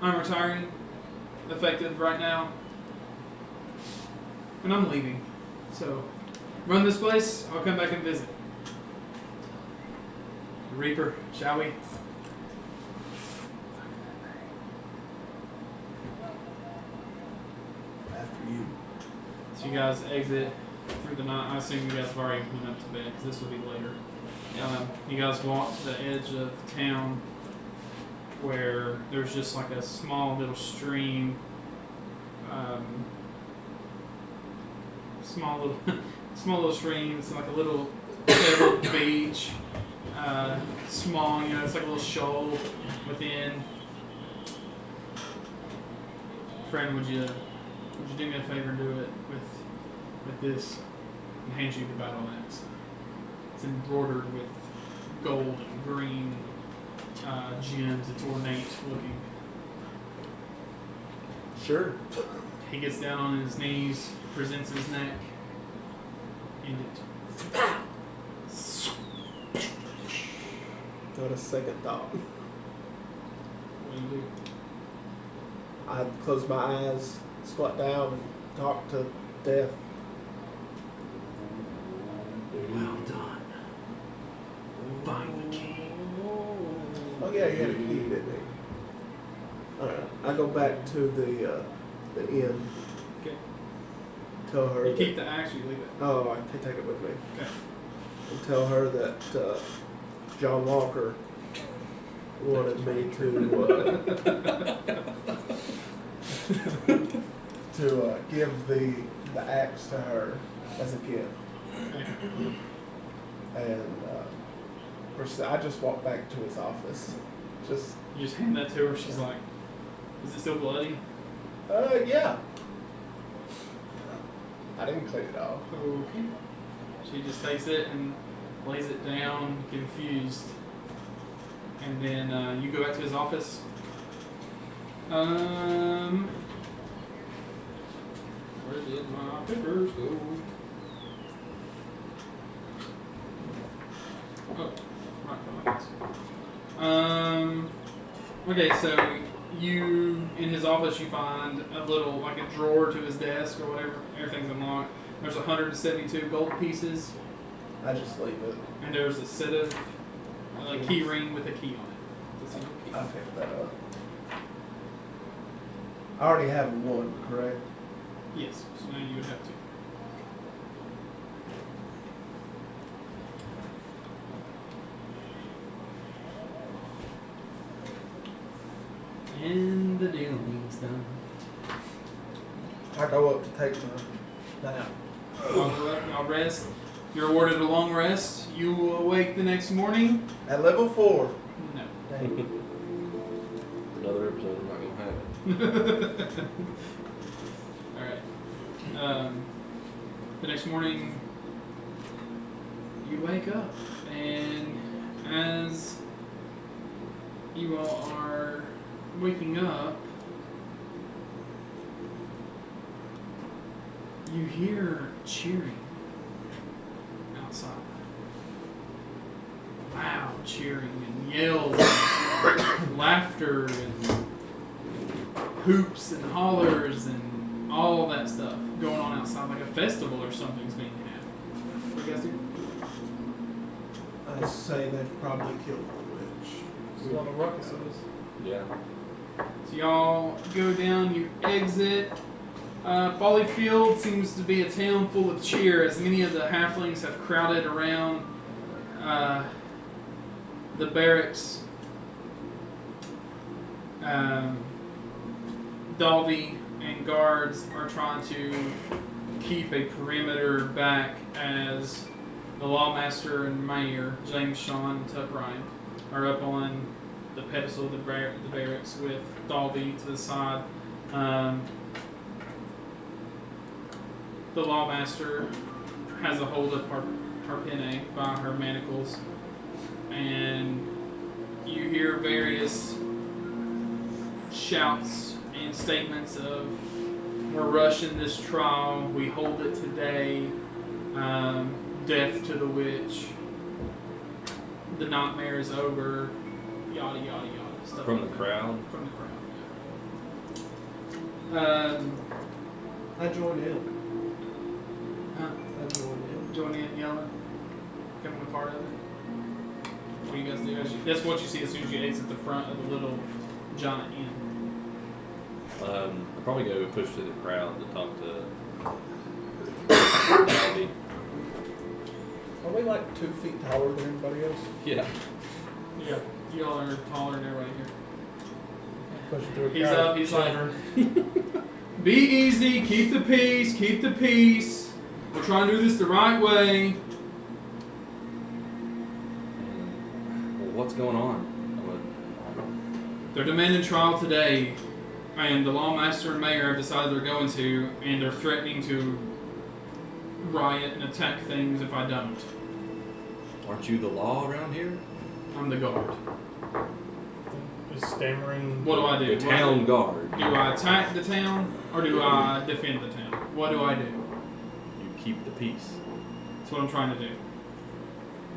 I'm retiring, effective right now, and I'm leaving. So, run this place. I'll come back and visit. Reaper, shall we?
After you.
So you guys exit through the night. I assume you guys have already went up to bed because this will be later. You guys walk to the edge of town where there's just like a small little stream. Small little stream. It's like a little pebbled beach. Small, it's like a little shoal within. Friend, would you do me a favor and do it with this and hand you the battle axe? It's embroidered with gold and green gems. It's ornate looking.
Sure.
He gets down on his knees, presents his neck, and it.
Not a second thought.
What do you do?
I close my eyes, squat down, and talk to death.
Well done. Find the key.
Oh yeah, he had a key, didn't he? Alright, I go back to the inn.
Okay.
Tell her
You
that,
keep the axe, you leave it.
oh, I can take it with me.
Okay.
And tell her that John Walker wanted me to give the axe to her as a gift. And I just walked back to his office. Just
You just hand that to her. She's like, "Is it still bloody?"
yeah. I didn't clean it off.
Okay. She just takes it and lays it down, confused. And then you go back to his office. Where did my papers go? Oh, right. Okay, so you in his office you find a little like a drawer to his desk or whatever. Everything's unlocked. There's 172 gold pieces,
I just leave it.
and there's a set of key ring with a key on it. It's a single key.
I picked that up. I already have one, correct?
Yes, so now you would have to. And the dealing's done.
I go up to take my nap.
Y'all rest. You're awarded a long rest. You will awake the next morning.
At level 4.
No.
Another episode, I'm not gonna have it.
Alright. The next morning, you wake up, and as you all are waking up, you hear cheering outside. Loud cheering and yells and laughter and hoops and hollers and all that stuff going on outside, like a festival or something's being had. What do you guys do?
I say they've probably killed the witch.
There's a lot of ruckuses.
Yeah.
So y'all go down, you exit. Folly Field seems to be a town full of cheer as many of the halflings have crowded around the barracks. Dalby and guards are trying to keep a perimeter back as the lawmaster and mayor, James Sean and Tuck Ryan, are up on the pedestal of the barracks with Dalby to the side. The lawmaster has a hold of Harpene by her manacles, and you hear various shouts and statements of, "We're rushing this trial, we hold it today, death to the witch, the nightmare is over," yada yada yada. Stuff
From
like
the
that.
crowd?
From the crowd.
I joined in.
Huh?
I joined in.
Join in, yelling, becoming a part of it. What do you guys do? That's what you see as soon as you exit the front of the little giant inn.
I'll probably go push through the crowd to talk to Dalby.
Are we like 2 feet taller than everybody else?
Yeah.
Yeah, y'all are taller than everybody here.
Pushing through a
He's
crowd
up,
of
he's like,
children.
"Be easy, keep the peace, keep the peace. We're trying to do this the right way."
Well, what's going on?
They're demanding trial today, and the lawmaster and mayor have decided they're going to, and they're threatening to riot and attack things if I don't.
Aren't you the law around here?
I'm the guard.
The Is stammering.
What do I do?
The town guard.
Do I attack the town or do I defend the town? What do I do?
You keep the peace.
That's what I'm trying to do.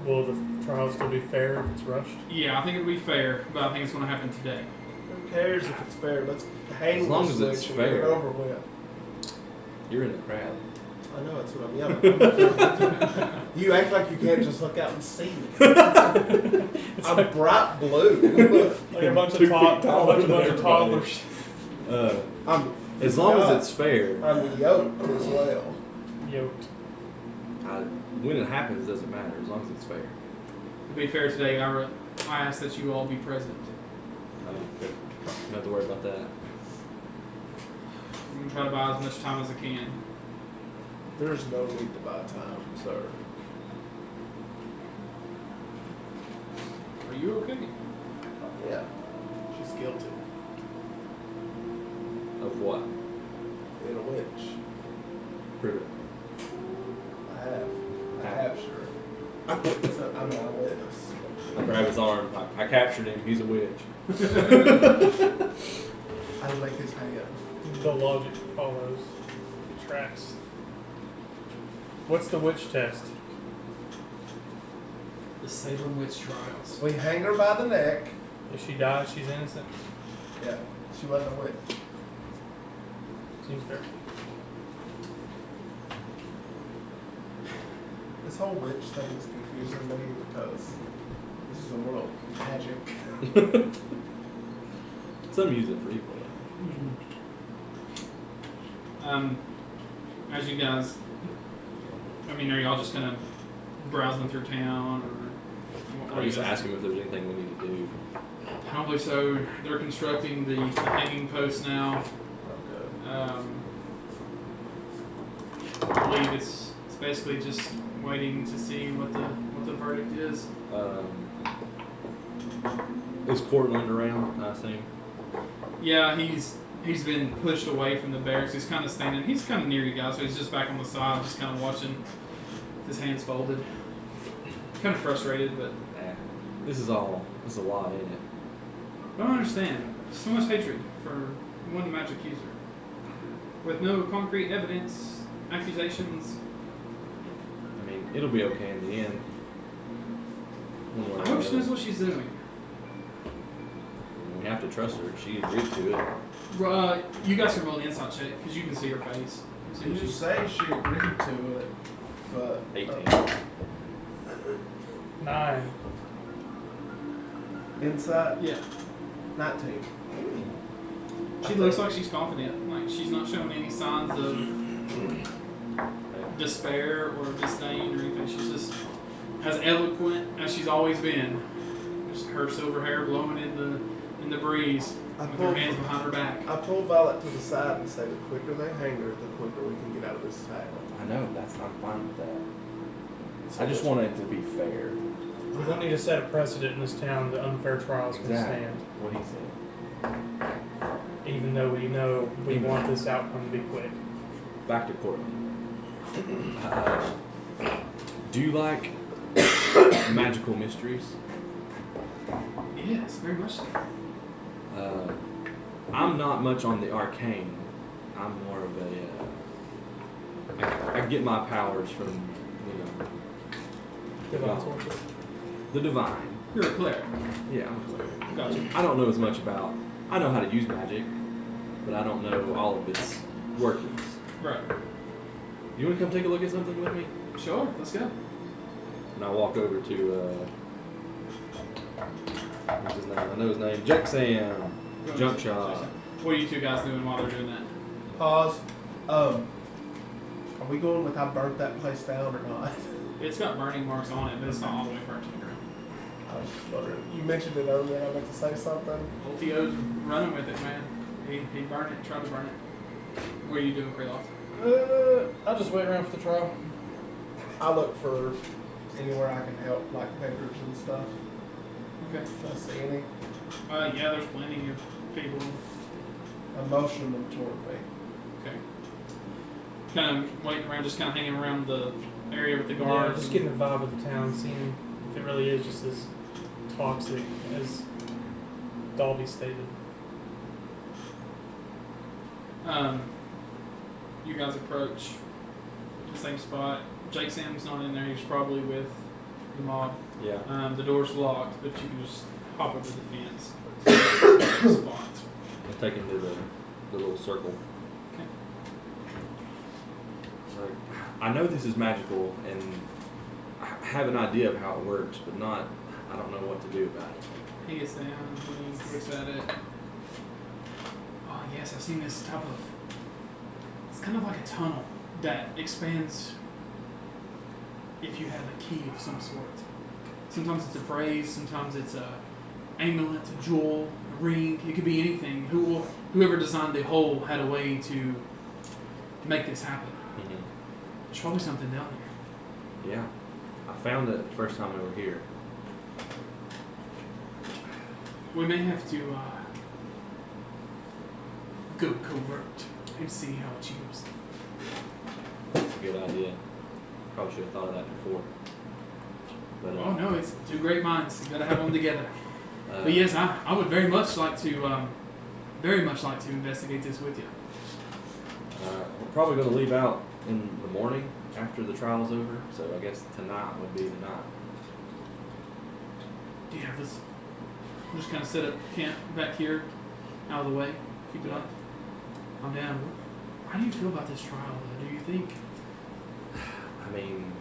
Will the trial still be fair if it's rushed?
Yeah, I think it'll be fair, but I think it's going to happen today.
Who cares if it's fair? Let's hang
As long
this
as it's
bitch and get it
fair.
over with.
You're in the crowd.
I know, that's what I'm yelling. You act like you can't just look out and see me. I'm bright blue.
Like a bunch of
2 feet taller than
toddlers.
I'm
As long as it's fair.
I'm yoked as well.
Yoked.
When it happens, it doesn't matter. As long as it's fair.
To be fair today, I ask that you all be present.
Okay. You don't have to worry about that.
I'm going to try to buy as much time as I can.
There's no need to buy time, sir.
Are you okay?
Yeah. She's guilty.
Of what?
Being a witch.
Prove it.
I have. I captured her. So I'm not a witness.
I grab his arm. I captured him. He's a witch.
I lick his hand.
The logic follows. It tracks. What's the witch test?
The Salem Witch Trials.
We hang her by the neck.
If she dies, she's innocent.
Yeah. She wasn't a witch.
Seems fair.
This whole witch thing is confusing me because this is a world of magic.
Some use it for evil.
As you guys, I mean, are y'all just kind of browsing through town, or
I'm just asking if there's anything we need to do.
Probably so. They're constructing the hanging post now. I believe it's basically just waiting to see what the verdict is.
Is Cortland around? I assume.
Yeah, he's been pushed away from the barracks. He's kind of standing. He's kind of near you guys, so he's just back on the side, just kind of watching. His hands folded. Kind of frustrated, but
This is a lot, ain't it?
I don't understand. So much hatred for one magic user. With no concrete evidence, accusations.
I mean, it'll be okay in the end. One way or
I hope she
another.
knows what she's doing.
We have to trust her. She agreed to it.
You guys can roll an insight check, because you can see her face. So
You say she agreed to it, but
18.
9.
inside
yeah.
19.
She looks like she's confident. Like, she's not showing any signs of despair or disdain or anything. She's just as eloquent as she's always been. Just her silver hair blowing in the breeze with her hands behind her back.
I pull Violet to the side and say, the quicker they hang her, the quicker we can get out of this town.
I know. I'm fine with that. I just want it to be fair.
We don't need to set a precedent in this town that unfair trials can stand.
What he said.
Even though we know we want this outcome to be quick.
Back to Cortland. Do you like magical mysteries?
Yes, very much so.
I'm not much on the arcane. I'm more of a. I get my powers from,
Divine sources.
the divine.
You're a cleric.
Yeah, I'm a cleric.
Gotcha.
I don't know as much about. I know how to use magic, but I don't know all of its workings.
Right.
You want to come take a look at something with me?
Sure, let's go.
And I walk over to. What's his name? I know his name. Jackson. Junk shop.
What are you two guys doing while they're doing that?
Pause. Are we going with I burnt that place down or not?
It's got burning marks on it, but it's not all the way burnt to the ground.
I was just wondering. You mentioned it earlier. I meant to say something.
Ultio's running with it, man. He burned it, tried to burn it. What are you doing, Craeloth?
I'll just wait around for the trial.
I look for anywhere I can help, like beggars and stuff.
Okay.
If I see any,
Yeah, there's plenty of people.
I motion them toward me.
Okay. Kind of waiting around, just kind of hanging around the area with the
Yeah,
guards.
just getting the vibe of the town, seeing if it really is just as toxic as with all be stated.
You guys approach the same spot. Jake Sam's not in there. He's probably with the mob.
Yeah.
The door's locked, but you can just hop over the fence. Spot.
I'll take him to the little circle.
Okay.
So, I know this is magical, and I have an idea of how it works, but I don't know what to do about it.
He gets down, he looks at it. Oh yes, I've seen this type of, it's kind of like a tunnel that expands if you have a key of some sort. Sometimes it's a phrase, sometimes it's a amulet, a jewel, a ring, it could be anything. Whoever designed the hole had a way to make this happen.
Mm-hmm.
There's probably something down there.
Yeah. I found it the first time we were here.
We may have to go covert and see how it's used.
That's a good idea. Probably should have thought of that before. But,
Oh no, it's two great minds. You gotta have them together.
uh,
But yes, I would very much like to investigate this with you.
we're probably going to leave out in the morning after the trial's over, so I guess tonight would be the night.
Yeah, we'll just kind of set up camp back here, out of the way. Keep it up. I'm down. How do you feel about this trial, though? Do you think? I mean,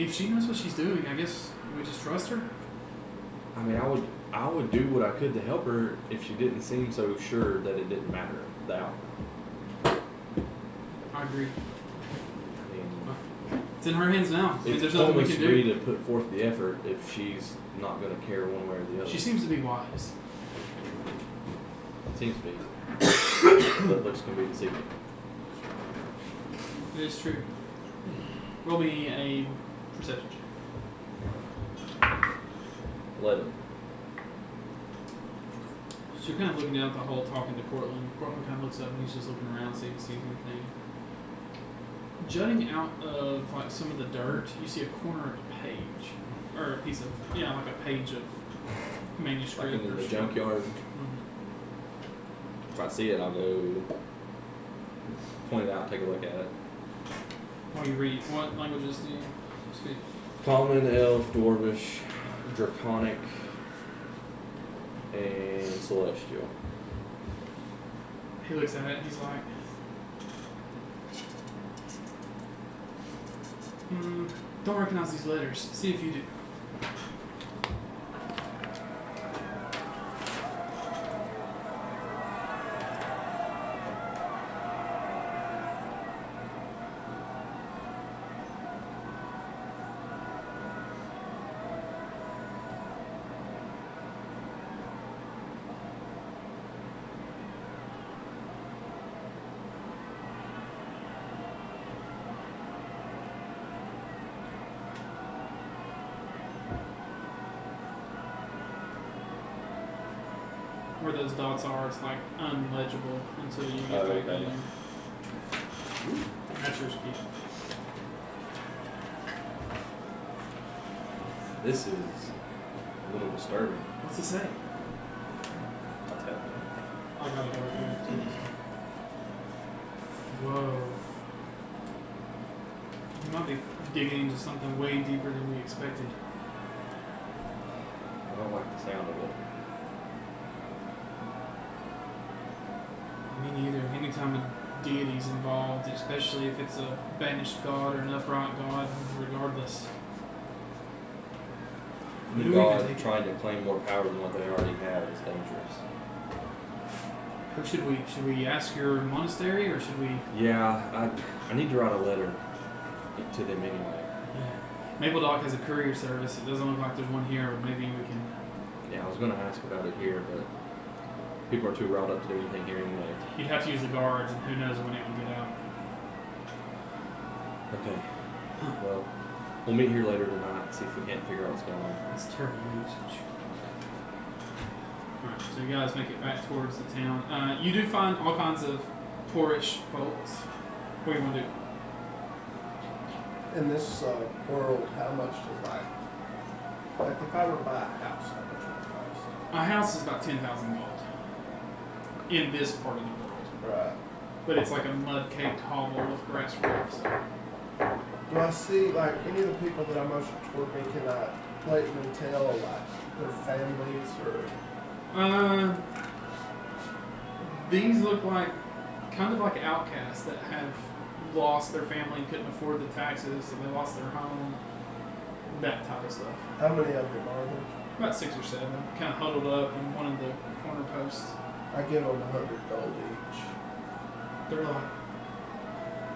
if she knows what she's doing, I guess we just trust her.
I mean, I would do what I could to help her if she didn't seem so sure that it didn't matter, the outcome.
I agree.
I mean,
It's in her hands now. I mean,
it's
there's nothing we
almost
can
free
do.
to put forth the effort if she's not going to care one way or the other.
She seems to be wise.
Seems to be. But looks can be deceiving.
It is true. Roll me a perception check.
11.
So you're kind of looking down at the hole, talking to Cortland. Cortland kind of looks up and he's just looking around, see if he sees anything. Jutting out of like some of the dirt, you see a corner of a page, or a piece of like a page of manuscript.
Like in
or
the
something.
junkyard. If I see it, I'll go point it out, take a look at it.
While you read, what languages do you speak?
Common, Elf, Dwarvish, Draconic, and Celestial.
He looks at it and he's like, don't recognize these letters. See if you do. Where those dots are, it's like unlegible until you get back
okay.
in. That's your speed.
This is a little disturbing.
What's it say?
I'll tell you.
I got it over here. Whoa. You might be digging into something way deeper than we expected.
I don't like the sound of it.
Me neither. Anytime a deity's involved, especially if it's a banished god or an upright god, regardless.
The
Who
god
even take it?
trying to claim more power than what they already have is dangerous.
Who should we ask your monastery or should we?
Yeah, I need to write a letter to them anyway.
Yeah. Maple Dock has a courier service. It doesn't look like there's one here, but maybe we can.
Yeah, I was going to ask about it here, but people are too riled up to do anything here anyway.
You'd have to use the guards, and who knows when it would get out.
Okay. Well, we'll meet here later tonight, see if we can't figure out what's going on.
That's terrible news. Alright, so you guys make it back towards the town. You do find all kinds of poorish folks. What do you want to do?
In this world, how much does like if I were to buy a house, how much would it cost?
A house is about 10,000 gold in this part of the world.
Right.
But it's like a mud-caked hovel with grass roofs.
Do I see, like, any of the people that I motioned toward me, can I blatantly tell, like, their families or...
These look like kind of like outcasts that have lost their family and couldn't afford the taxes, so they lost their home, that type of stuff.
How many of them are there?
About 6 or 7, kind of huddled up in one of the corner posts.
I give them 100 gold each.
They're like,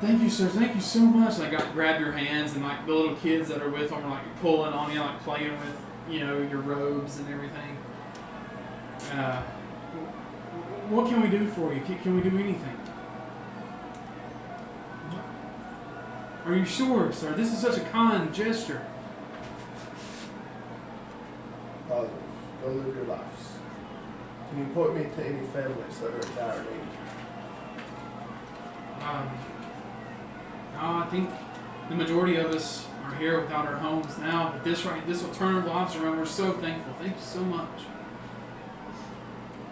"Thank you, sir. Thank you so much." And I grab your hands, and like the little kids that are with them are like pulling on you, like playing with, you know, your robes and everything. What can we do for you? Can we do anything? Are you sure, sir? This is such a kind gesture.
Positive. Go live your lives. Can you point me to any families that are in dire need?
I think the majority of us are here without our homes now, but this will turn our lives around. We're so thankful. Thank you so much.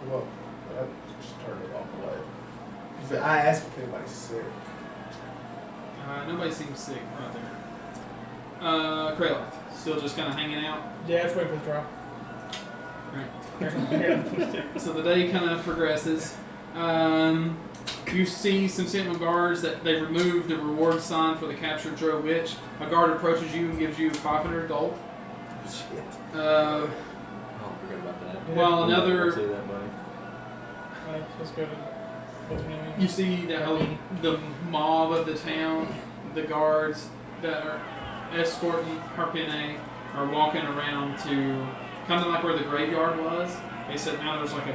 Well, I just turned it off away. I asked if anybody's sick.
Nobody seems sick right there. Craeloth, still just kind of hanging out.
Yeah, it's waiting for the draw.
Right. So the day kind of progresses. You see some sentinel guards that they removed the reward sign for the captured Drow witch. A guard approaches you and gives you 500 gold.
Shit.
Oh, I forgot about that.
While
I'll
another,
see that, buddy.
Let's go to what's the name?
you see the mob of the town, the guards that are escorting Harpine are walking around to kind of like where the graveyard was. They said now there's like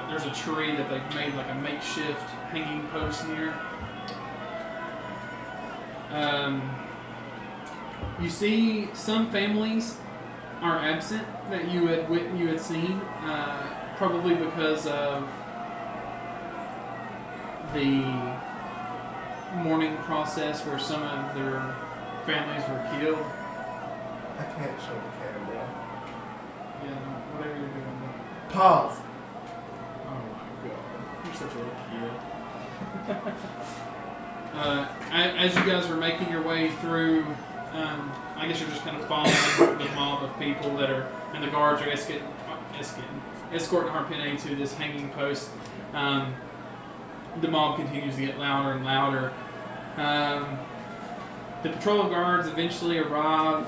there's a tree that they've made like a makeshift hanging post near. You see some families are absent that you had seen, probably because of the mourning process where some of their families were killed.
I can't show the camera.
Yeah, whatever you're doing.
Pause.
Oh my god, you're such a little kid. As you guys were making your way through, I guess you're just kind of following the mob of people that are, and the guards are escorting Harpine to this hanging post. The mob continues to get louder and louder. The patrol guards eventually arrive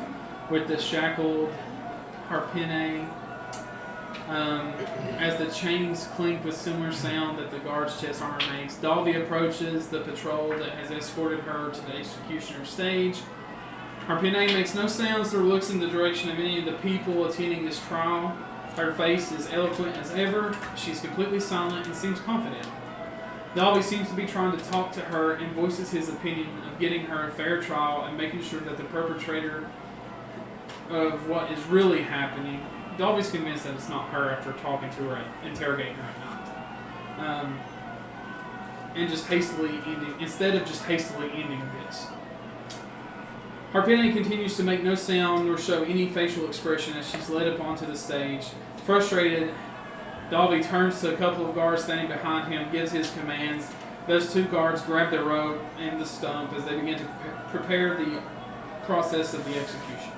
with the shackled Harpine. As the chains clink with similar sound that the guard's chest armor makes, Dalby approaches the patrol that has escorted her to the executioner's stage. Harpine makes no sounds or looks in the direction of any of the people attending this trial. Her face is eloquent as ever. She's completely silent and seems confident. Dalby seems to be trying to talk to her and voices his opinion of getting her a fair trial and making sure that the perpetrator of what is really happening. Dalby's convinced that it's not her after talking to her and interrogating her at night. And just instead of just hastily ending this. Harpine continues to make no sound nor show any facial expression as she's led up onto the stage. Frustrated, Dalby turns to a couple of guards standing behind him, gives his commands. Those two guards grab the rope and the stump as they begin to prepare the process of the execution.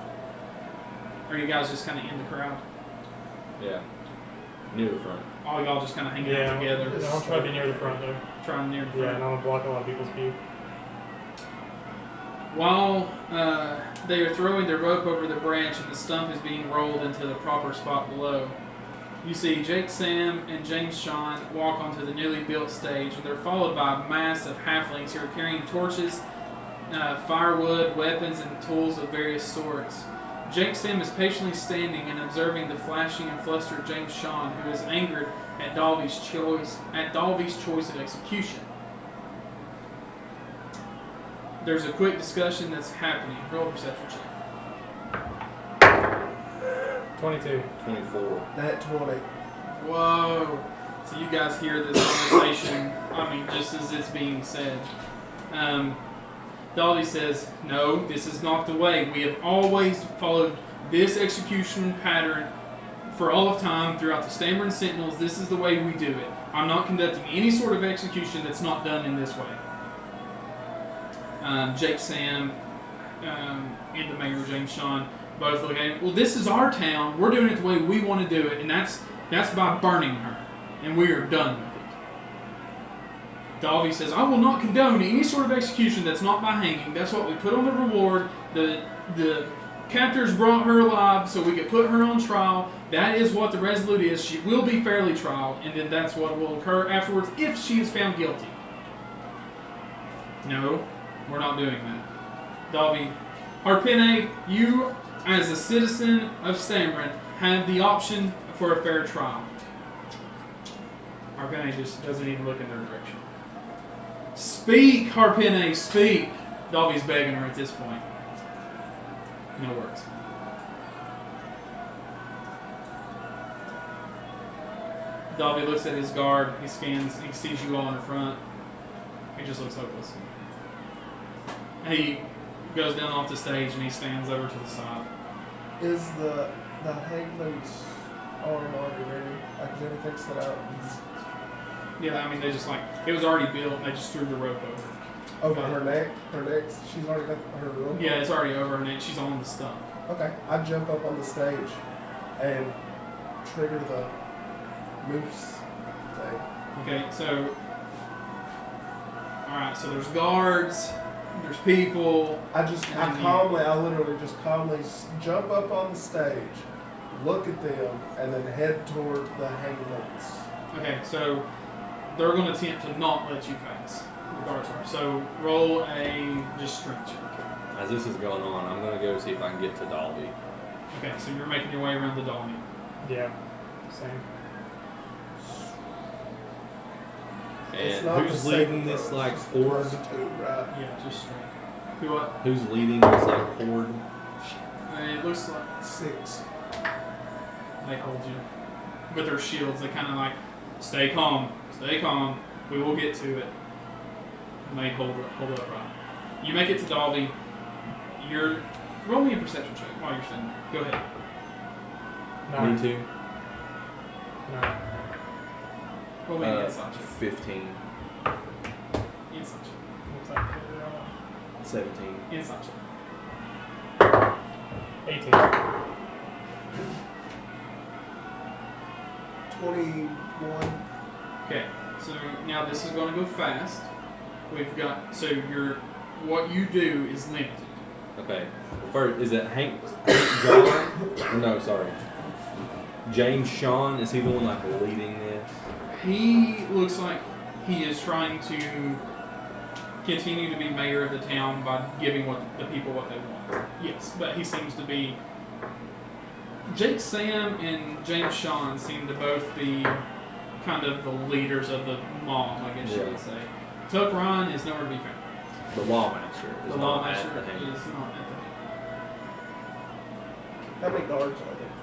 Are you guys just kind of in the crowd?
Yeah. Near the front.
All y'all just kind of hanging out together.
I'll try to be near the front though.
Trying near the front.
Yeah, and I want to block a lot of people's view.
While they are throwing their rope over the branch and the stump is being rolled into the proper spot below, you see Jake Sam and James Sean walk onto the newly built stage. They're followed by a mass of halflings who are carrying torches, firewood, weapons, and tools of various sorts. Jake Sam is patiently standing and observing the flashing and flustered James Sean, who is angered at Dalby's choice of execution. There's a quick discussion that's happening. Roll a perception check.
22.
24.
That 20.
Whoa. So you guys hear this conversation, just as it's being said. Dalby says, "No, this is not the way. We have always followed this execution pattern for all of time, throughout the Stammering Sentinels, this is the way we do it. I'm not conducting any sort of execution that's not done in this way. Jake Sam and the mayor, James Sean, both look at it. Well, this is our town. We're doing it the way we want to do it, and that's by burning her. And we are done with it. Dalby says, I will not condone any sort of execution that's not by hanging. That's what we put on the reward. The captors brought her alive so we could put her on trial. That is what the resolute is. She will be fairly trialed, and then that's what will occur afterwards if she is found guilty. No, we're not doing that. Dalby, Harpene, you, as a citizen of Stammering, have the option for a fair trial. Harpene just doesn't even look in their direction. Speak, Harpene, speak! Dalby's begging her at this point. No words. Dalby looks at his guard, he scans, he sees you all in the front. He just looks hopeless. He goes down off the stage and he stands over to the side.
Is the hangman's arm already ready? Like, is everything set out?
Yeah, I mean, they just it was already built and they just threw the rope over.
Over her neck? Her neck? She's already got her rope?
Yeah, it's already over her neck. She's on the stump.
Okay. I jump up on the stage and trigger the moose thing.
Okay, so... Alright, so there's guards, there's people...
I literally just calmly jump up on the stage, look at them, and then head toward the hangman's.
Okay, so they're going to attempt to not let you pass. The guards are. So roll a just strength check.
As this is going on, I'm going to go see if I can get to Dalby.
Okay, so you're making your way around the Dalby.
Yeah. Same.
It's
And
not
who's
the
leading
same
this
throw,
like
it's just
horde?
+2, right?
Yeah, just strength. Who what?
Who's leading this like horde?
It looks like
6.
they hold you. With their shields, they kind of stay calm, we will get to it. And they hold up right. You make it to Dalby. Roll me a perception check while you're standing there. Go ahead.
9.
Me too.
9.
Roll me an insight check.
15.
Insight check.
Looks like
17.
Insight check.
18.
21.
Okay, so now this is going to go fast. We've got, what you do is limited.
Okay. First, is it Hank John? No, sorry. James Sean, is he the one leading this?
He looks like he is trying to continue to be mayor of the town by giving the people what they want. Yes, but he seems to be... Jake Sam and James Sean seem to both be kind of the leaders of the mob, I guess you would say. Tuck Ryan is nowhere to be found.
The lawmaster is
The
not
lawmaster
at the hand.
is not at the hand.
How many guards are there?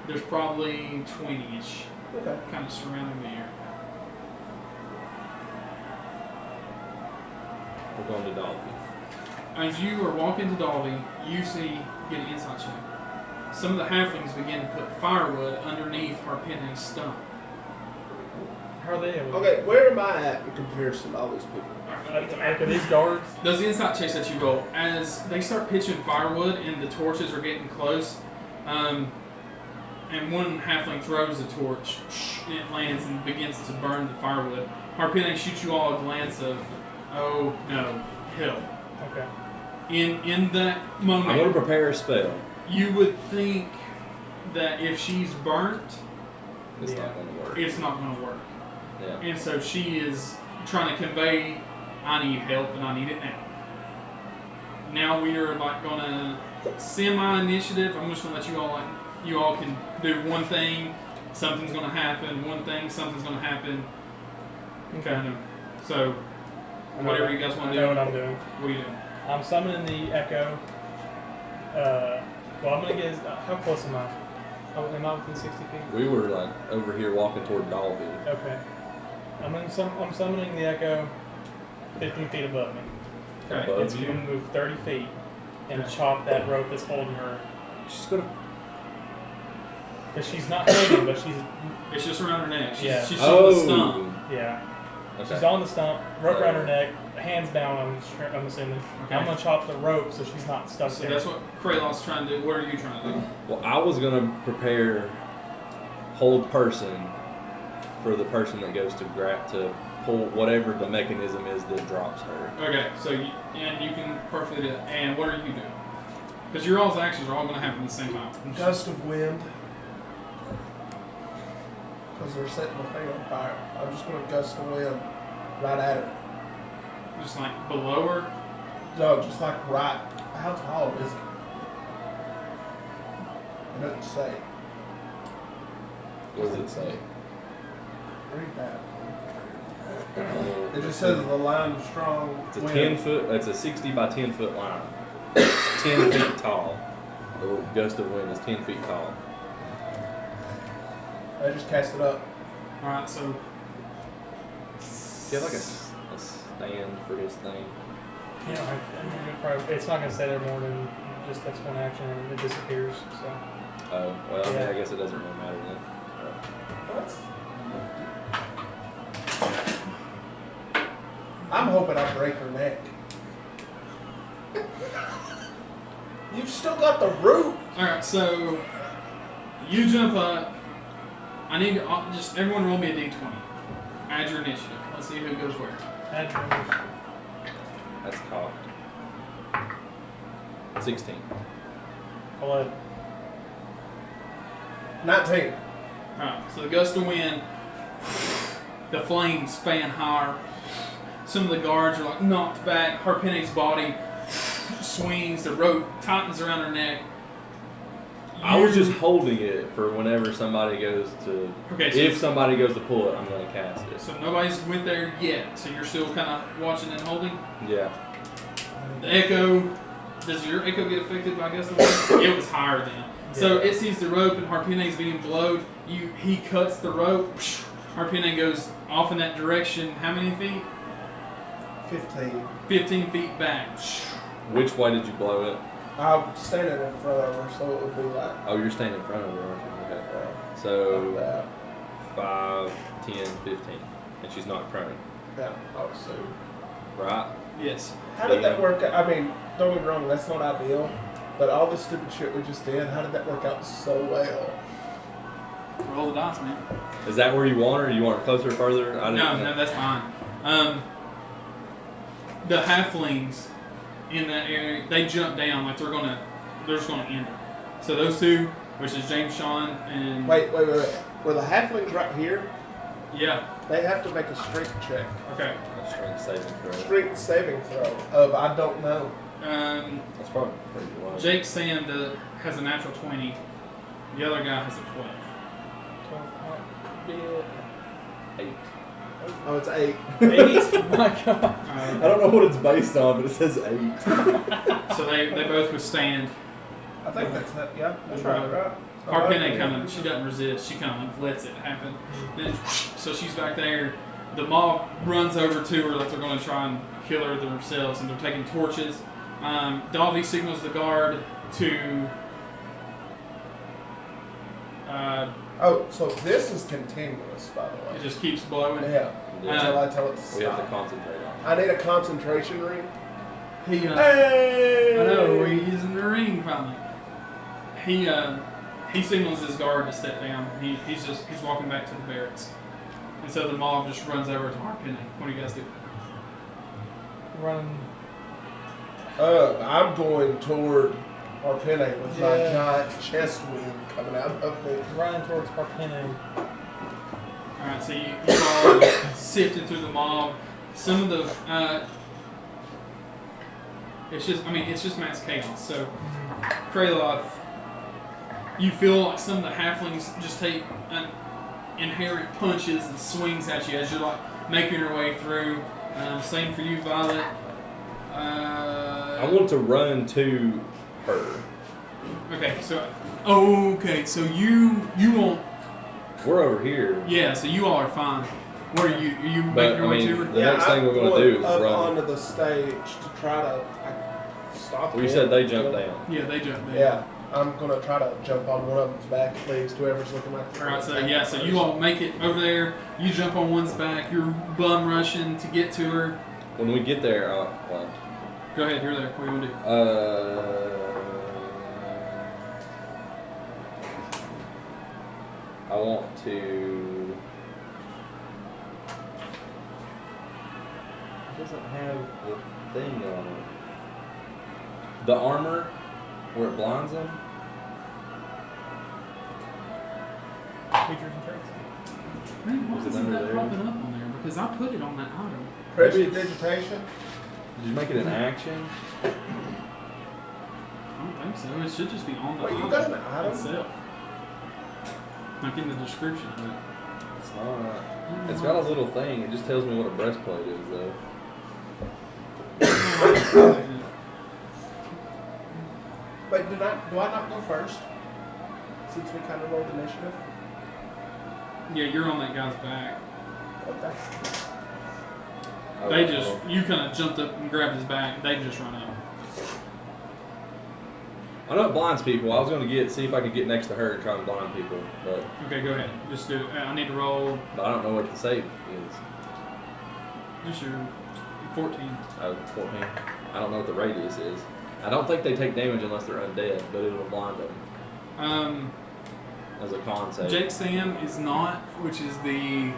There's probably 20-ish
Okay.
kind of surrounding the area.
We're going to Dalby.
As you are walking to Dalby, you see, get an insight check. Some of the halflings begin to put firewood underneath Harpene's stump.
How are they able to...
Okay, where am I at in comparison to all these people?
Are these guards?
Those insight checks that you roll, as they start pitching firewood and the torches are getting close, and one halfling throws a torch, and it lands and begins to burn the firewood. Harpene shoots you all a glance of, oh no, help.
Okay.
In that
I'm going to
moment,
prepare a spell.
you would think that if she's burnt,
It's not going to work.
it's not going to work.
Yeah.
And so she is trying to convey, I need help and I need it now. Now we are going to semi-initiative. I'm just going to let you all can do one thing, something's going to happen, one thing, something's going to happen. Okay. So, whatever you guys want
I
to do.
know what I'm doing.
What are you doing?
I'm summoning the echo. Well, I'm going to get... how close am I? Am I within 60 feet?
We were over here walking toward Dalby.
Okay. I'm summoning the echo 15 feet above me.
Okay.
Above
It's
you?
going to move 30 feet and chop that rope that's holding her.
She's going to...
Because she's not hanging, but she's
It's just around her neck. She's
Oh.
on the stump.
yeah.
Okay.
She's on the stump, rope around her neck, hands down. I'm assuming.
Okay.
I'm gonna chop the rope so she's not stuck
So
there.
that's what Craeloth's trying to do. What are you trying to do?
Well, I was gonna prepare hold person for the person that goes to pull whatever the mechanism is that drops her.
Okay, so you can perfectly do that. And what are you doing? Because your all's actions are all going to happen at the same time.
Gust of wind. Because they're setting the thing on fire. I'm just going to gust of wind right at her.
Just like below her.
No, just like right. How tall is it? It doesn't say.
What does it say?
Read that. It just says the line of strong
It's a
wind.
10 foot. It's a 60 by 10 foot line. It's 10 feet tall. The gust of wind is 10 feet tall.
I just cast it up.
Alright, so
Do you have like a stand for his thing?
You know, it's not gonna stay there more than just that's one action and it disappears. So
Oh, well, I mean,
Yeah.
I guess it doesn't really matter then.
What? I'm hoping I break her neck. You've still got the root.
alright, so you jump up. I need to just everyone roll me a d20. Add your initiative. Let's see who goes where.
add your initiative.
That's cocked. 16.
11.
19.
Alright, so the gust of wind, the flames fan higher. Some of the guards are like knocked back. Harpenne's body swings. The rope tightens around her neck.
I was just holding it for whenever somebody goes to.
Okay, so-
If somebody goes to pull it, I'm going to cast it.
So nobody's went there yet. So you're still kind of watching and holding.
Yeah.
The echo. Does your echo get affected by gust of wind? It was higher then. So it sees the rope and Harpenne's being blowed. He cuts the rope. Harpenne goes off in that direction. How many feet?
15.
15 feet back.
Which way did you blow it?
I'm standing in front of her, so it would be like
Oh, you're standing in front of her, aren't you? Okay.
like
So,
that.
5, 10, 15. And she's not prone,
Yeah, obviously.
right?
Yes.
How did that work out? I mean, don't get me wrong, that's not ideal. But all this stupid shit we just did, how did that work out so well?
Roll the dice, man.
Is that where you want her? You want her closer or further? I didn't
No, that's fine. The halflings in that area, they jump down like they're just gonna end it. So those two, which is James Sean and
Wait. Were the halflings right here?
yeah,
They have to make a strength check.
okay.
Strength saving throw.
Strength saving throw of I don't know.
That's probably pretty good.
Jake Sand has a natural 20. The other guy has a 12.
8.
Oh, it's 8.
8? My God.
I don't know what it's based on, but it says 8.
So they both withstand.
I think that's it. Yeah, that's right.
Harpenne she doesn't resist. She kind of like lets it happen. Then, so she's back there. The mob runs over to her like they're going to try and kill her themselves, and they're taking torches. Dalby signals the guard to.
So this is continuous, by the
It
way.
just keeps blowing.
Yeah. Until I tell it to
We have to
stop.
concentrate on it.
I need a concentration ring.
He
Hey!
I know, we're using the ring finally. He signals his guard to step down. He's walking back to the barracks. And so the mob just runs over to Harpenne. What do you guys do?
Run.
I'm going toward Harpenne with my
Yeah.
giant chest wound coming out of me.
Running towards Harpenne.
Alright, so you all sifted through the mob. Some of the it's just mass chaos. So Craeloth, you feel like some of the halflings just take inherent punches and swings at you as you're like making your way through. Same for you, Violet.
I want to run to her.
Okay, so you won't.
We're over here.
Yeah, so you all are fine. Where are you? Are you
But,
making your
I
way
mean,
to her?
the next thing we're going to do is
up
run.
onto the stage to try to stop
Well, you
them.
said they jumped down.
Yeah, they jump in.
Yeah. I'm gonna try to jump on one of them's back at least. Whoever's looking like.
All right, so yeah, so you all make it over there. You jump on one's back. You're bum rushing to get to her.
When we get there, well,
Go ahead, you're there. What do you want to do?
I want to. It doesn't have the thing on it. The armor, where it blinds them.
Features and traits.
Man, why
Is it
isn't
under
that
there?
popping up on there? Because I put it on that item.
Prestidigitation.
Did you make it an action?
I don't think so. It should just be on the
Wait, you
item,
got an item?
itself. Like in the description of it.
It's not. It's got a little thing. It just tells me what a breastplate is, though.
Wait, do I not go first? Since we kind of rolled initiative.
Yeah, you're on that guy's back.
Okay.
They just, you kind of jumped up and grabbed his back. They just run up.
I know it blinds people. I was going to see if I could get next to her and try and blind people, but
Okay, go ahead. Just do it. I need to roll
I don't know what the save is.
just your 14.
14. I don't know what the radius is. I don't think they take damage unless they're undead, but it'll blind them as a con save.
Jake Sam is not, which is the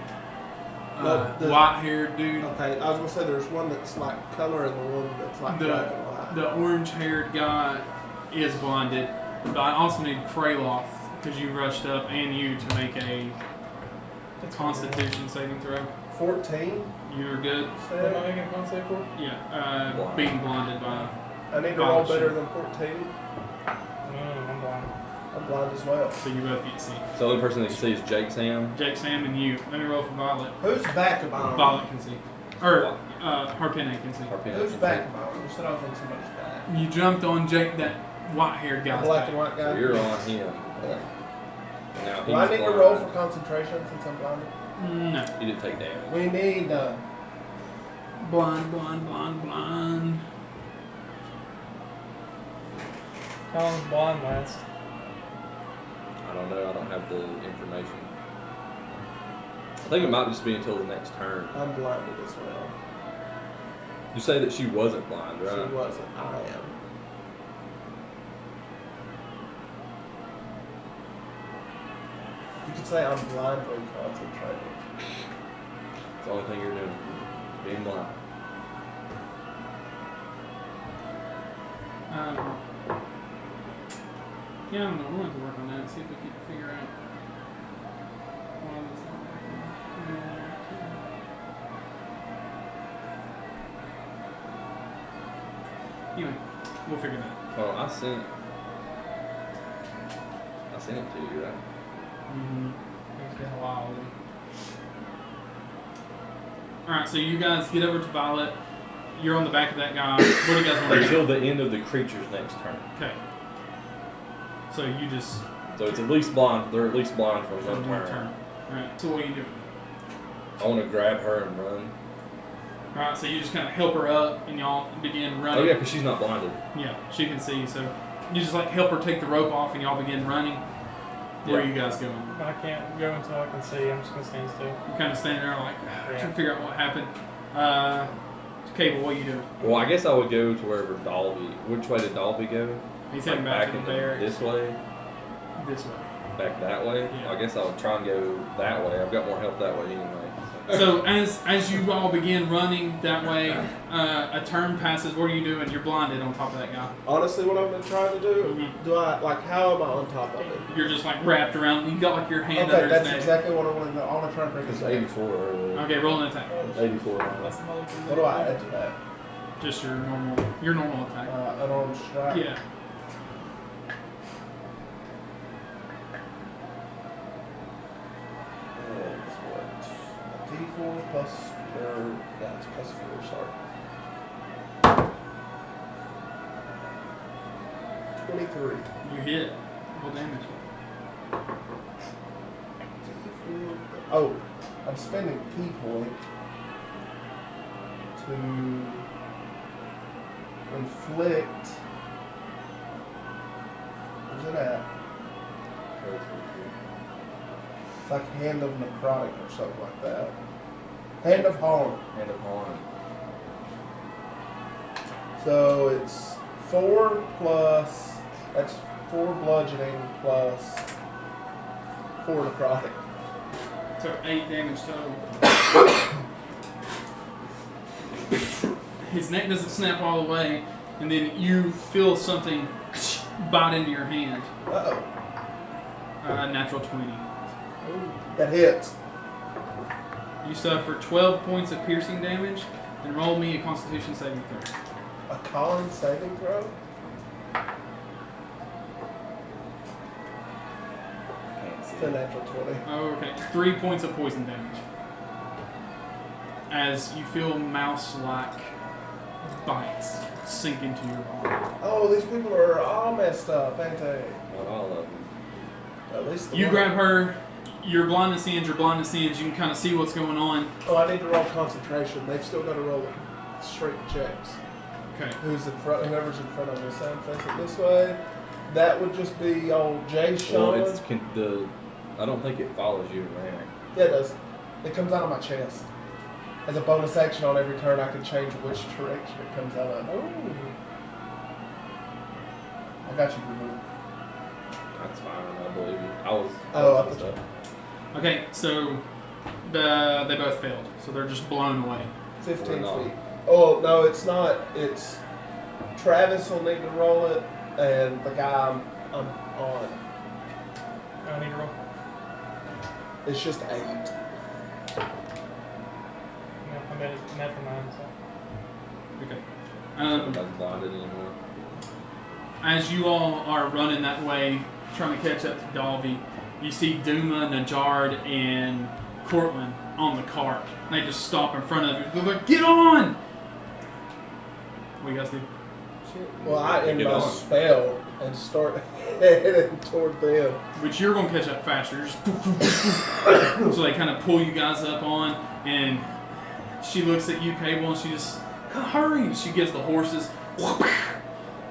The
white-haired dude.
Okay, I was gonna say there's one that's like color and the one that's like black and white.
The orange-haired guy is blinded, but I also need Craeloth because you rushed up and you to make a Constitution saving throw.
14.
You're good.
What am I making a con save for?
Yeah,
Blind.
being blinded by.
I need to roll better than 14.
I'm blind.
I'm blind as well.
So you both get seen.
So the only person that can see is Jake Sam.
Jake Sam and you. Let me roll for Violet.
Who's back of mine?
Violet can see. Or Harpene can see.
Who's back of mine? You said I was on somebody's back.
You jumped on Jake, that white-haired
The
guy's
black
back.
and white guy.
So you're on him.
Yeah.
Now
Do I
he's
need to
blind.
roll for concentration since I'm blinded?
No.
He didn't take damage.
We need
Blind, blind, blind, blind.
How long does blind last?
I don't know. I don't have the information. I think it might just be until the next turn.
I'm blinded as well.
You say that she wasn't blind, right?
She wasn't. I am. You could say I'm blindly concentrated.
It's the only thing you're doing. Being blind.
Yeah, I don't know. We'll have to work on that and see if we can figure out why this is not working. Anyway, we'll figure that out.
Oh, I sent it to you, right?
Mm-hmm. It's been a while. Alright, so you guys get over to Violet. You're on the back of that guy. What do you guys want to do?
Until the end of the creature's next turn.
Okay. So you just
So it's at least blind. They're at least blind for one turn.
Alright, so what are you doing?
I want to grab her and run.
Alright, so you just kind of help her up and y'all begin running.
Oh yeah, because she's not blinded.
Yeah, she can see. So you just like help her take the rope off and y'all begin running. Where are you guys going?
I can't go until I can see. I'm just gonna stand still.
You kind of standing there like trying to figure out what happened. Cable, what are you doing?
Well, I guess I would go to wherever Dalby. Which way did Dalby go?
He's heading back to the
into
barracks.
this way.
This way.
Back that way.
Yeah.
I guess I would try and go that way. I've got more help that way anyway.
So as you all begin running that way, a turn passes. What are you doing? You're blinded on top of that guy.
Honestly, what I've been trying to do, how am I on top of it?
You're just like wrapped around. You got like your hand
Okay,
under his
that's
neck.
exactly what I want to know. I want to try and break
It's
his neck.
84 earlier.
Okay, roll an attack.
It's 84.
What do I add to that?
Just your normal attack.
An armed strike?
Yeah.
It's what? A D4 plus, it's plus 4, sorry. 23.
You hit. Roll damage.
Oh, I'm spending key point to inflict Where's it at? It's like Hand of Necrotic or something like that. Hand of Harm.
Hand of harm.
So it's 4 plus, that's 4 bludgeoning plus 4 necrotic.
Took 8 damage total. His neck doesn't snap all the way, and then you feel something bite into your hand.
Uh-oh.
Natural 20.
That hits.
You suffer 12 points of piercing damage, and roll me a Constitution saving throw.
A con saving throw? It's a natural 20.
Oh, okay. 3 points of poison damage. As you feel mouse-like bites sink into your arm.
Oh, these people are all messed up, ain't they?
Not all of them.
At least the
You
one.
grab her, your blindness ends, you can kind of see what's going on.
Oh, I need to roll concentration. They've still got to roll straight checks.
Okay.
Whoever's in front of me. So I'm facing this way. That would just be old Jay
Well,
Sean.
I don't think it follows you around.
Yeah, it does. It comes out of my chest. As a bonus action on every turn, I can change which direction it comes out of. Oh. I got you, Boo.
That's fine, I believe you. I was
thought
up.
Okay, so they both failed, so they're just blown away.
15
Or not.
feet. Oh, no, it's not. It's Travis will need to roll it, and the guy I'm on.
I need to roll.
It's just 8.
No, I'm at a natural 9, so.
Okay.
I'm not blinded anymore.
As you all are running that way, trying to catch up to Dalby, you see Duma, Najard, and Cortland on the cart. They just stop in front of you. They're like, "Get on!" What do you guys do?
Well, I end
Get
my
on.
spell and start heading toward them.
Which you're going to catch up faster. You're just so they kind of pull you guys up on, and she looks at you, Cable, and she just, hurry! She gives the horses,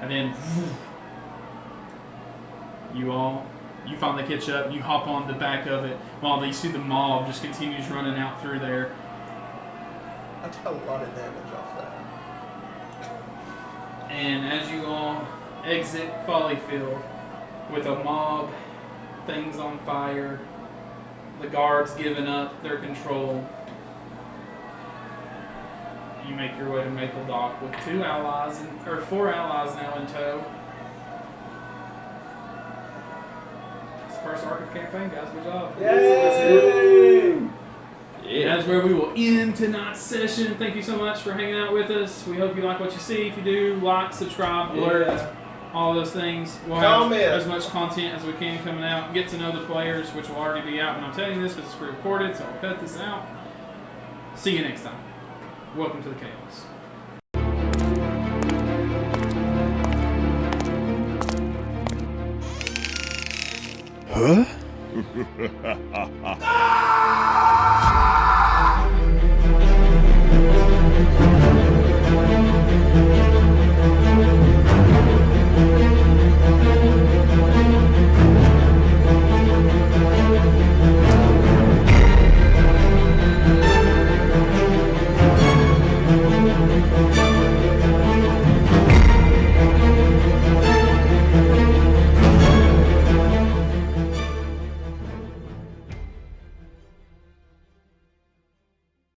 and then you finally catch up, you hop on the back of it, while you see the mob just continues running out through there.
I took a lot of damage off that.
And as you all exit Follyfield with a mob, things on fire, the guards giving up their control, you make your way to Maple Dock with 4 allies now in tow. It's the first arc of campaign, guys. Good job.
Yay!
Yeah.
That's where we will end tonight's session. Thank you so much for hanging out with us. We hope you like what you see. If you do, like, subscribe, alert, all those things. We'll have as much content as we can coming out. Get to know the players, which will already be out when I'm telling you this because it's pre-recorded, so I'll cut this out. See you next time. Welcome to the Chaos.
Huh?